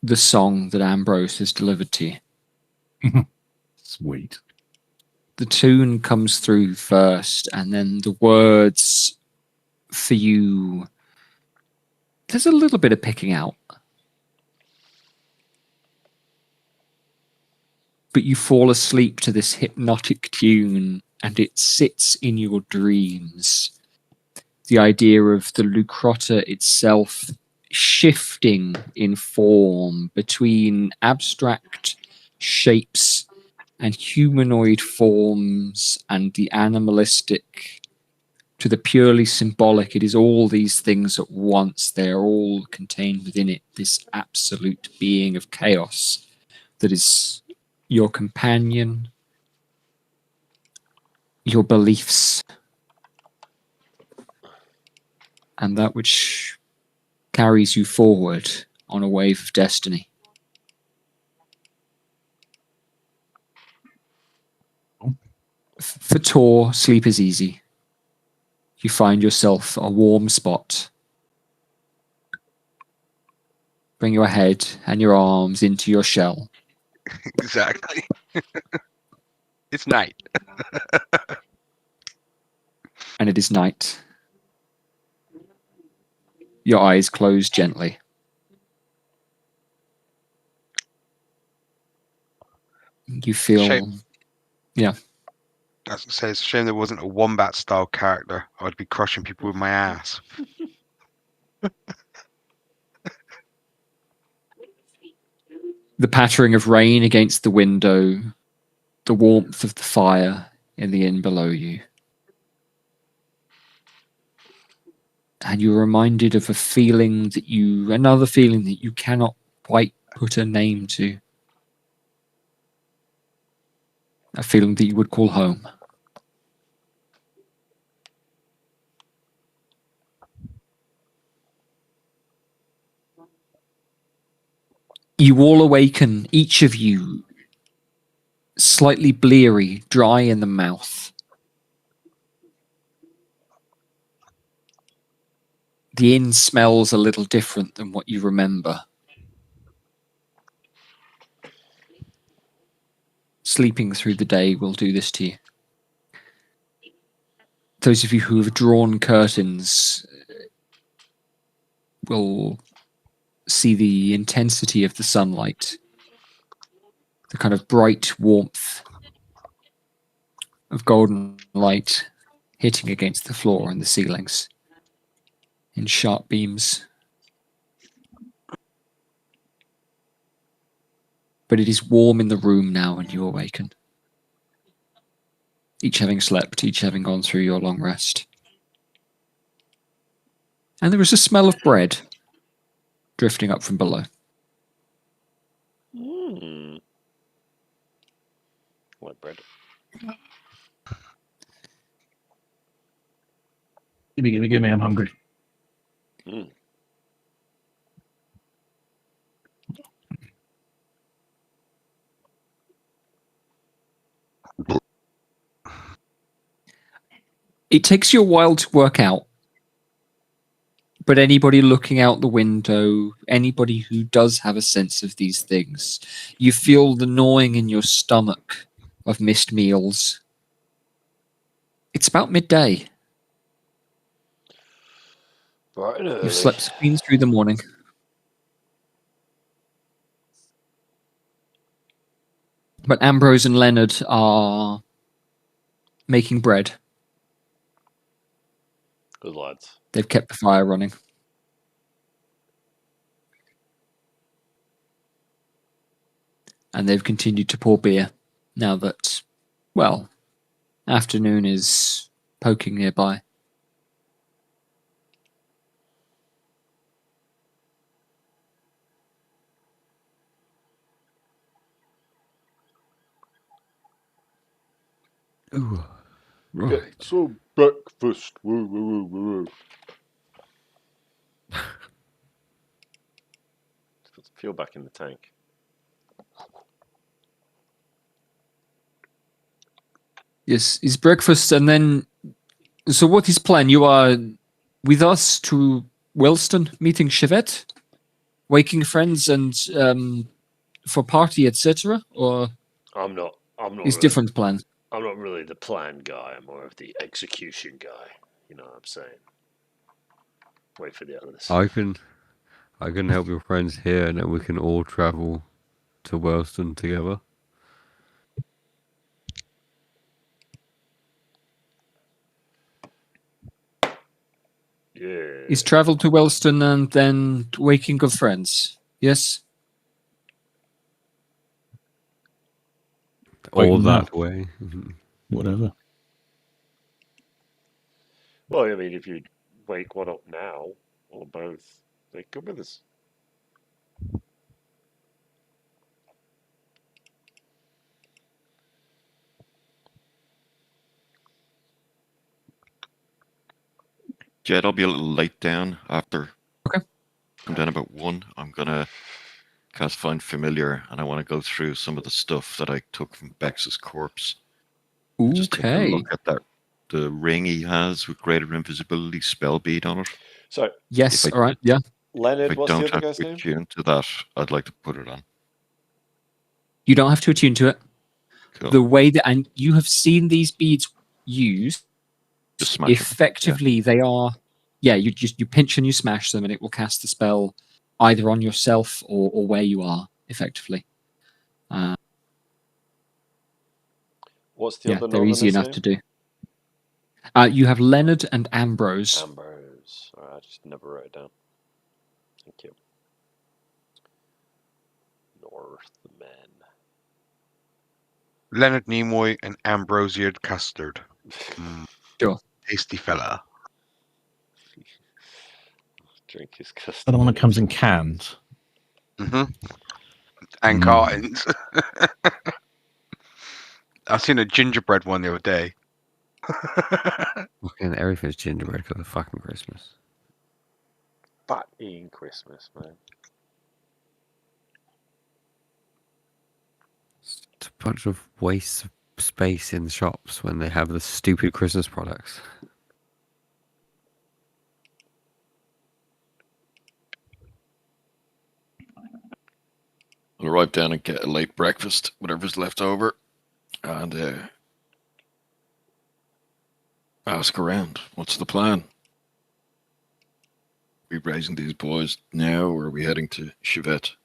Speaker 2: the song that Ambrose has delivered to you.
Speaker 4: Sweet.
Speaker 2: The tune comes through first, and then the words for you, there's a little bit of picking out. But you fall asleep to this hypnotic tune, and it sits in your dreams. The idea of the Lucrotta itself shifting in form between abstract shapes and humanoid forms and the animalistic to the purely symbolic. It is all these things at once. They are all contained within it, this absolute being of chaos that is your companion, your beliefs, and that which carries you forward on a wave of destiny. For Tor, sleep is easy. You find yourself a warm spot. Bring your head and your arms into your shell.
Speaker 3: Exactly. It's night.
Speaker 2: And it is night. Your eyes close gently. You feel...
Speaker 3: Shame.
Speaker 2: Yeah.
Speaker 3: I was gonna say, it's a shame there wasn't a wombat style character. I'd be crushing people with my ass.
Speaker 2: The pattering of rain against the window, the warmth of the fire in the inn below you. And you're reminded of another feeling that you cannot quite put a name to. A feeling that you would call home. You all awaken, each of you, slightly bleary, dry in the mouth. The inn smells a little different than what you remember. Sleeping through the day will do this to you. Those of you who have drawn curtains will see the intensity of the sunlight, the kind of bright warmth of golden light hitting against the floor and the ceilings. in sharp beams. But it is warm in the room now when you awaken. Each having slept, each having gone through your long rest. And there is a smell of bread drifting up from below.
Speaker 7: What bread?
Speaker 4: Give me, I'm hungry.
Speaker 2: It takes you a while to work out, but anybody looking out the window, anybody who does have a sense of these things, you feel the gnawing in your stomach of missed meals. It's about midday.
Speaker 7: Bright and early.
Speaker 2: You've slept clean through the morning. But Ambrose and Leonard are making bread.
Speaker 7: Good lads.
Speaker 2: They've kept the fire running. And they've continued to pour beer now that, well, afternoon is poking nearby.
Speaker 5: Ooh, right.
Speaker 7: Get some breakfast. Woo, woo, woo, woo, woo. Put fuel back in the tank.
Speaker 2: Yes, it's breakfast, and then. So, what is plan? You are with us to Wellston, meeting Chevette, waking friends, and for party, etc. Or
Speaker 7: I'm not
Speaker 2: is
Speaker 7: really,
Speaker 2: different plan?
Speaker 7: I'm not really the plan guy. I'm more of the execution guy. You know what I'm saying? Wait for the others.
Speaker 5: I can help your friends here, and then we can all travel to Wellston together.
Speaker 7: Yeah.
Speaker 2: Is travel to Wellston and then waking of friends? Yes.
Speaker 5: All
Speaker 4: Wait,
Speaker 5: that way.
Speaker 4: Whatever.
Speaker 7: Well, I mean, if you wake one up now, or both, they come with us.
Speaker 6: Jed, I'll be a little late down after.
Speaker 2: Okay.
Speaker 6: I'm down about 1. I'm gonna cast Find Familiar, and I want to go through some of the stuff that I took from Bex's corpse. Just take a
Speaker 2: Okay.
Speaker 6: look at that. The ring he has with greater invisibility spell bead on it.
Speaker 7: So,
Speaker 2: Yes.
Speaker 6: If I-
Speaker 2: All right. Yeah.
Speaker 7: Leonard,
Speaker 6: If I
Speaker 7: what's the
Speaker 6: don't
Speaker 7: other
Speaker 6: have
Speaker 7: guy's
Speaker 6: to
Speaker 7: name?
Speaker 6: attune to that, I'd like to put it on.
Speaker 2: You don't have to attune to it.
Speaker 6: Cool.
Speaker 2: The way that, and you have seen these beads used.
Speaker 6: Just smash 'em.
Speaker 2: Effectively, they are. Yeah, you pinch and you smash them, and it will cast the spell either on yourself or where you are. Effectively,
Speaker 7: What's the
Speaker 2: yeah,
Speaker 7: other
Speaker 2: they're easy enough
Speaker 7: name?
Speaker 2: to do. You have Leonard and Ambrose.
Speaker 7: Ambrose. All right, I just never wrote it down. Thank you. Northmen.
Speaker 3: Leonard Nimoy and Ambrosian Custard.
Speaker 2: Sure.
Speaker 3: Tasty fella.
Speaker 7: Drink his custard.
Speaker 4: The one that comes in cans.
Speaker 3: Mm-hmm. And
Speaker 4: Mm.
Speaker 3: cartons. I've seen a gingerbread one the other day.
Speaker 5: Fucking everything's gingerbread for the fucking Christmas.
Speaker 7: But in Christmas, man.
Speaker 5: It's a bunch of waste of space in the shops when they have the stupid Christmas products.
Speaker 6: I'll arrive down and get a late breakfast, whatever's left over, and ask around. What's the plan? Are we raising these boys now, or are we heading to Chevette?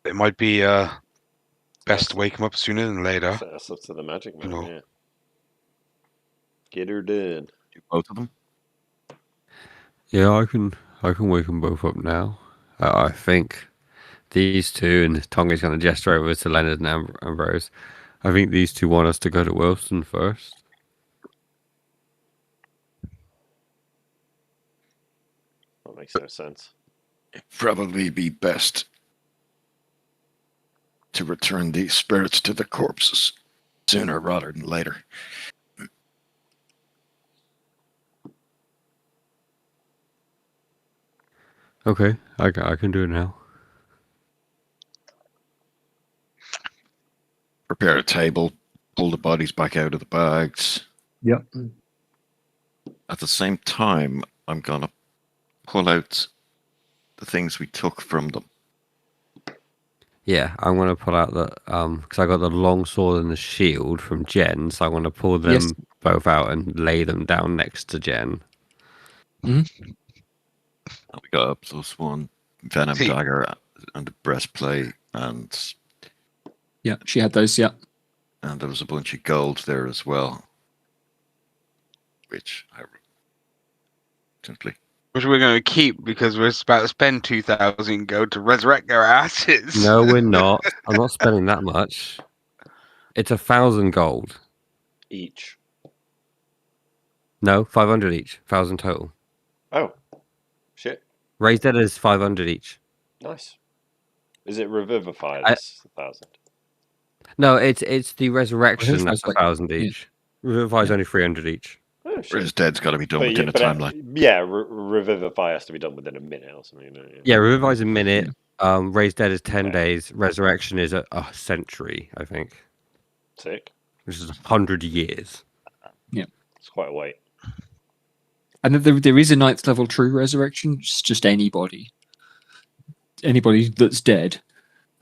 Speaker 3: It might be best to wake him up sooner than later.
Speaker 7: Set us up to the magic man,
Speaker 3: No.
Speaker 7: yeah. Get her done.
Speaker 6: Do both of them?
Speaker 5: Yeah, I can wake them both up now. I think these two, and Tonga's going to gesture over to Leonard and Ambrose. I think these two want us to go to Wilson first.
Speaker 7: That makes no sense.
Speaker 6: It'd probably be best to return these spirits to the corpses sooner rather than later.
Speaker 5: Okay, I can do it now.
Speaker 6: Prepare a table, pull the bodies back out of the bags.
Speaker 2: Yep.
Speaker 6: At the same time, I'm gonna pull out the things we took from them.
Speaker 5: Yeah, I'm gonna pull out the because I got the long sword and the shield from Jen, so I want to pull them
Speaker 2: Yes.
Speaker 5: both out and lay them down next to Jen.
Speaker 6: We got a +1 venom
Speaker 3: See.
Speaker 6: dagger and a breastplate, and
Speaker 2: Yeah, she had those. Yeah.
Speaker 6: there was a bunch of gold there as well, which I simply.
Speaker 3: Which we're going to keep because we're about to spend 2,000 gold to resurrect their asses.
Speaker 5: No, we're not. I'm not spending that much. It's 1,000 gold.
Speaker 7: Each.
Speaker 5: No, 500 each. 1,000 total.
Speaker 7: Oh, shit.
Speaker 5: Raised Dead is 500 each.
Speaker 7: Nice. Is it Revivify this 1,000?
Speaker 5: No, it's the resurrection
Speaker 2: Revivify's
Speaker 5: that's
Speaker 2: like-
Speaker 5: 1,000 each. Revivify's only 300 each.
Speaker 7: Oh, shit.
Speaker 6: Whereas Dead's got to be done
Speaker 7: But
Speaker 6: within a
Speaker 7: but,
Speaker 6: timeline.
Speaker 7: yeah, Revivify has to be done within a minute or something.
Speaker 5: Yeah, Revivify's a minute. Raised Dead is 10
Speaker 7: Okay.
Speaker 5: days. Resurrection is a century, I think.
Speaker 7: Sick.
Speaker 5: Which is 100 years.
Speaker 7: It's quite a wait.
Speaker 2: And there is a 9th level true resurrection. It's just anybody that's dead,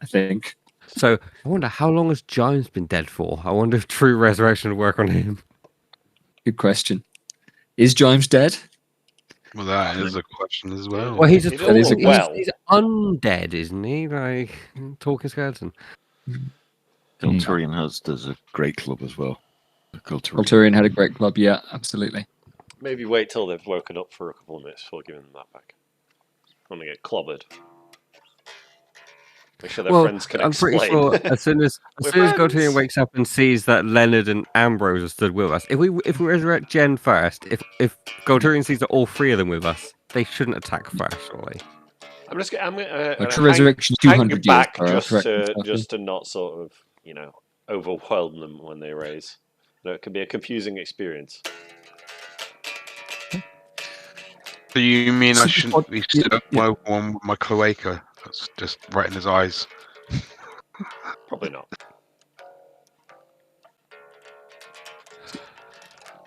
Speaker 2: I think.
Speaker 5: So I wonder how long has Giles been dead for? I wonder if true resurrection would work on him.
Speaker 2: Good question. Is Jimes dead?
Speaker 3: Well, that is a question as well.
Speaker 5: Well, he's
Speaker 7: He doesn't
Speaker 2: look
Speaker 5: he's undead, isn't he? Like talking skeleton.
Speaker 6: Culturian there's a great club as well. Culturian.
Speaker 2: Volturian had a great club. Yeah, absolutely.
Speaker 7: Maybe wait till they've woken up for a couple of minutes before giving them that back. I'm gonna get clobbered. Make sure their friends can
Speaker 5: I'm
Speaker 7: explain.
Speaker 5: pretty sure as soon as
Speaker 7: We're
Speaker 5: Galterian
Speaker 7: friends.
Speaker 5: wakes up and sees that Leonard and Ambrose are stood with us, if we resurrect Jen first, if Galterian sees that all three of them with us, they shouldn't attack first, surely.
Speaker 7: I'm just gonna
Speaker 2: True resurrection 200 years.
Speaker 7: back
Speaker 2: for resurrection
Speaker 7: just to not sort of overwhelm them when they raise. It can be a confusing experience.
Speaker 3: So you mean I shouldn't be
Speaker 2: Yeah,
Speaker 3: stood up my one with my cloaca? That's just right in his eyes.
Speaker 7: Probably not.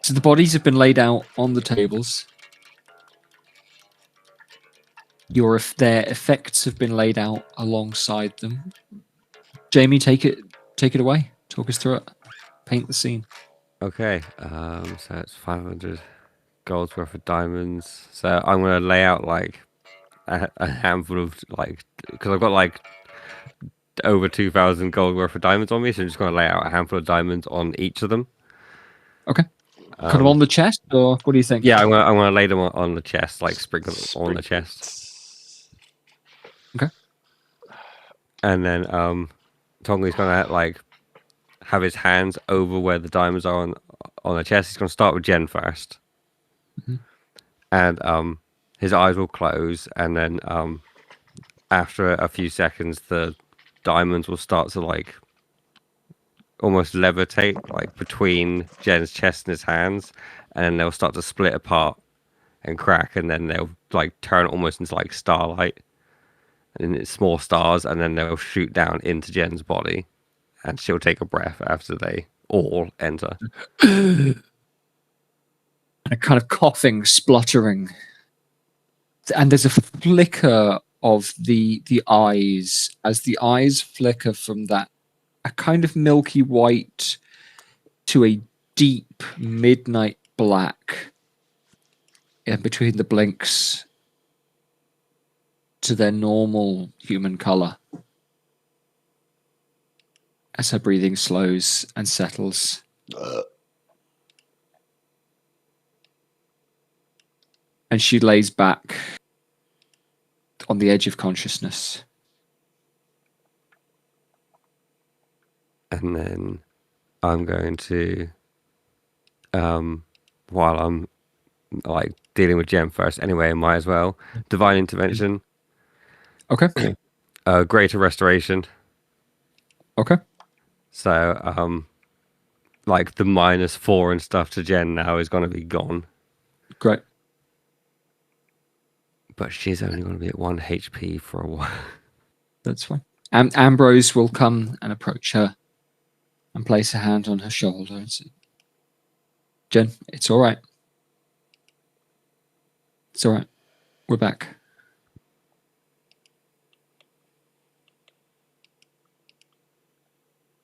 Speaker 2: So the bodies have been laid out on the tables. Their effects have been laid out alongside them. Jamie, take it away. Talk us through it. Paint the scene.
Speaker 5: Okay, so it's 500 gold's worth of diamonds. So I'm gonna lay out like a handful of because I've got like over 2,000 gold worth of diamonds on me, so I'm just gonna lay out a handful of diamonds on each of them.
Speaker 2: Okay. Kind of on the chest, or what do you think?
Speaker 5: Yeah, I'm gonna lay them on the chest, like sprinkle them on the chest,
Speaker 2: Okay.
Speaker 5: and then Tonga's gonna like have his hands over where the diamonds are on the chest. He's gonna start with Jen first, and his eyes will close, and then after a few seconds, the diamonds will start to like almost levitate like between Jen's chest and his hands, and then they'll start to split apart and crack, and then they'll like turn almost into like starlight and it's small stars, and then they'll shoot down into Jen's body, and she'll take a breath after they all enter.
Speaker 2: A kind of coughing, spluttering, and there's a flicker of the eyes as the eyes flicker from that a kind of milky white to a deep midnight black in between the blinks to their normal human color as her breathing slows and settles. And she lays back on the edge of consciousness.
Speaker 5: And then I'm going to, while I'm like dealing with Jem first anyway, I might as well. Divine intervention.
Speaker 2: Okay.
Speaker 5: Greater restoration.
Speaker 2: Okay.
Speaker 5: So, like the -4 and stuff to Jen now is going to be gone.
Speaker 2: Great.
Speaker 5: But she's only going to be at 1 HP for a while.
Speaker 2: That's fine. Ambrose will come and approach her and place a hand on her shoulder and say, Jen, it's all right. It's all right. We're back.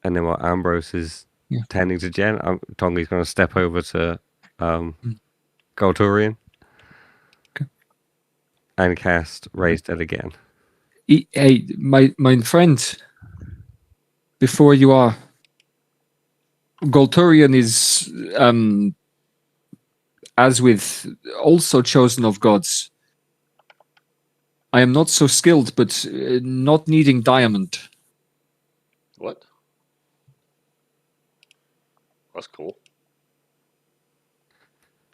Speaker 5: And then while Ambrose is tending to Jen, Tongi's going to step over to Golturian.
Speaker 2: Okay.
Speaker 5: And cast Raise Dead again.
Speaker 2: Hey, my friend, before you are, Golturian is, as with also chosen of gods, I am not so skilled, but not needing diamond.
Speaker 7: What? That's cool.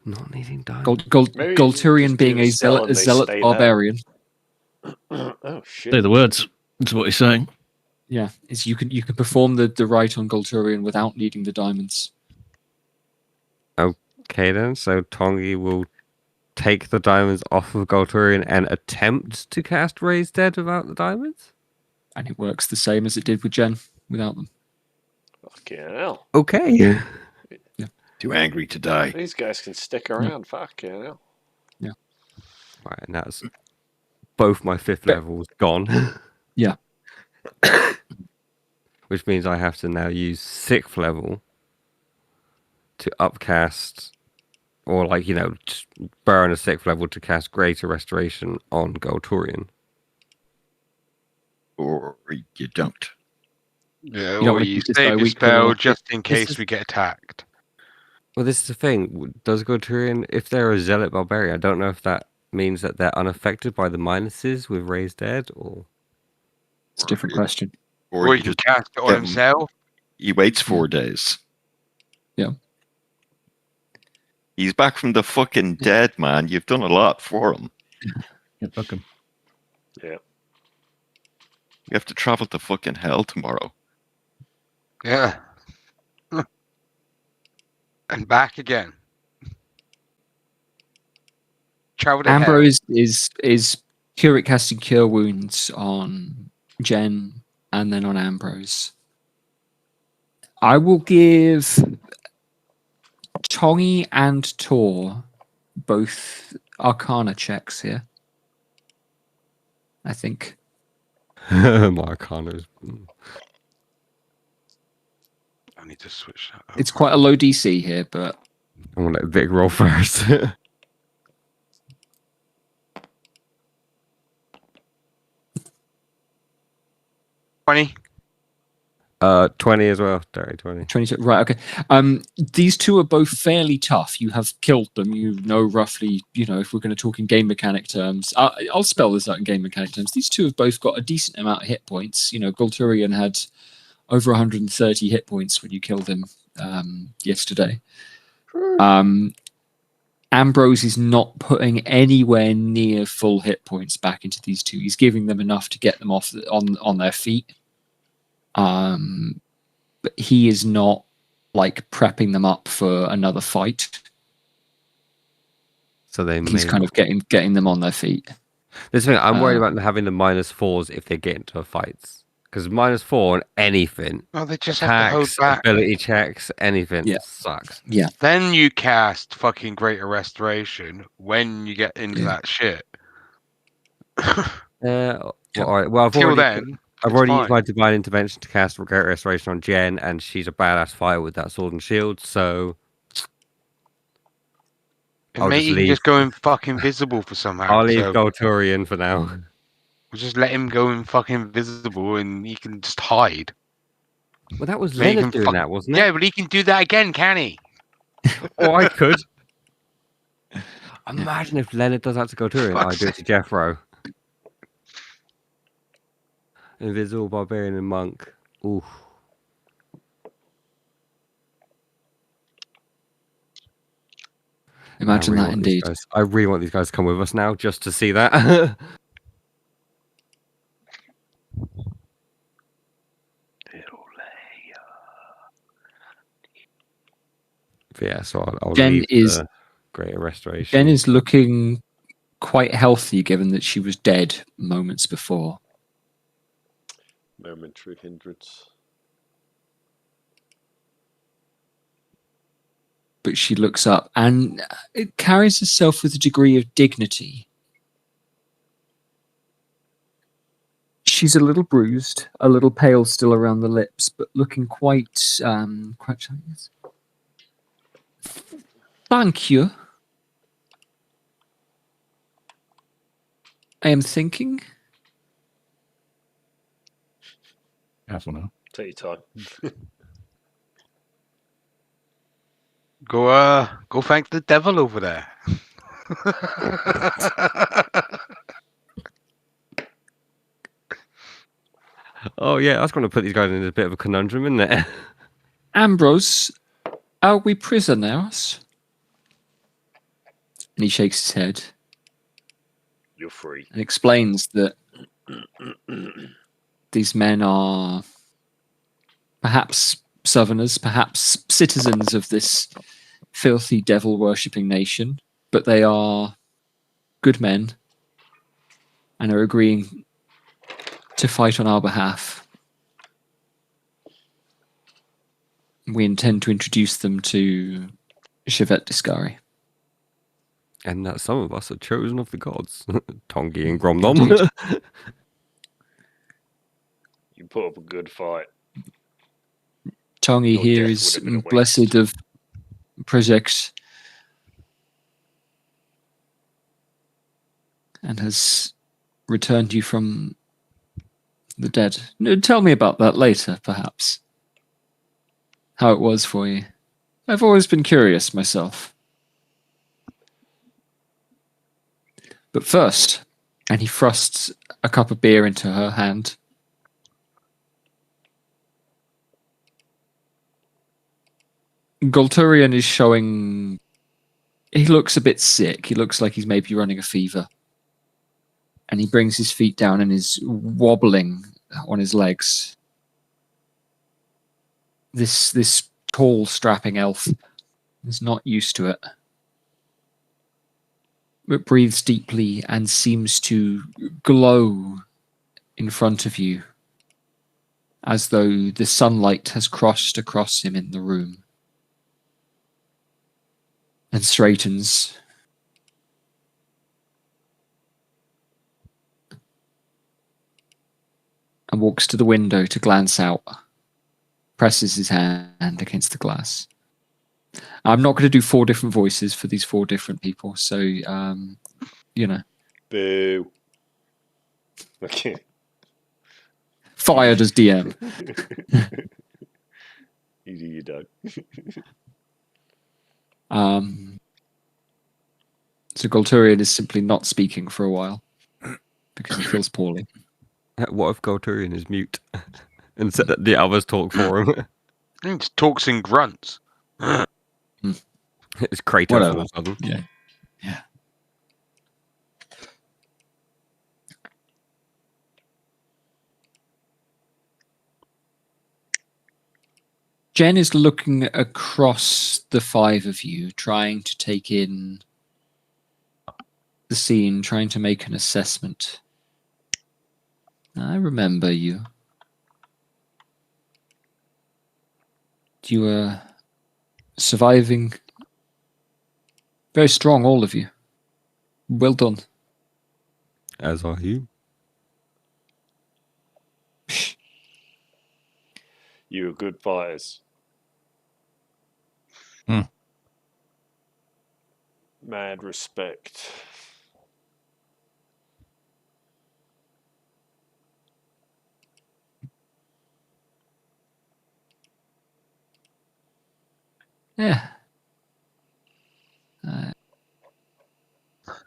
Speaker 5: Not needing diamond.
Speaker 7: Maybe
Speaker 2: Golturian
Speaker 7: just
Speaker 2: being
Speaker 7: do
Speaker 2: a
Speaker 7: spell and they
Speaker 2: zealot
Speaker 7: stay
Speaker 2: barbarian.
Speaker 7: Oh shit!
Speaker 4: Say the words. That's what he's saying.
Speaker 2: Yeah, is you can perform the rite on Golturian without needing the diamonds.
Speaker 5: Okay then, so Tongi will take the diamonds off of Golturian and attempt to cast Raise Dead without the diamonds?
Speaker 2: And it works the same as it did with Jen without them.
Speaker 7: Fucking hell!
Speaker 5: Okay.
Speaker 2: Yeah.
Speaker 6: Too angry to die.
Speaker 7: These guys can stick around. Fucking hell!
Speaker 2: Yeah.
Speaker 5: Right, and that's both my 5th levels gone.
Speaker 2: Yeah.
Speaker 5: Which means I have to now use 6th level to upcast, or like, burn a 6th level to cast Greater Restoration on Golturian.
Speaker 6: Or you don't.
Speaker 3: Yeah,
Speaker 2: You don't
Speaker 3: or
Speaker 2: wanna
Speaker 3: you
Speaker 2: keep this
Speaker 3: save
Speaker 2: by
Speaker 3: your
Speaker 2: week
Speaker 3: spell
Speaker 2: or-
Speaker 3: just in
Speaker 5: This
Speaker 3: case
Speaker 5: is-
Speaker 3: we get attacked.
Speaker 5: Well, this is the thing. Does Golturian, if they're a Zealot Barbarian, I don't know if that means that they're unaffected by the minuses with Raise Dead, or...
Speaker 2: It's a different question.
Speaker 3: Or he can cast it on
Speaker 6: get him.
Speaker 3: himself.
Speaker 6: He waits 4 days.
Speaker 2: Yeah.
Speaker 6: He's back from the fucking dead, man. You've done a lot for him.
Speaker 4: Yeah, fuck him.
Speaker 7: Yeah.
Speaker 6: You have to travel to fucking hell tomorrow.
Speaker 3: Yeah. And back again. Travel to hell.
Speaker 2: Ambrose is casting Cure Wounds on Jen and then on Ambrose. I will give Tongi and Tor both Arcana checks here. I think.
Speaker 5: My Arcana's...
Speaker 3: I need to switch that up.
Speaker 2: It's quite a low DC here, but
Speaker 5: I'm going to let Vic roll first.
Speaker 3: 20.
Speaker 5: 20 as well. Dirty 20.
Speaker 2: 22. Right, okay. These two are both fairly tough. You have killed them. You know roughly, if we're going to talk in game mechanic terms. I'll spell this out in game mechanic terms. These two have both got a decent amount of hit points. Golturian had over 130 hit points when you killed him yesterday. Ambrose is not putting anywhere near full hit points back into these two. He's giving them enough to get them off on their feet. But he is not like prepping them up for another fight.
Speaker 5: So
Speaker 2: He's kind of getting them on their feet.
Speaker 5: This thing, I'm worried about having the -4s if they get into fights. Because -4 on anything,
Speaker 3: Oh, they just have to hold
Speaker 5: attacks,
Speaker 3: back.
Speaker 5: ability checks, anything
Speaker 2: Yeah.
Speaker 5: sucks.
Speaker 2: Yeah.
Speaker 3: Then you cast fucking Greater Restoration when you get into that shit.
Speaker 5: Well, all right. Well,
Speaker 3: Till then,
Speaker 5: I've
Speaker 3: it's
Speaker 5: already used
Speaker 3: fine.
Speaker 5: my Divine Intervention to cast Great Restoration on Jen, and she's a badass fighter with that sword and shield, so...
Speaker 3: And
Speaker 5: I'll
Speaker 3: mate,
Speaker 5: just
Speaker 3: he can
Speaker 5: leave.
Speaker 3: just go in fucking invisible for somehow.
Speaker 5: I'll leave
Speaker 3: so
Speaker 5: Golturian for now.
Speaker 3: we'll just let him go in fucking invisible and he can just hide.
Speaker 5: Well, that was
Speaker 3: Make him
Speaker 5: Leonard doing
Speaker 3: fuck-
Speaker 5: that, wasn't it?
Speaker 3: Yeah, but he can do that again, can he?
Speaker 5: Or I could. Imagine if Leonard does that to Golturian. I do it to Jeffro. Invisible barbarian and monk. Ooh.
Speaker 2: Imagine that indeed.
Speaker 5: I really want these guys to come with us now just to see that. Yeah, so I'll
Speaker 2: Jen
Speaker 5: leave
Speaker 2: is
Speaker 5: the Greater Restoration.
Speaker 2: Jen is looking quite healthy, given that she was dead moments before.
Speaker 7: Momentary hindrance.
Speaker 2: But she looks up and it carries herself with a degree of dignity. She's a little bruised, a little pale still around the lips, but looking quite Chinese. Thank you. I am thinking.
Speaker 4: Careful now.
Speaker 7: Take your time.
Speaker 3: Go thank the devil over there.
Speaker 5: Oh yeah, that's going to put these guys in a bit of a conundrum, isn't it?
Speaker 2: Ambrose, are we prisoners? And he shakes his head.
Speaker 7: You're free.
Speaker 2: And explains that these men are perhaps Southerners, perhaps citizens of this filthy devil-worshipping nation, but they are good men and are agreeing to fight on our behalf. We intend to introduce them to Chevette Discari.
Speaker 5: And that some of us are chosen of the gods. Tongi and Gromdom.
Speaker 7: You put up a good fight.
Speaker 2: Tongi
Speaker 7: Your
Speaker 2: here
Speaker 7: death
Speaker 2: is
Speaker 7: would have been a
Speaker 2: blessed
Speaker 7: waste.
Speaker 2: of projects and has returned you from the dead. No, tell me about that later, perhaps. How it was for you. I've always been curious myself. But first, and he thrusts a cup of beer into her hand. Golturian is showing... He looks a bit sick. He looks like he's maybe running a fever. And he brings his feet down and is wobbling on his legs. This tall, strapping elf is not used to it. But breathes deeply and seems to glow in front of you, as though the sunlight has crossed across him in the room. And straightens. And walks to the window to glance out. Presses his hand against the glass. I'm not going to do 4 different voices for these 4 different people, so, you know.
Speaker 7: Boo. Okay.
Speaker 2: Fired as DM.
Speaker 7: You do your dog.
Speaker 2: So Golturian is simply not speaking for a while because he feels poorly.
Speaker 5: What if Golturian is mute and said that the others talk for him?
Speaker 3: He just talks in grunts.
Speaker 5: It's Kratos
Speaker 2: Whatever.
Speaker 5: all of a sudden.
Speaker 2: Yeah. Jen is looking across the 5 of you, trying to take in the scene, trying to make an assessment. I remember you. You were surviving. Very strong, all of you. Well done.
Speaker 5: As are you.
Speaker 7: You were good fighters. Mad respect.
Speaker 2: Yeah.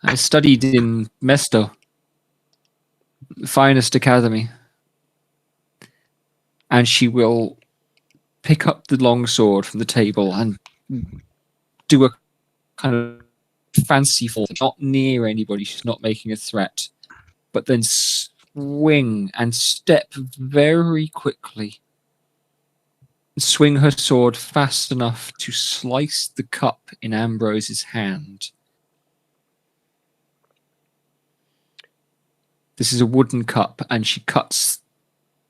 Speaker 2: I studied in Mesto, the finest academy. And she will pick up the longsword from the table and do a kind of fanciful, not near anybody, she's not making a threat, but then swing and step very quickly. Swing her sword fast enough to slice the cup in Ambrose's hand. This is a wooden cup, and she cuts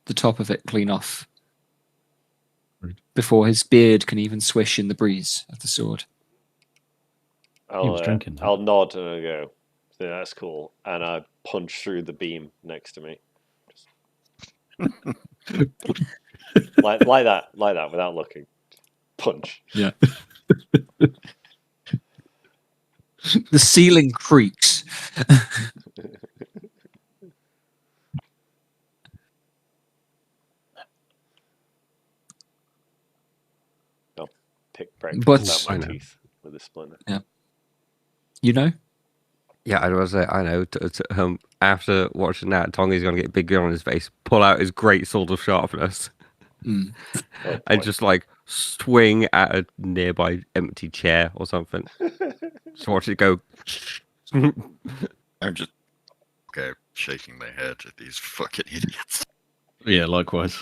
Speaker 2: the top of it clean off before his beard can even swish in the breeze of the sword.
Speaker 4: was drinking that.
Speaker 7: I'll nod and I go, yeah, that's cool. And I punch through the beam next to me. like that, without looking. Punch.
Speaker 2: Yeah. The ceiling creaks.
Speaker 7: Pick breakfast
Speaker 2: But-
Speaker 7: out my teeth with a splinter.
Speaker 2: You know?
Speaker 5: Yeah, I was say I know. After watching that, Tongi's gonna get a big grin on his face, pull out his great sword of sharpness,
Speaker 2: Mm.
Speaker 7: Oh,
Speaker 5: and
Speaker 7: boy.
Speaker 5: just like swing at a nearby empty chair or something. Just watch it go.
Speaker 6: I'm just shaking my head at these fucking idiots.
Speaker 4: Yeah, likewise.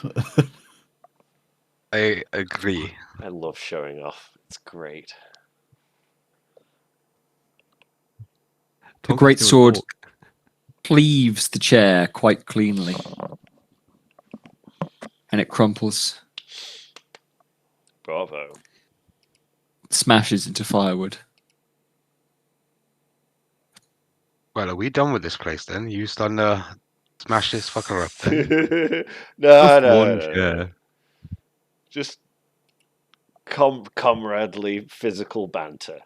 Speaker 3: I agree.
Speaker 7: I love showing off. It's great.
Speaker 2: The great sword cleaves the chair quite cleanly. And it crumples,
Speaker 7: Bravo.
Speaker 2: smashes into firewood.
Speaker 3: Well, are we done with this place then? You done to smash this fucker up then?
Speaker 7: No. Just comradely physical banter.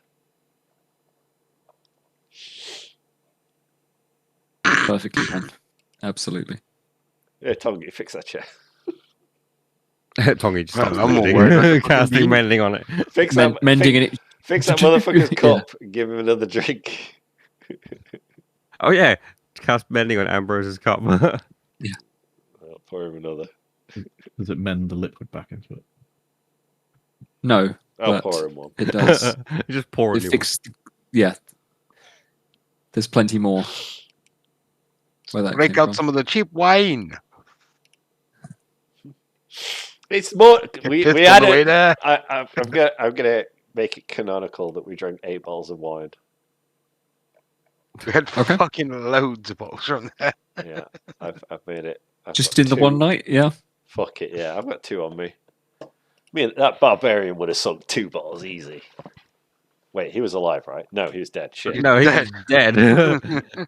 Speaker 2: Perfectly done. Absolutely.
Speaker 7: Yeah, Tongi, fix that chair.
Speaker 5: Tongi just
Speaker 3: Well,
Speaker 5: starts
Speaker 3: I'm more
Speaker 5: mending,
Speaker 3: worried about the fucking
Speaker 5: casting
Speaker 3: beam.
Speaker 5: mending on it.
Speaker 7: Fix that.
Speaker 2: Mending in it.
Speaker 7: Fix that motherfucker's
Speaker 2: Yeah.
Speaker 7: cup and give him another drink.
Speaker 5: Oh yeah, cast mending on Ambrose's cup.
Speaker 7: I'll pour him another.
Speaker 4: Does it mend the liquid back into it?
Speaker 2: No,
Speaker 7: I'll
Speaker 2: but
Speaker 7: pour him one.
Speaker 2: it does.
Speaker 5: You just pour
Speaker 2: It
Speaker 5: it.
Speaker 2: fixed. Yeah. There's plenty more. Where that
Speaker 3: Break
Speaker 2: came
Speaker 3: out
Speaker 2: from.
Speaker 3: some of the cheap wine.
Speaker 7: It's more.
Speaker 3: Get
Speaker 7: We
Speaker 3: pissed
Speaker 7: had
Speaker 3: on the way
Speaker 7: it.
Speaker 3: there.
Speaker 7: I'm gonna make it canonical that we drank 8 bottles of wine.
Speaker 3: We had
Speaker 2: Okay.
Speaker 3: fucking loads of bottles from there.
Speaker 7: Yeah, I've made it. I've
Speaker 2: Just
Speaker 7: got
Speaker 2: in the
Speaker 7: 2.
Speaker 2: one night, yeah.
Speaker 7: Fuck it, yeah. I've got 2 on me. Me and that barbarian would have sunk 2 bottles easy. Wait, he was alive, right? No, he was dead. Shit.
Speaker 5: No, he's
Speaker 3: Dead.
Speaker 5: dead.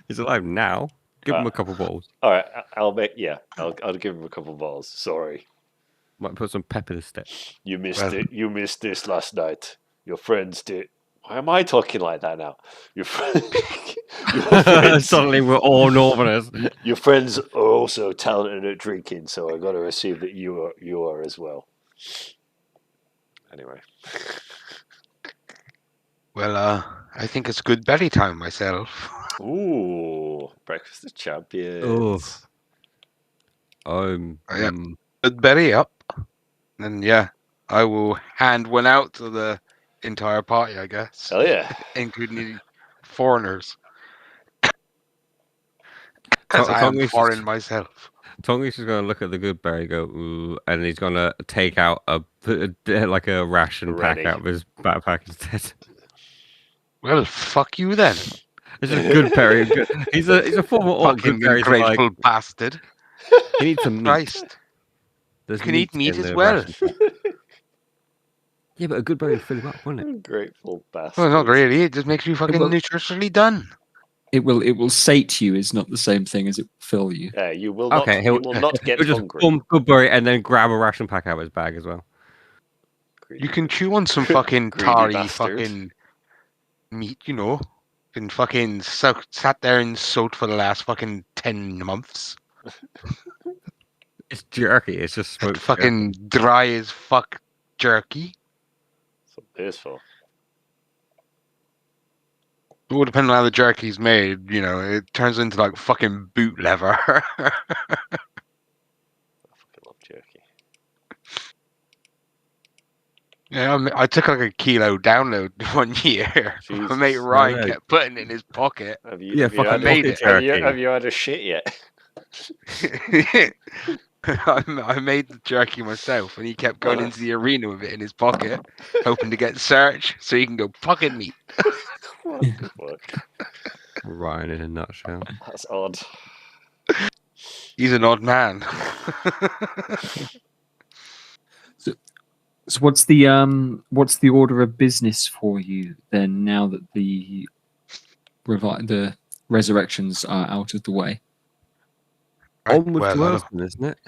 Speaker 5: He's alive now. Give him a couple balls.
Speaker 7: All right, I'll give him a couple balls. Sorry,
Speaker 5: Might put some pep in his step.
Speaker 7: you missed
Speaker 3: Well-
Speaker 7: it. You missed this last night. Your friends did. Why am I talking like that now? Your friends.
Speaker 5: Suddenly we're all Northerners.
Speaker 7: Your friends are also talented at drinking, so I got to assume that you are as well. Anyway,
Speaker 3: Well, I think it's good belly time myself.
Speaker 7: ooh, breakfast of champions.
Speaker 5: Oh.
Speaker 3: Yeah. Good belly up. And yeah, I will hand one out to the entire party, I guess,
Speaker 7: Hell yeah!
Speaker 3: including the foreigners. Because I am
Speaker 5: Tongi's
Speaker 3: foreign myself.
Speaker 5: Tongi's just gonna look at the good berry, go ooh, and he's gonna take out a ration
Speaker 7: Ready.
Speaker 5: pack out of his backpack instead.
Speaker 3: Well, fuck you then.
Speaker 5: It's just good berry. He's a former orc.
Speaker 3: Fucking
Speaker 5: Good berry's like,
Speaker 3: ungrateful bastard.
Speaker 5: he needs some meat.
Speaker 3: Christ.
Speaker 5: There's
Speaker 3: You can eat meat
Speaker 5: in
Speaker 3: as
Speaker 5: the
Speaker 3: well.
Speaker 5: ration pack. Yeah, but a good berry would fill him up, wouldn't it?
Speaker 7: Ungrateful bastard.
Speaker 3: Well, not really. It just makes you fucking
Speaker 2: Well-
Speaker 3: nutritionally done.
Speaker 2: It will sate you is not the same thing as it will fill you.
Speaker 7: Yeah, you will not.
Speaker 5: Okay,
Speaker 7: You will not get
Speaker 5: He'll just
Speaker 7: hungry.
Speaker 5: bump good berry and then grab a ration pack out of his bag as well.
Speaker 3: You can chew on some fucking
Speaker 7: Greedy
Speaker 3: tarry
Speaker 7: bastard.
Speaker 3: fucking meat, you know. And fucking sat there and soaked for the last fucking 10 months.
Speaker 5: It's jerky. It's just
Speaker 3: That
Speaker 5: smoked
Speaker 3: fucking dry as fuck jerky.
Speaker 7: So peaceful.
Speaker 3: all depending on how the jerky's made, you know, it turns into like fucking boot leather.
Speaker 7: I fucking love jerky.
Speaker 3: Yeah, I took like a kilo download one year. My
Speaker 7: Jesus.
Speaker 3: mate Ryan
Speaker 5: know.
Speaker 3: kept putting it in his pocket.
Speaker 7: Have you,
Speaker 5: Yeah,
Speaker 7: have you,
Speaker 5: fucking
Speaker 7: had,
Speaker 3: made
Speaker 7: a,
Speaker 3: it.
Speaker 7: have you had a shit yet?
Speaker 3: I made the jerky myself, and he kept going into the arena with it in his pocket, hoping to get search so he can go pocket meat.
Speaker 7: What the fuck?
Speaker 5: Ryan in a nutshell.
Speaker 7: That's odd.
Speaker 3: He's an odd man.
Speaker 2: So what's the order of business for you then? Now that the resurrections are out of the way.
Speaker 5: Onward to
Speaker 3: Well,
Speaker 5: Earthman, isn't it?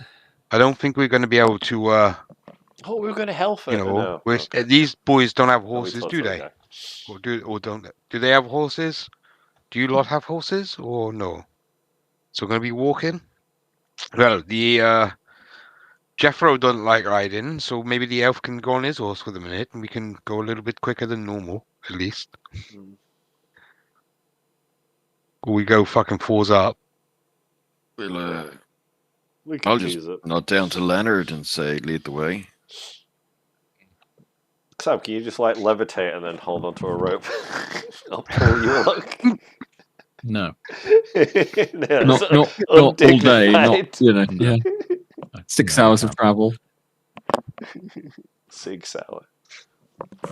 Speaker 3: I don't think we're going to be able to.
Speaker 7: Oh, we were going to Hellfire.
Speaker 3: You know,
Speaker 7: No. Okay.
Speaker 3: these boys don't have
Speaker 7: Oh, we
Speaker 3: horses,
Speaker 7: told
Speaker 3: do
Speaker 7: the
Speaker 3: they?
Speaker 7: guy.
Speaker 3: Or don't? Do they have horses? Do you lot have horses or no? So we're going to be walking. Well, the Jeffro doesn't like riding, so maybe the elf can go on his horse with a minute, and we can go a little bit quicker than normal, at least.
Speaker 7: Mm.
Speaker 3: Or we go fucking fours up.
Speaker 6: Well,
Speaker 7: We can
Speaker 6: I'll
Speaker 7: choose
Speaker 6: just
Speaker 7: it.
Speaker 6: nod down to Leonard and say, lead the way.
Speaker 7: Sam, can you just like levitate and then hold onto a rope? I'll pull you along.
Speaker 4: No.
Speaker 7: No,
Speaker 2: Not all day, not
Speaker 7: undignified.
Speaker 2: yeah. 6 hours of travel.
Speaker 7: 6 hour.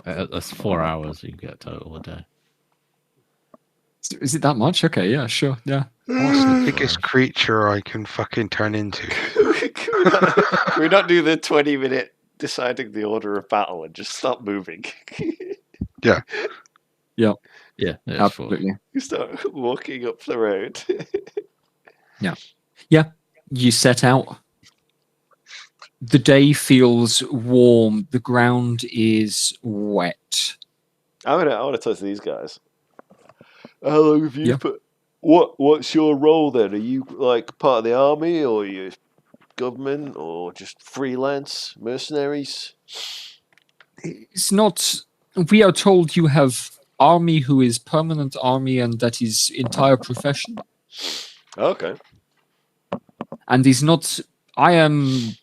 Speaker 4: That's 4 hours you get total a day.
Speaker 2: Is it that much? Okay, yeah, sure, yeah.
Speaker 3: What's the biggest creature I can fucking turn into?
Speaker 7: Can we not do the 20-minute deciding the order of battle and just stop moving?
Speaker 4: Yeah, it's
Speaker 2: Absolutely.
Speaker 7: You start walking up the road.
Speaker 2: You set out. The day feels warm. The ground is wet.
Speaker 7: I want to talk to these guys. How long have you
Speaker 2: Yeah.
Speaker 7: put? What's your role then? Are you like part of the army, or are you government, or just freelance mercenaries?
Speaker 2: It's not. We are told you have army who is permanent army, and that is entire profession.
Speaker 7: Okay.
Speaker 2: And is not. I am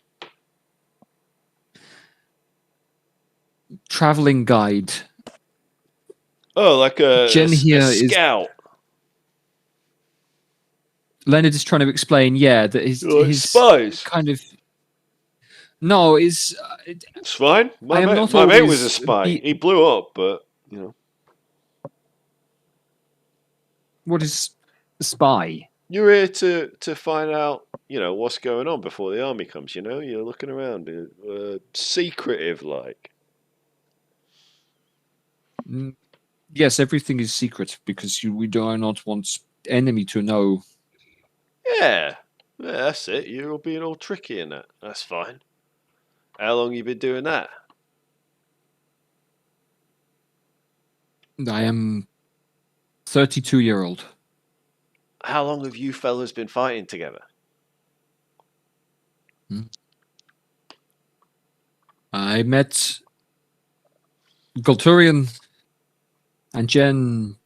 Speaker 2: traveling guide.
Speaker 7: Oh, like a
Speaker 2: Jen here is-
Speaker 7: scout.
Speaker 2: Leonard is trying to explain. Yeah, that his
Speaker 7: spies.
Speaker 2: kind of. No, is
Speaker 7: It's fine.
Speaker 2: I
Speaker 7: My
Speaker 2: am
Speaker 7: mate,
Speaker 2: not
Speaker 7: my mate was
Speaker 2: always
Speaker 7: a spy.
Speaker 2: the-
Speaker 7: He blew up, but you know.
Speaker 2: what is a spy?
Speaker 7: You're here to find out, what's going on before the army comes. You're looking around, secretive like.
Speaker 2: Mm, yes, everything is secret because we do not want enemy to know.
Speaker 7: Yeah, that's it. You're all being all tricky in that. That's fine. How long you been doing that?
Speaker 2: I am 32-year-old.
Speaker 7: How long have you fellas been fighting together?
Speaker 2: I met Golturian and Jen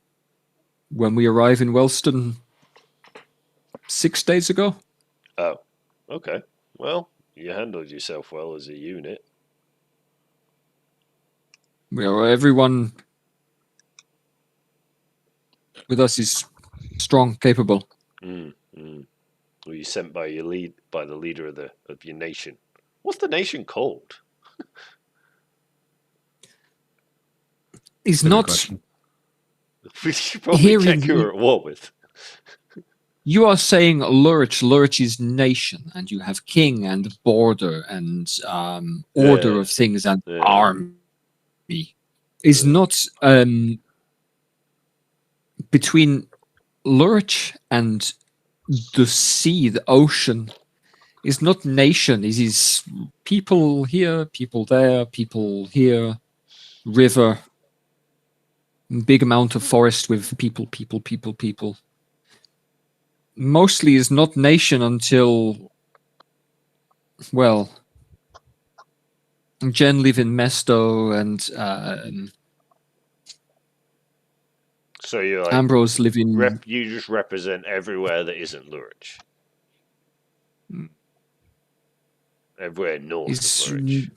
Speaker 2: when we arrived in Wellston 6 days ago.
Speaker 7: Oh, okay. Well, you handled yourself well as a unit.
Speaker 2: Everyone with us is strong, capable.
Speaker 7: Were you sent by the leader of your nation? What's the nation called?
Speaker 2: Is
Speaker 4: Good
Speaker 2: not.
Speaker 4: question.
Speaker 7: We should probably
Speaker 2: Here
Speaker 7: check
Speaker 2: in
Speaker 7: who we're at war with.
Speaker 2: You are saying Lurch. Lurch is nation, and you have king and border and order
Speaker 7: Yeah.
Speaker 2: of things and
Speaker 7: Yeah.
Speaker 2: army. Is
Speaker 7: Yeah.
Speaker 2: not between Lurch and the sea, the ocean. Is not nation. It is people here, people there, people here, river, big amount of forest with people. Mostly is not nation until, well, Jen live in Mesto and
Speaker 7: So you're like
Speaker 2: Ambrose live in
Speaker 7: you just represent everywhere that isn't Lurich. Everywhere north
Speaker 2: is
Speaker 7: of Lurich.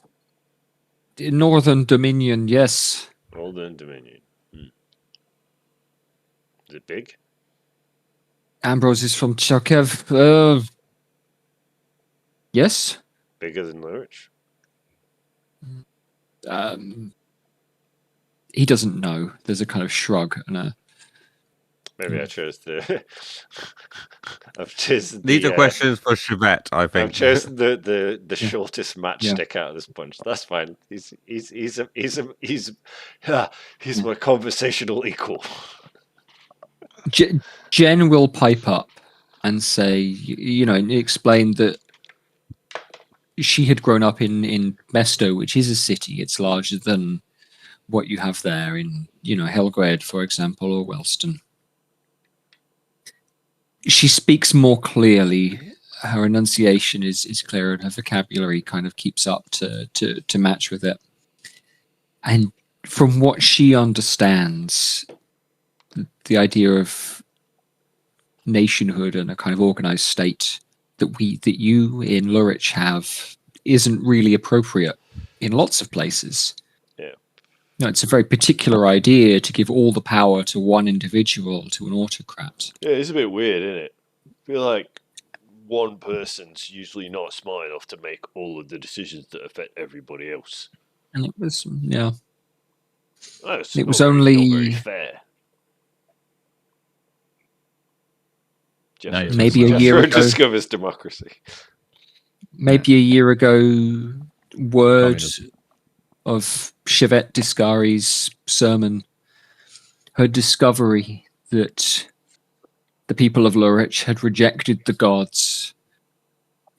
Speaker 2: Northern Dominion. Yes,
Speaker 7: Northern Dominion. Is it big?
Speaker 2: Ambrose is from Charkev. Yes.
Speaker 7: Bigger than Lurich?
Speaker 2: He doesn't know. There's a kind of shrug and a.
Speaker 7: Maybe I chose the. I've chosen
Speaker 5: These
Speaker 7: the,
Speaker 5: are questions for Chevette, I
Speaker 7: I've
Speaker 5: think.
Speaker 7: chosen the
Speaker 2: Yeah.
Speaker 7: shortest matchstick out of this bunch. That's fine. He's my conversational equal.
Speaker 2: Jen will pipe up and say, and explain that she had grown up in Mesto, which is a city. It's larger than what you have there in, Helgred, for example, or Wellston. She speaks more clearly. Her enunciation is clearer, and her vocabulary kind of keeps up to match with it. And from what she understands, the idea of nationhood and a kind of organized state that you in Lurich have isn't really appropriate in lots of places.
Speaker 7: Yeah.
Speaker 2: It's a very particular idea to give all the power to one individual, to an autocrat.
Speaker 7: Yeah, it's a bit weird, isn't it? I feel like one person's usually not smart enough to make all of the decisions that affect everybody else.
Speaker 2: And it was,
Speaker 7: That's
Speaker 2: it was
Speaker 7: not very
Speaker 2: only
Speaker 7: fair.
Speaker 4: No,
Speaker 2: maybe a year ago.
Speaker 7: Discovers democracy.
Speaker 2: Maybe a year ago, word of Chevette Discari's sermon, her discovery that the people of Lurich had rejected the gods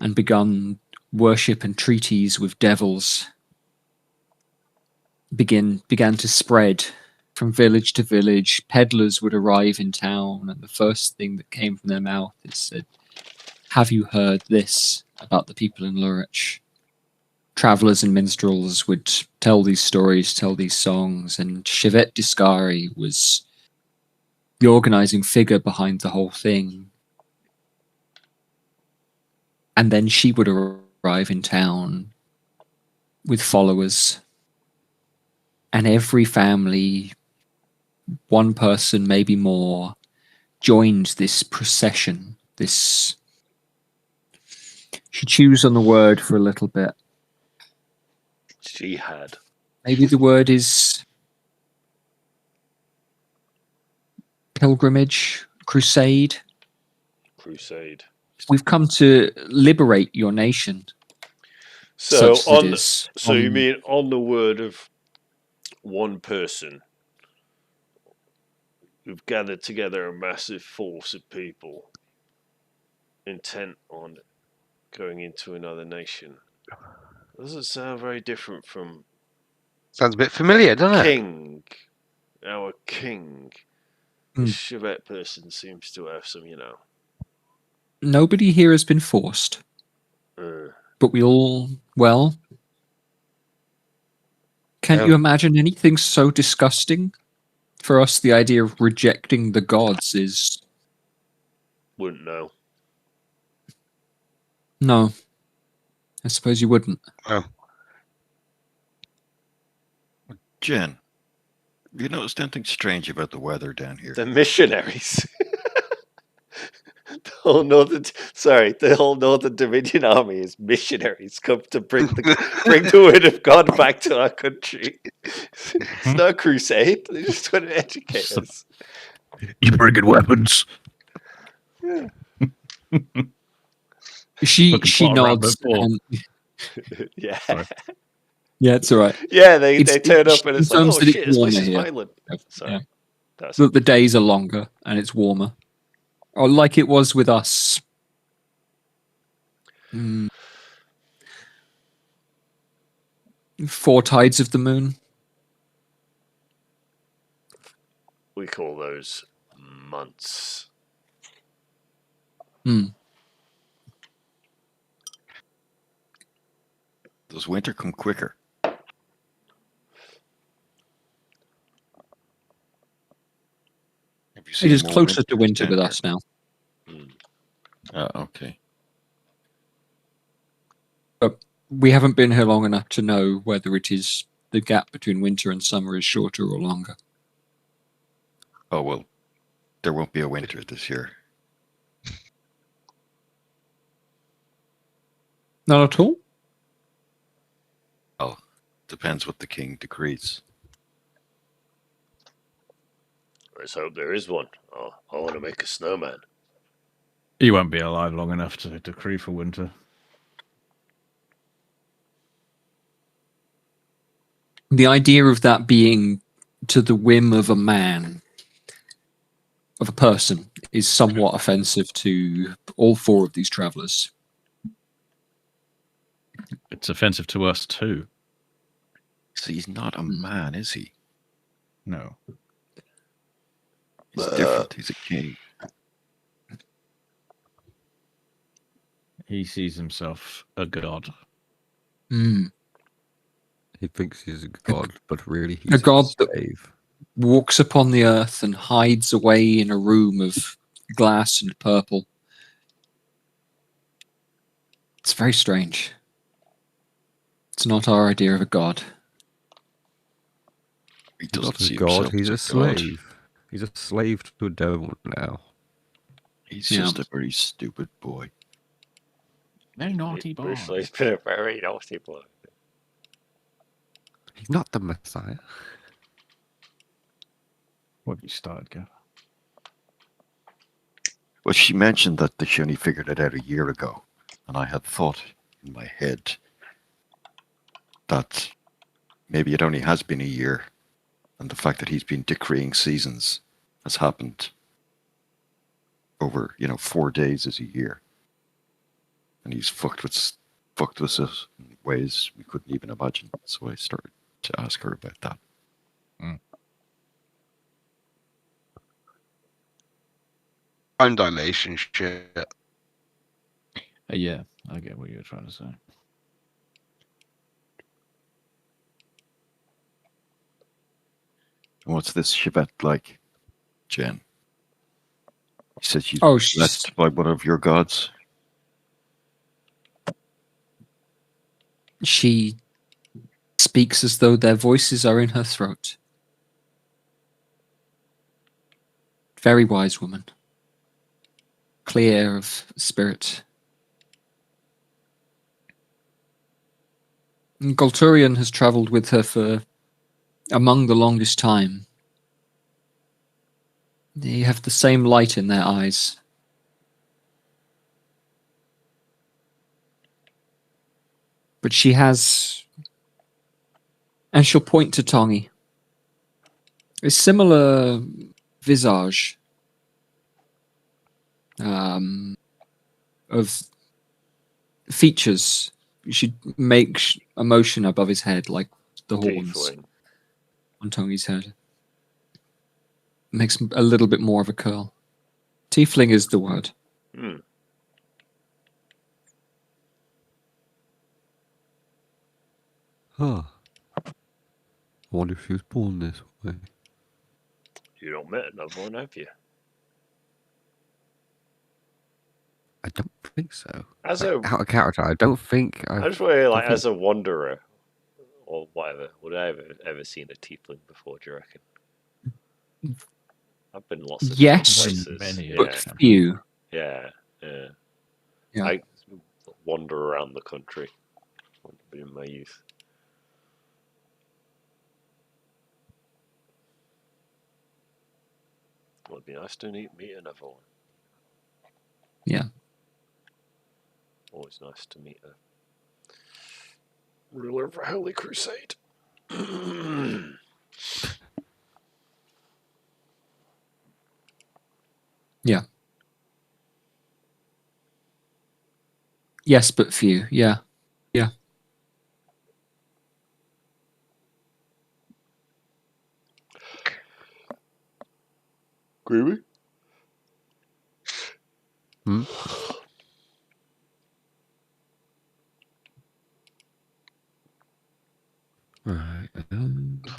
Speaker 2: and begun worship and treaties with devils, began to spread from village to village. Peddlers would arrive in town, and the first thing that came from their mouth is said, "Have you heard this about the people in Lurich?" Travelers and minstrels would tell these stories, tell these songs, and Chevette Discari was the organizing figure behind the whole thing. And then she would arrive in town with followers, and every family, one person, maybe more, joined this procession. She chews on the word for a little bit.
Speaker 7: Jihad.
Speaker 2: Maybe the word is pilgrimage, crusade.
Speaker 7: Crusade.
Speaker 2: We've come to liberate your nation.
Speaker 7: So
Speaker 2: you
Speaker 7: mean on the word of one person, we've gathered together a massive force of people intent on going into another nation. Doesn't sound very different from
Speaker 3: Sounds a bit familiar, doesn't it?
Speaker 7: King. Our king. The Chevette person seems to have some,
Speaker 2: Nobody here has been forced. But we all, can't you imagine anything so disgusting? For us, the idea of rejecting the gods is...
Speaker 7: Wouldn't know.
Speaker 2: No. I suppose you wouldn't.
Speaker 3: Oh.
Speaker 6: Jen, have you noticed anything strange about the weather down here?
Speaker 7: The missionaries. The whole Northern Dominion army is missionaries come to bring the word of God back to our country. It's not a crusade. They just want to educate us.
Speaker 4: You bringing weapons?
Speaker 7: Yeah.
Speaker 2: She
Speaker 4: plot around
Speaker 2: nods.
Speaker 7: Yeah.
Speaker 2: Sorry. Yeah, it's all right.
Speaker 7: Yeah, they turn up and it's like, oh
Speaker 2: that
Speaker 7: shit, this place is
Speaker 2: here.
Speaker 7: violent. Sorry.
Speaker 2: Yeah. The days are longer and it's warmer. Or like it was with us. Four tides of the moon.
Speaker 7: We call those months.
Speaker 6: Does winter come quicker?
Speaker 2: It is closer to winter with us now.
Speaker 6: Okay.
Speaker 2: But we haven't been here long enough to know whether it is the gap between winter and summer is shorter or longer.
Speaker 6: Oh, well, there won't be a winter this year.
Speaker 2: Not at all?
Speaker 6: Well, depends what the king decrees.
Speaker 7: Let's hope there is one. Oh, I want to make a snowman.
Speaker 4: He won't be alive long enough to decree for winter.
Speaker 2: The idea of that being to the whim of a man, of a person, is somewhat offensive to all four of these travelers.
Speaker 4: It's offensive to us too.
Speaker 6: So he's not a man, is he?
Speaker 4: No.
Speaker 6: He's different. He's a king.
Speaker 4: He sees himself a god.
Speaker 2: Mm.
Speaker 5: He thinks he's a god, but really he's
Speaker 2: A god that
Speaker 5: slave.
Speaker 2: walks upon the earth and hides away in a room of glass and purple. It's very strange. It's not our idea of a god.
Speaker 6: He
Speaker 5: He's
Speaker 6: doesn't
Speaker 5: not a
Speaker 6: see
Speaker 5: god,
Speaker 6: himself
Speaker 5: he's
Speaker 6: as
Speaker 5: a
Speaker 6: god.
Speaker 5: slave. He's a slave to a devil now.
Speaker 6: He's
Speaker 2: Yeah.
Speaker 6: just a very stupid boy.
Speaker 4: No naughty boy.
Speaker 7: He's been a very naughty boy.
Speaker 5: He's not the Messiah.
Speaker 4: What have you started, Gav?
Speaker 6: Well, she mentioned that she only figured it out a year ago. And I had thought in my head that maybe it only has been a year. And the fact that he's been decreeing seasons has happened over, 4 days is a year. And he's fucked us in ways we couldn't even imagine. So I started to ask her about that.
Speaker 3: Time dilation shit.
Speaker 4: Yeah, I get what you were trying to say.
Speaker 6: And what's this Chivette like, Jen? You said she's
Speaker 2: she's
Speaker 6: blessed by one of your gods?
Speaker 2: She speaks as though their voices are in her throat. Very wise woman. Clear of spirit. And Golturian has travelled with her for among the longest time. They have the same light in their eyes. But she has, and she'll point to Tongi, a similar visage of features. She makes a motion above his head, like the horns
Speaker 7: Tiefling.
Speaker 2: on Tongi's head. Makes a little bit more of a curl. Tiefling is the word.
Speaker 5: Huh. I wonder if she was born this way.
Speaker 7: You don't met another one, have you?
Speaker 5: I don't think so.
Speaker 7: As
Speaker 5: Like,
Speaker 7: a,
Speaker 5: out of character, I don't think
Speaker 7: I
Speaker 5: I've...
Speaker 7: just wonder, like,
Speaker 5: think-
Speaker 7: as a wanderer or whatever, would I ever seen a tiefling before? Do you reckon? I've been lots of
Speaker 2: Yes,
Speaker 7: places.
Speaker 4: many,
Speaker 2: but
Speaker 7: Yeah,
Speaker 2: few.
Speaker 7: yeah.
Speaker 2: Yeah.
Speaker 7: I wander around the country in my youth. Well, it'd be nice to meet another one.
Speaker 2: Yeah.
Speaker 7: Always nice to meet a ruler of a holy crusade.
Speaker 2: Yeah. Yes, but few. Yeah. Yeah.
Speaker 7: Groovy?
Speaker 5: Hmm? Right.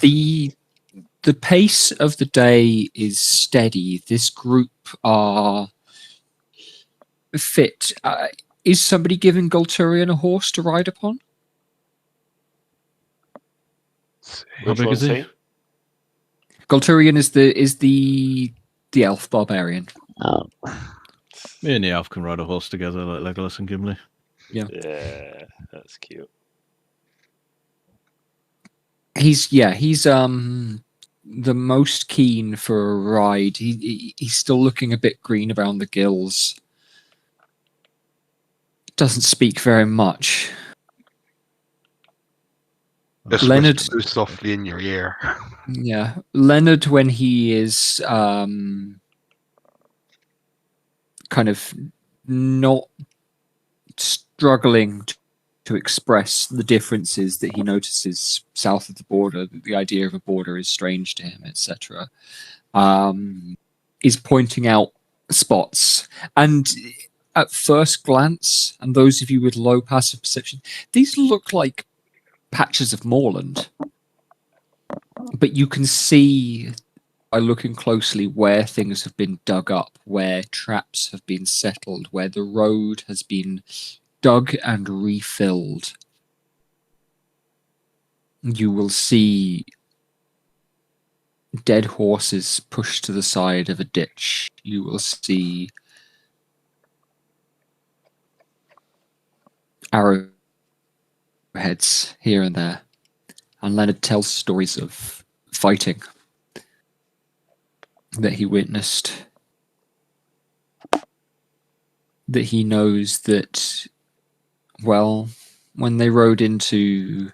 Speaker 2: The the pace of the day is steady. This group are fit. Is somebody giving Golturian a horse to ride upon?
Speaker 4: How big is he?
Speaker 2: Golturian is the elf barbarian.
Speaker 7: Oh.
Speaker 4: Me and the elf can ride a horse together like Legolas and Gimli.
Speaker 2: Yeah,
Speaker 7: that's cute.
Speaker 2: He's the most keen for a ride. He's still looking a bit green around the gills. Doesn't speak very much.
Speaker 3: Just
Speaker 2: Leonard
Speaker 3: whisper softly in your ear.
Speaker 2: Yeah, Leonard, when he is kind of not struggling to express the differences that he notices south of the border, that the idea of a border is strange to him, etc., is pointing out spots. And at first glance, and those of you with low passive perception, these look like patches of moorland. But you can see by looking closely where things have been dug up, where traps have been settled, where the road has been dug and refilled. You will see dead horses pushed to the side of a ditch. You will see arrowheads here and there. And Leonard tells stories of fighting that he witnessed. That he knows that, well, when they rode into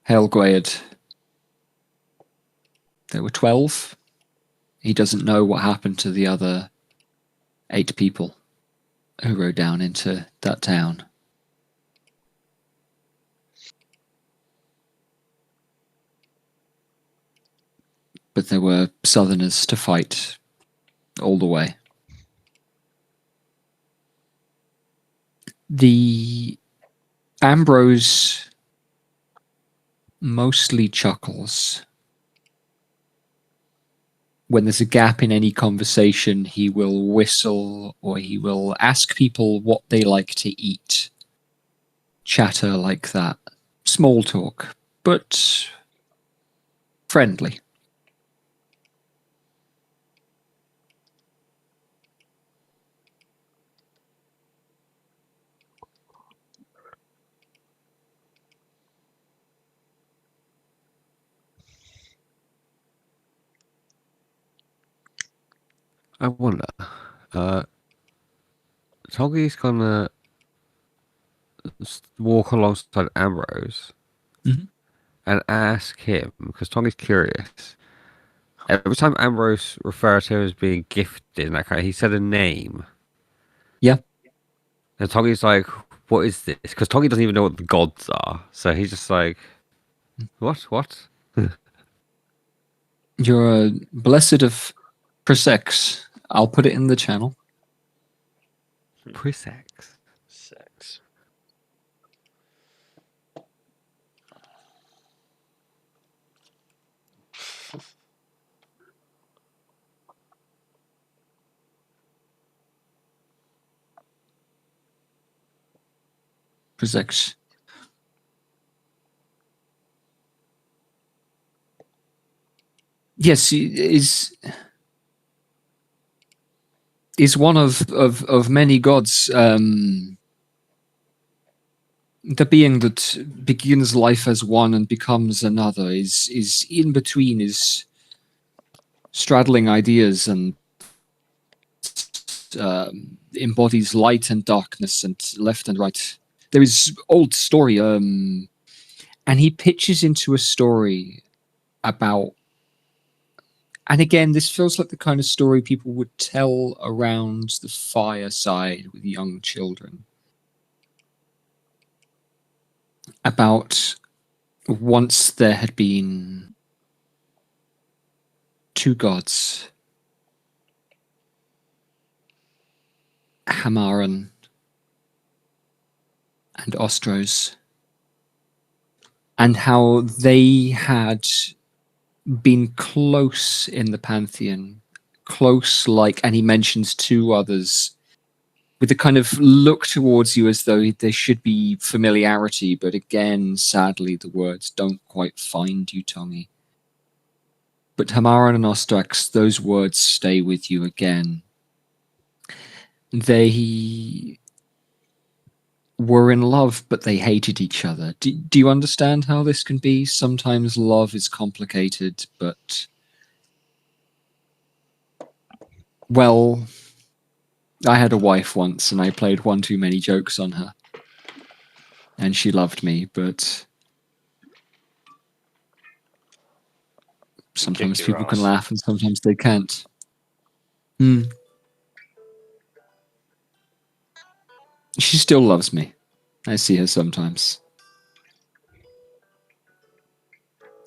Speaker 2: Helgwed, there were 12. He doesn't know what happened to the other 8 people who rode down into that town. But there were Southerners to fight all the way. The Ambrose mostly chuckles. When there's a gap in any conversation, he will whistle or he will ask people what they like to eat. Chatter like that. Small talk, but friendly.
Speaker 5: I wonder, Toggy's gonna walk alongside Ambrose and ask him, because Toggy's curious. Every time Ambrose referred to him as being gifted, and that kind of, he said a name.
Speaker 2: Yeah.
Speaker 5: And Toggy's like, what is this? Because Toggy doesn't even know what the gods are. So he's just like, what?
Speaker 2: You're a blessed of Presex. I'll put it in the channel.
Speaker 5: Presex.
Speaker 7: Sex.
Speaker 2: Presex. Yes, he is one of many gods. The being that begins life as one and becomes another is in between, is straddling ideas and embodies light and darkness and left and right. There is old story, and he pitches into a story about. And again, this feels like the kind of story people would tell around the fireside with young children. About once there had been 2 gods, Hamaran and Ostros, and how they had been close in the pantheon, close and he mentions two others with a kind of look towards you as though there should be familiarity, but again, sadly, the words don't quite find you, Tommy. But Hamaran and Ostrax, those words stay with you again. They were in love, but they hated each other. Do you understand how this can be? Sometimes love is complicated, but... Well, I had a wife once, and I played one too many jokes on her. And she loved me, but... Sometimes people can laugh, and sometimes they can't. She still loves me. I see her sometimes.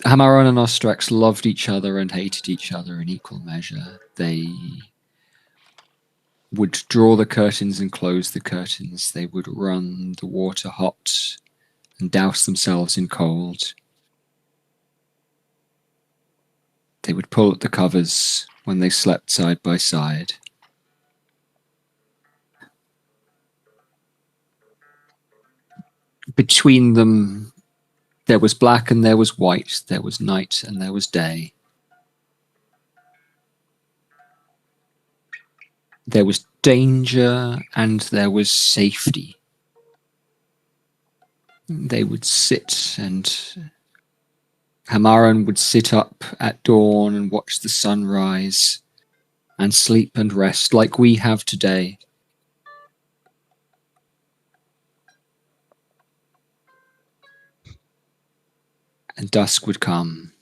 Speaker 2: Hamaran and Ostrax loved each other and hated each other in equal measure. They would draw the curtains and close the curtains. They would run the water hot and douse themselves in cold. They would pull at the covers when they slept side by side. Between them, there was black and there was white, there was night and there was day. There was danger and there was safety. They would sit, and Hamaran would sit up at dawn and watch the sunrise and sleep and rest like we have today. And dusk would come.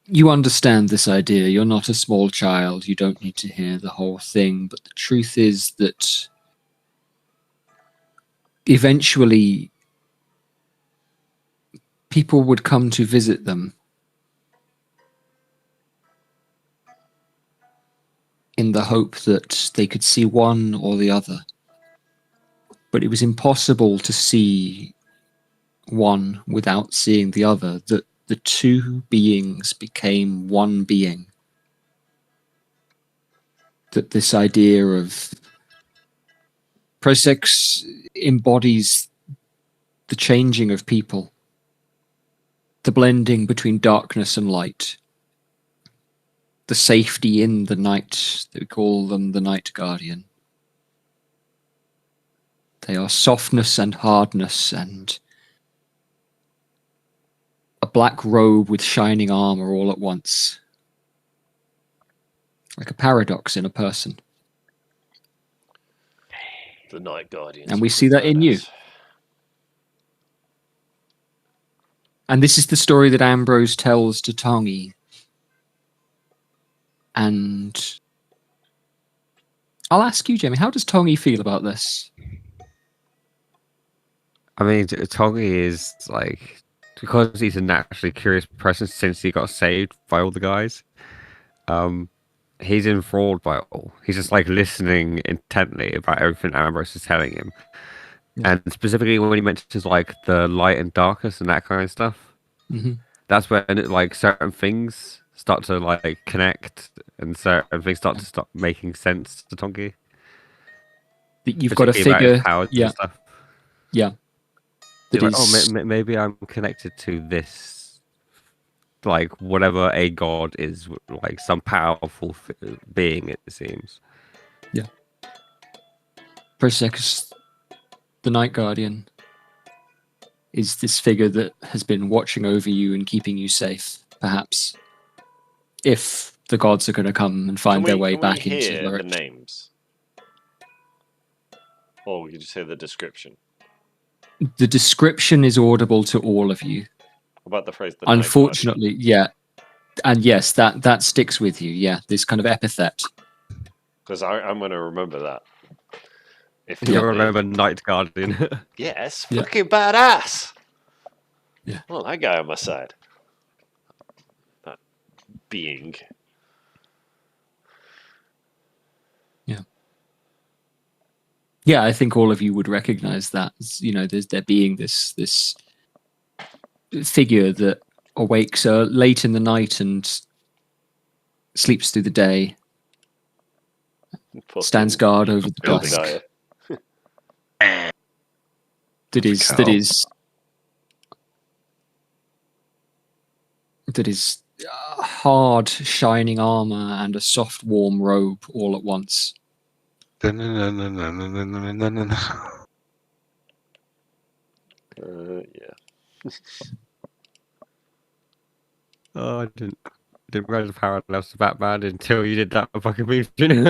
Speaker 2: You understand this idea. You're not a small child. You don't need to hear the whole thing. But the truth is that eventually people would come to visit them in the hope that they could see one or the other. But it was impossible to see one without seeing the other, that the two beings became one being. That this idea of Prosex embodies the changing of people, the blending between darkness and light, the safety in the night. They call them the Night Guardian. They are softness and hardness, and a black robe with shining armor all at once. Like a paradox in a person.
Speaker 1: The Night Guardians.
Speaker 2: And we see that in you. And this is the story that Ambrose tells to Tongi. And I'll ask you, Jamie, how does Tongi feel about this?
Speaker 5: I mean, Tongi is like, because he's a naturally curious person since he got saved by all the guys. He's enthralled by it all. He's just like listening intently about everything Ambrose is telling him. Yeah. And specifically when he mentions like the light and darkness and that kind of stuff, that's when like certain things start to like connect and certain things start to making sense to Tongi.
Speaker 2: You've got a figure,
Speaker 5: and stuff.
Speaker 2: Yeah.
Speaker 5: Like, oh, maybe I'm connected to this, like whatever a god is, like some powerful being, it seems.
Speaker 2: Yeah. Prosex, the Night Guardian, is this figure that has been watching over you and keeping you safe, perhaps, if the gods are going to come and find their way back into
Speaker 1: the names, or we could just hear the description.
Speaker 2: The description is audible to all of you.
Speaker 1: About the phrase, the
Speaker 2: unfortunately, yeah. And yes, that sticks with you, yeah, this kind of epithet.
Speaker 1: Because I'm going to remember that.
Speaker 5: If you remember Night Guardian.
Speaker 1: Yes, fucking badass.
Speaker 2: Yeah.
Speaker 1: Well, that guy on my side. That being.
Speaker 2: Yeah. Yeah, I think all of you would recognize that. You know, there being this figure that awakes late in the night and sleeps through the day. Stands guard over the
Speaker 6: building.
Speaker 2: dusk.
Speaker 3: That's
Speaker 2: That is hard, shining armor and a soft, warm robe all at once.
Speaker 7: Yeah.
Speaker 5: Oh, I didn't realize the parallels to Batman until you did that fucking move, didn't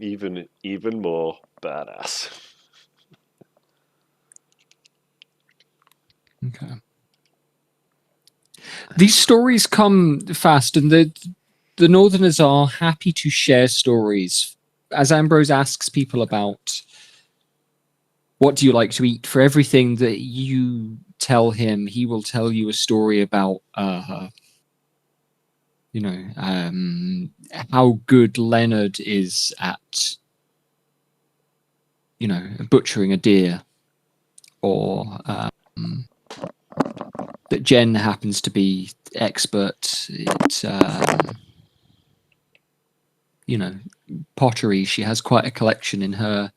Speaker 5: you?
Speaker 7: Even more badass.
Speaker 2: Okay. These stories come fast, and the Northerners are happy to share stories. As Ambrose asks people about what do you like to eat, for everything that you tell him, he will tell you a story about, how good Leonard is at, butchering a deer, or that Jen happens to be expert at, pottery. She has quite a collection in her.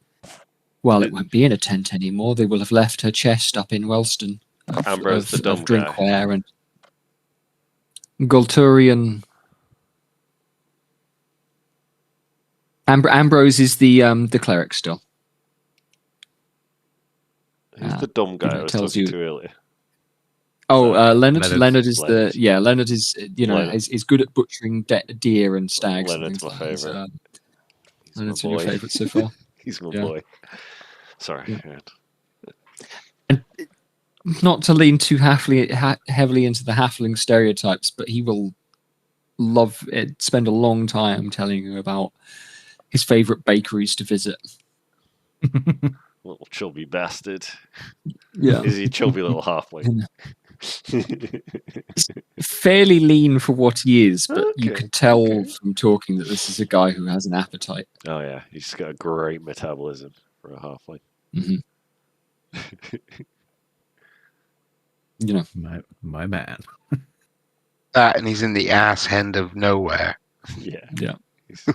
Speaker 2: Well, it won't be in a tent anymore. They will have left her chest up in Wellston
Speaker 7: Ambrose, the dumb
Speaker 2: of
Speaker 7: guy.
Speaker 2: drinkware, and Golturian. Ambrose is the cleric still.
Speaker 7: Who's the dumb guy I was
Speaker 2: tells
Speaker 7: talking
Speaker 2: you-
Speaker 7: to earlier?
Speaker 2: Oh, Leonard.
Speaker 5: Leonard.
Speaker 2: Leonard is
Speaker 7: Leonard.
Speaker 2: Leonard is
Speaker 7: Leonard.
Speaker 2: is good at butchering deer and stags.
Speaker 7: Leonard's
Speaker 2: and
Speaker 7: my
Speaker 2: things like that.
Speaker 7: favourite. He's my
Speaker 2: Leonard's
Speaker 7: boy.
Speaker 2: your favourite so far.
Speaker 7: He's my
Speaker 2: Yeah.
Speaker 7: boy. Sorry.
Speaker 2: Yeah. And not to lean too heavily into the halfling stereotypes, but he will love it. Spend a long time telling you about his favourite bakeries to visit.
Speaker 7: Little chubby bastard.
Speaker 2: Yeah,
Speaker 7: Is he a chubby little halfling?
Speaker 2: fairly lean for what he is, but you
Speaker 7: Okay,
Speaker 2: can tell
Speaker 7: okay.
Speaker 2: from talking that this is a guy who has an appetite.
Speaker 7: Oh yeah, he's got a great metabolism for a halfling.
Speaker 2: Mhm.
Speaker 4: My man.
Speaker 3: That, and he's in the ass end of nowhere.
Speaker 7: Yeah.
Speaker 2: Yeah.
Speaker 7: He's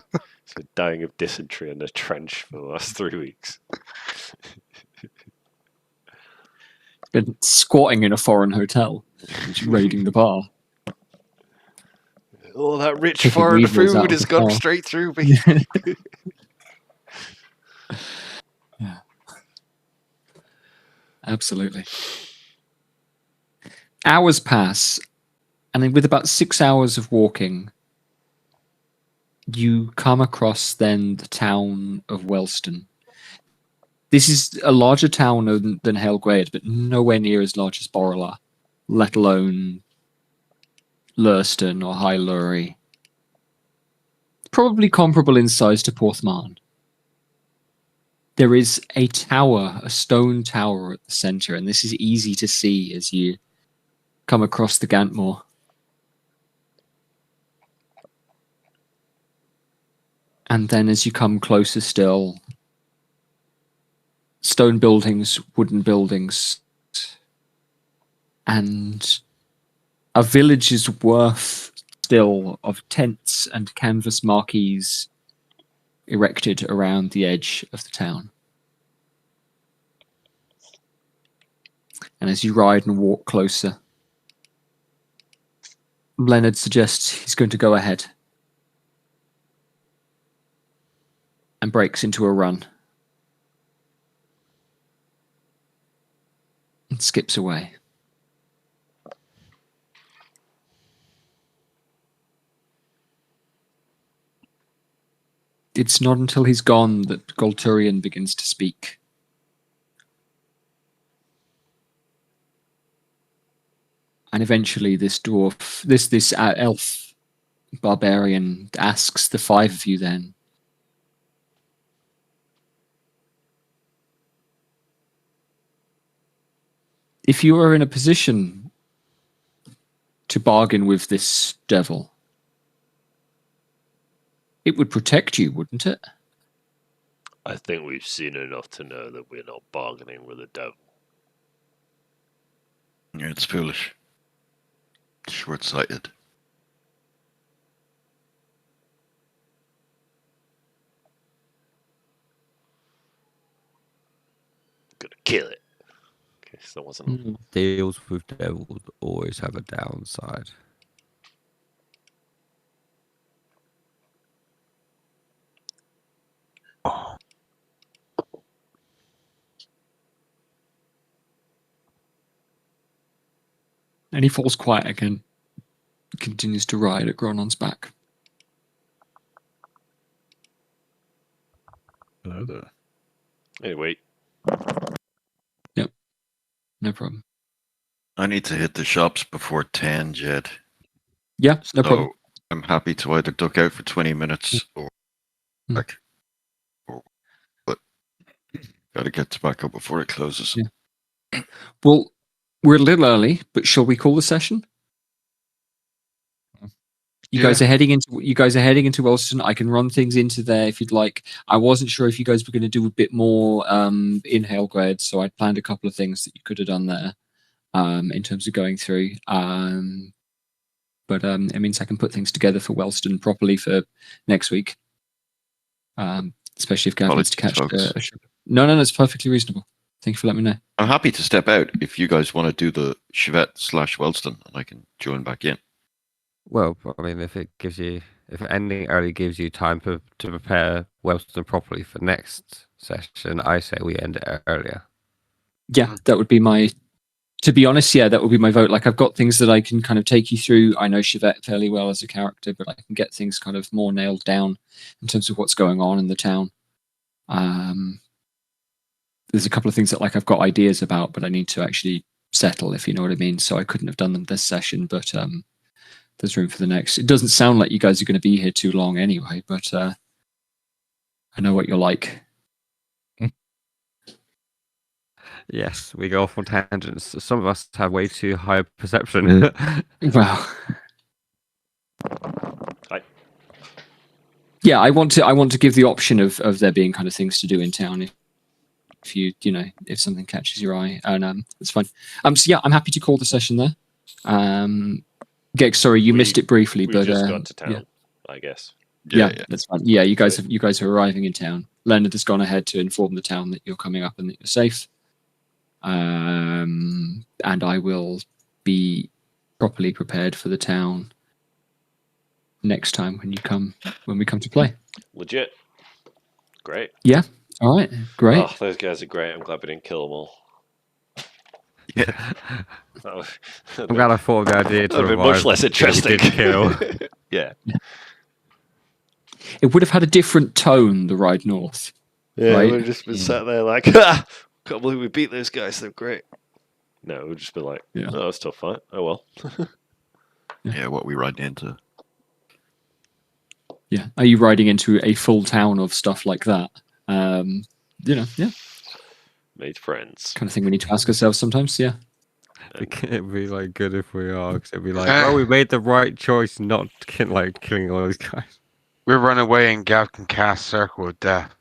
Speaker 7: been dying of dysentery in a trench for the last 3 weeks.
Speaker 2: Been squatting in a foreign hotel, raiding the bar.
Speaker 7: Oh, that rich
Speaker 2: Taking
Speaker 7: foreign
Speaker 2: weevils out
Speaker 7: food
Speaker 2: of
Speaker 7: has
Speaker 2: the
Speaker 7: gone
Speaker 2: bar.
Speaker 7: straight through me.
Speaker 2: Yeah. Absolutely. Hours pass, and then with about 6 hours of walking, you come across then the town of Wellston. This is a larger town than Helgwade, but nowhere near as large as Borrela, let alone Lurston or High Lurie. Probably comparable in size to Porthmarn. There is a tower, a stone tower at the centre, and this is easy to see as you come across the Gantmore. And then as you come closer still, stone buildings, wooden buildings, and a village's worth still of tents and canvas marquees erected around the edge of the town. And as you ride and walk closer, Leonard suggests he's going to go ahead and breaks into a run and skips away. It's not until he's gone that Golturian begins to speak. And eventually this dwarf, this elf barbarian asks the five of you then, if you are in a position to bargain with this devil, it would protect you, wouldn't it?
Speaker 7: I think we've seen enough to know that we're not bargaining with the devil.
Speaker 6: Yeah, it's foolish. Short-sighted.
Speaker 7: Gonna kill it. Okay, so that wasn't.
Speaker 5: Deals with devils always have a downside.
Speaker 2: And he falls quiet again. Continues to ride at Gronon's back.
Speaker 4: Hello there.
Speaker 7: Anyway,
Speaker 2: No problem.
Speaker 6: I need to hit the shops before 10, Jed.
Speaker 2: Yeah, no
Speaker 6: So
Speaker 2: problem.
Speaker 6: I'm happy to either duck out for 20 minutes or
Speaker 2: Mm.
Speaker 6: back. But gotta get back up before it closes.
Speaker 2: Yeah. Well, we're a little early, but shall we call the session? You guys are heading into Wellston. I can run things into there if you'd like. I wasn't sure if you guys were going to do a bit more in Hailgrade, so I planned a couple of things that you could have done there in terms of going through. But it means I can put things together for Wellston properly for next week. Especially if Gav needs to catch
Speaker 6: Apologies,
Speaker 2: a ship. No, it's perfectly reasonable. Thank you for letting me know.
Speaker 6: I'm happy to step out if you guys want to do the Chevette/Wellston, and I can join back in.
Speaker 5: Well, I mean, if ending early gives you time to prepare Wellston properly for next session, I say we end it earlier.
Speaker 2: Yeah, that would be my. To be honest, yeah, that would be my vote. Like, I've got things that I can kind of take you through. I know Chevette fairly well as a character, but I can get things kind of more nailed down in terms of what's going on in the town. There's a couple of things that like I've got ideas about, but I need to actually settle, if you know what I mean. So I couldn't have done them this session, but there's room for the next. It doesn't sound like you guys are going to be here too long anyway, but I know what you're like.
Speaker 5: Yes, we go off on tangents. Some of us have way too high perception.
Speaker 2: Well,
Speaker 7: Hi.
Speaker 2: yeah, I want to give the option of there being kind of things to do in town if if something catches your eye, and it's fine. So yeah, I'm happy to call the session there. Gex, sorry, you missed it briefly,
Speaker 7: We
Speaker 2: but
Speaker 7: just got to town,
Speaker 2: yeah.
Speaker 7: I guess.
Speaker 2: Yeah, that's fine. Yeah, you guys are arriving in town. Leonard has gone ahead to inform the town that you're coming up and that you're safe. And I will be properly prepared for the town next time when we come to play.
Speaker 7: Legit. Great.
Speaker 2: Yeah. All right. Great.
Speaker 7: Oh, those guys are great. I'm glad we didn't kill them all.
Speaker 6: Yeah.
Speaker 5: I'm glad I thought of the idea to
Speaker 7: That'd be much less interesting.
Speaker 5: Kill.
Speaker 7: Yeah.
Speaker 2: It would have had a different tone, the ride north.
Speaker 7: Yeah,
Speaker 2: right?
Speaker 7: we've just been sat there like, can't believe we beat those guys. They're great. No, we'd just be like,
Speaker 2: Yeah.
Speaker 7: oh, it's a tough fight. Oh, well.
Speaker 6: Yeah, what we riding into.
Speaker 2: Yeah. Are you riding into a full town of stuff like that? Yeah.
Speaker 7: Made friends.
Speaker 2: Kind of thing we need to ask ourselves sometimes. Yeah.
Speaker 5: It'd be like good if we are, because it'd be like, oh, we made the right choice not killing all those guys.
Speaker 3: We run away and Gav can cast Circle of Death.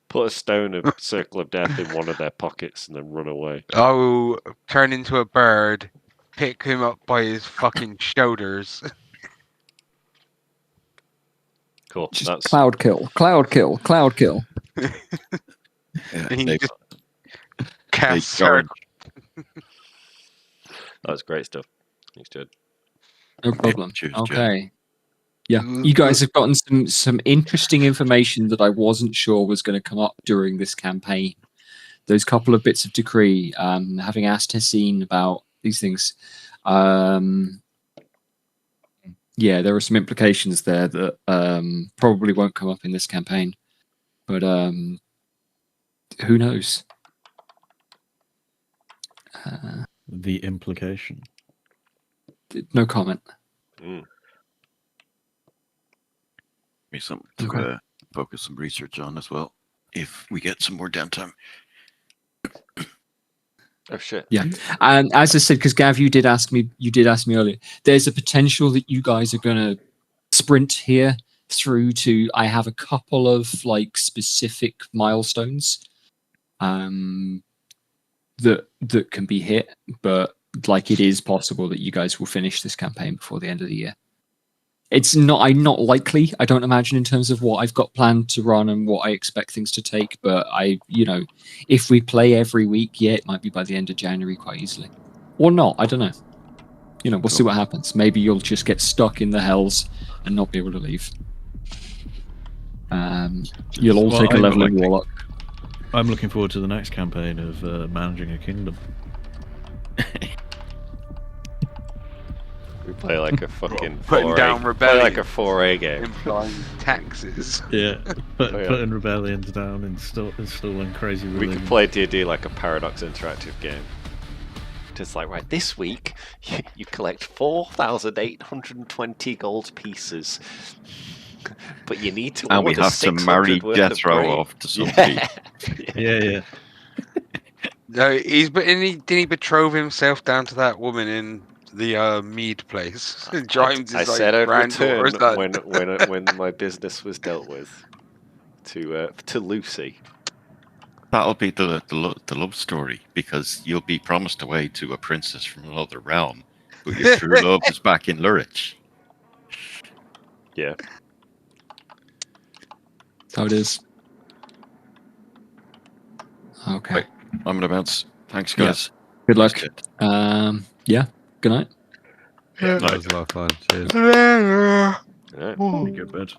Speaker 7: Put a stone of Circle of Death in one of their pockets and then run away.
Speaker 3: Oh, turn into a bird, pick him up by his fucking shoulders.
Speaker 7: Cool.
Speaker 2: Just
Speaker 7: That's
Speaker 2: cloud kill.
Speaker 6: Yeah,
Speaker 3: And he
Speaker 6: they-
Speaker 3: just
Speaker 6: they
Speaker 3: cast
Speaker 6: charge.
Speaker 3: Circle.
Speaker 7: that's great stuff. Thanks, Jed.
Speaker 2: No problem.
Speaker 6: Cheers, Jed.
Speaker 2: Okay. Yeah, you guys have gotten some interesting information that I wasn't sure was going to come up during this campaign. Those couple of bits of decree, having asked Hassine about these things. Yeah, there are some implications there that probably won't come up in this campaign. But who knows?
Speaker 4: The implication.
Speaker 2: No comment.
Speaker 7: Mm.
Speaker 6: Me something to
Speaker 2: Okay.
Speaker 6: focus some research on as well, if we get some more downtime.
Speaker 7: Oh, shit.
Speaker 2: Yeah, and as I said, because Gav, you did ask me earlier. There's a potential that you guys are going to sprint here through to. I have a couple of like specific milestones that that can be hit, but like it is possible that you guys will finish this campaign before the end of the year. It's not likely, I don't imagine, in terms of what I've got planned to run and what I expect things to take, but if we play every week, yeah, it might be by the end of January quite easily. Or not, I don't know. We'll see what happens. Maybe you'll just get stuck in the hells and not be able to leave. You'll all take a level in Warlock.
Speaker 4: I'm looking forward to the next campaign of managing a kingdom.
Speaker 1: We play like a fucking
Speaker 3: Putting down
Speaker 1: 4A,
Speaker 3: rebellion.
Speaker 1: play like a 4A game.
Speaker 3: Implying taxes.
Speaker 4: Yeah,
Speaker 1: Oh, yeah.
Speaker 4: putting rebellions down, installing crazy
Speaker 1: We
Speaker 4: religion.
Speaker 1: could play D&D like a Paradox interactive game. Just like, right, this week you collect 4,820 gold pieces, but you need to
Speaker 6: And we
Speaker 1: order
Speaker 6: have to
Speaker 1: 600
Speaker 6: marry
Speaker 1: worth
Speaker 6: Death
Speaker 1: of
Speaker 6: Row
Speaker 1: grain.
Speaker 6: off to somebody.
Speaker 4: Yeah.
Speaker 3: No, didn't he betroth himself down to that woman in the mead place? Grimes
Speaker 1: I
Speaker 3: is like
Speaker 1: said I'd
Speaker 3: granddaughter,
Speaker 1: return
Speaker 3: son.
Speaker 1: when my business was dealt with to Lucy.
Speaker 6: That'll be the love story, because you'll be promised away to a princess from another realm, but your true love is back in Lurich.
Speaker 1: Yeah.
Speaker 2: How it is. Okay.
Speaker 6: Right. I'm gonna bounce. Thanks, guys.
Speaker 2: Good luck.
Speaker 6: Good.
Speaker 2: Yeah. Good night.
Speaker 5: That was a lot of fun. Cheers.
Speaker 1: Yeah.
Speaker 4: Go to bed.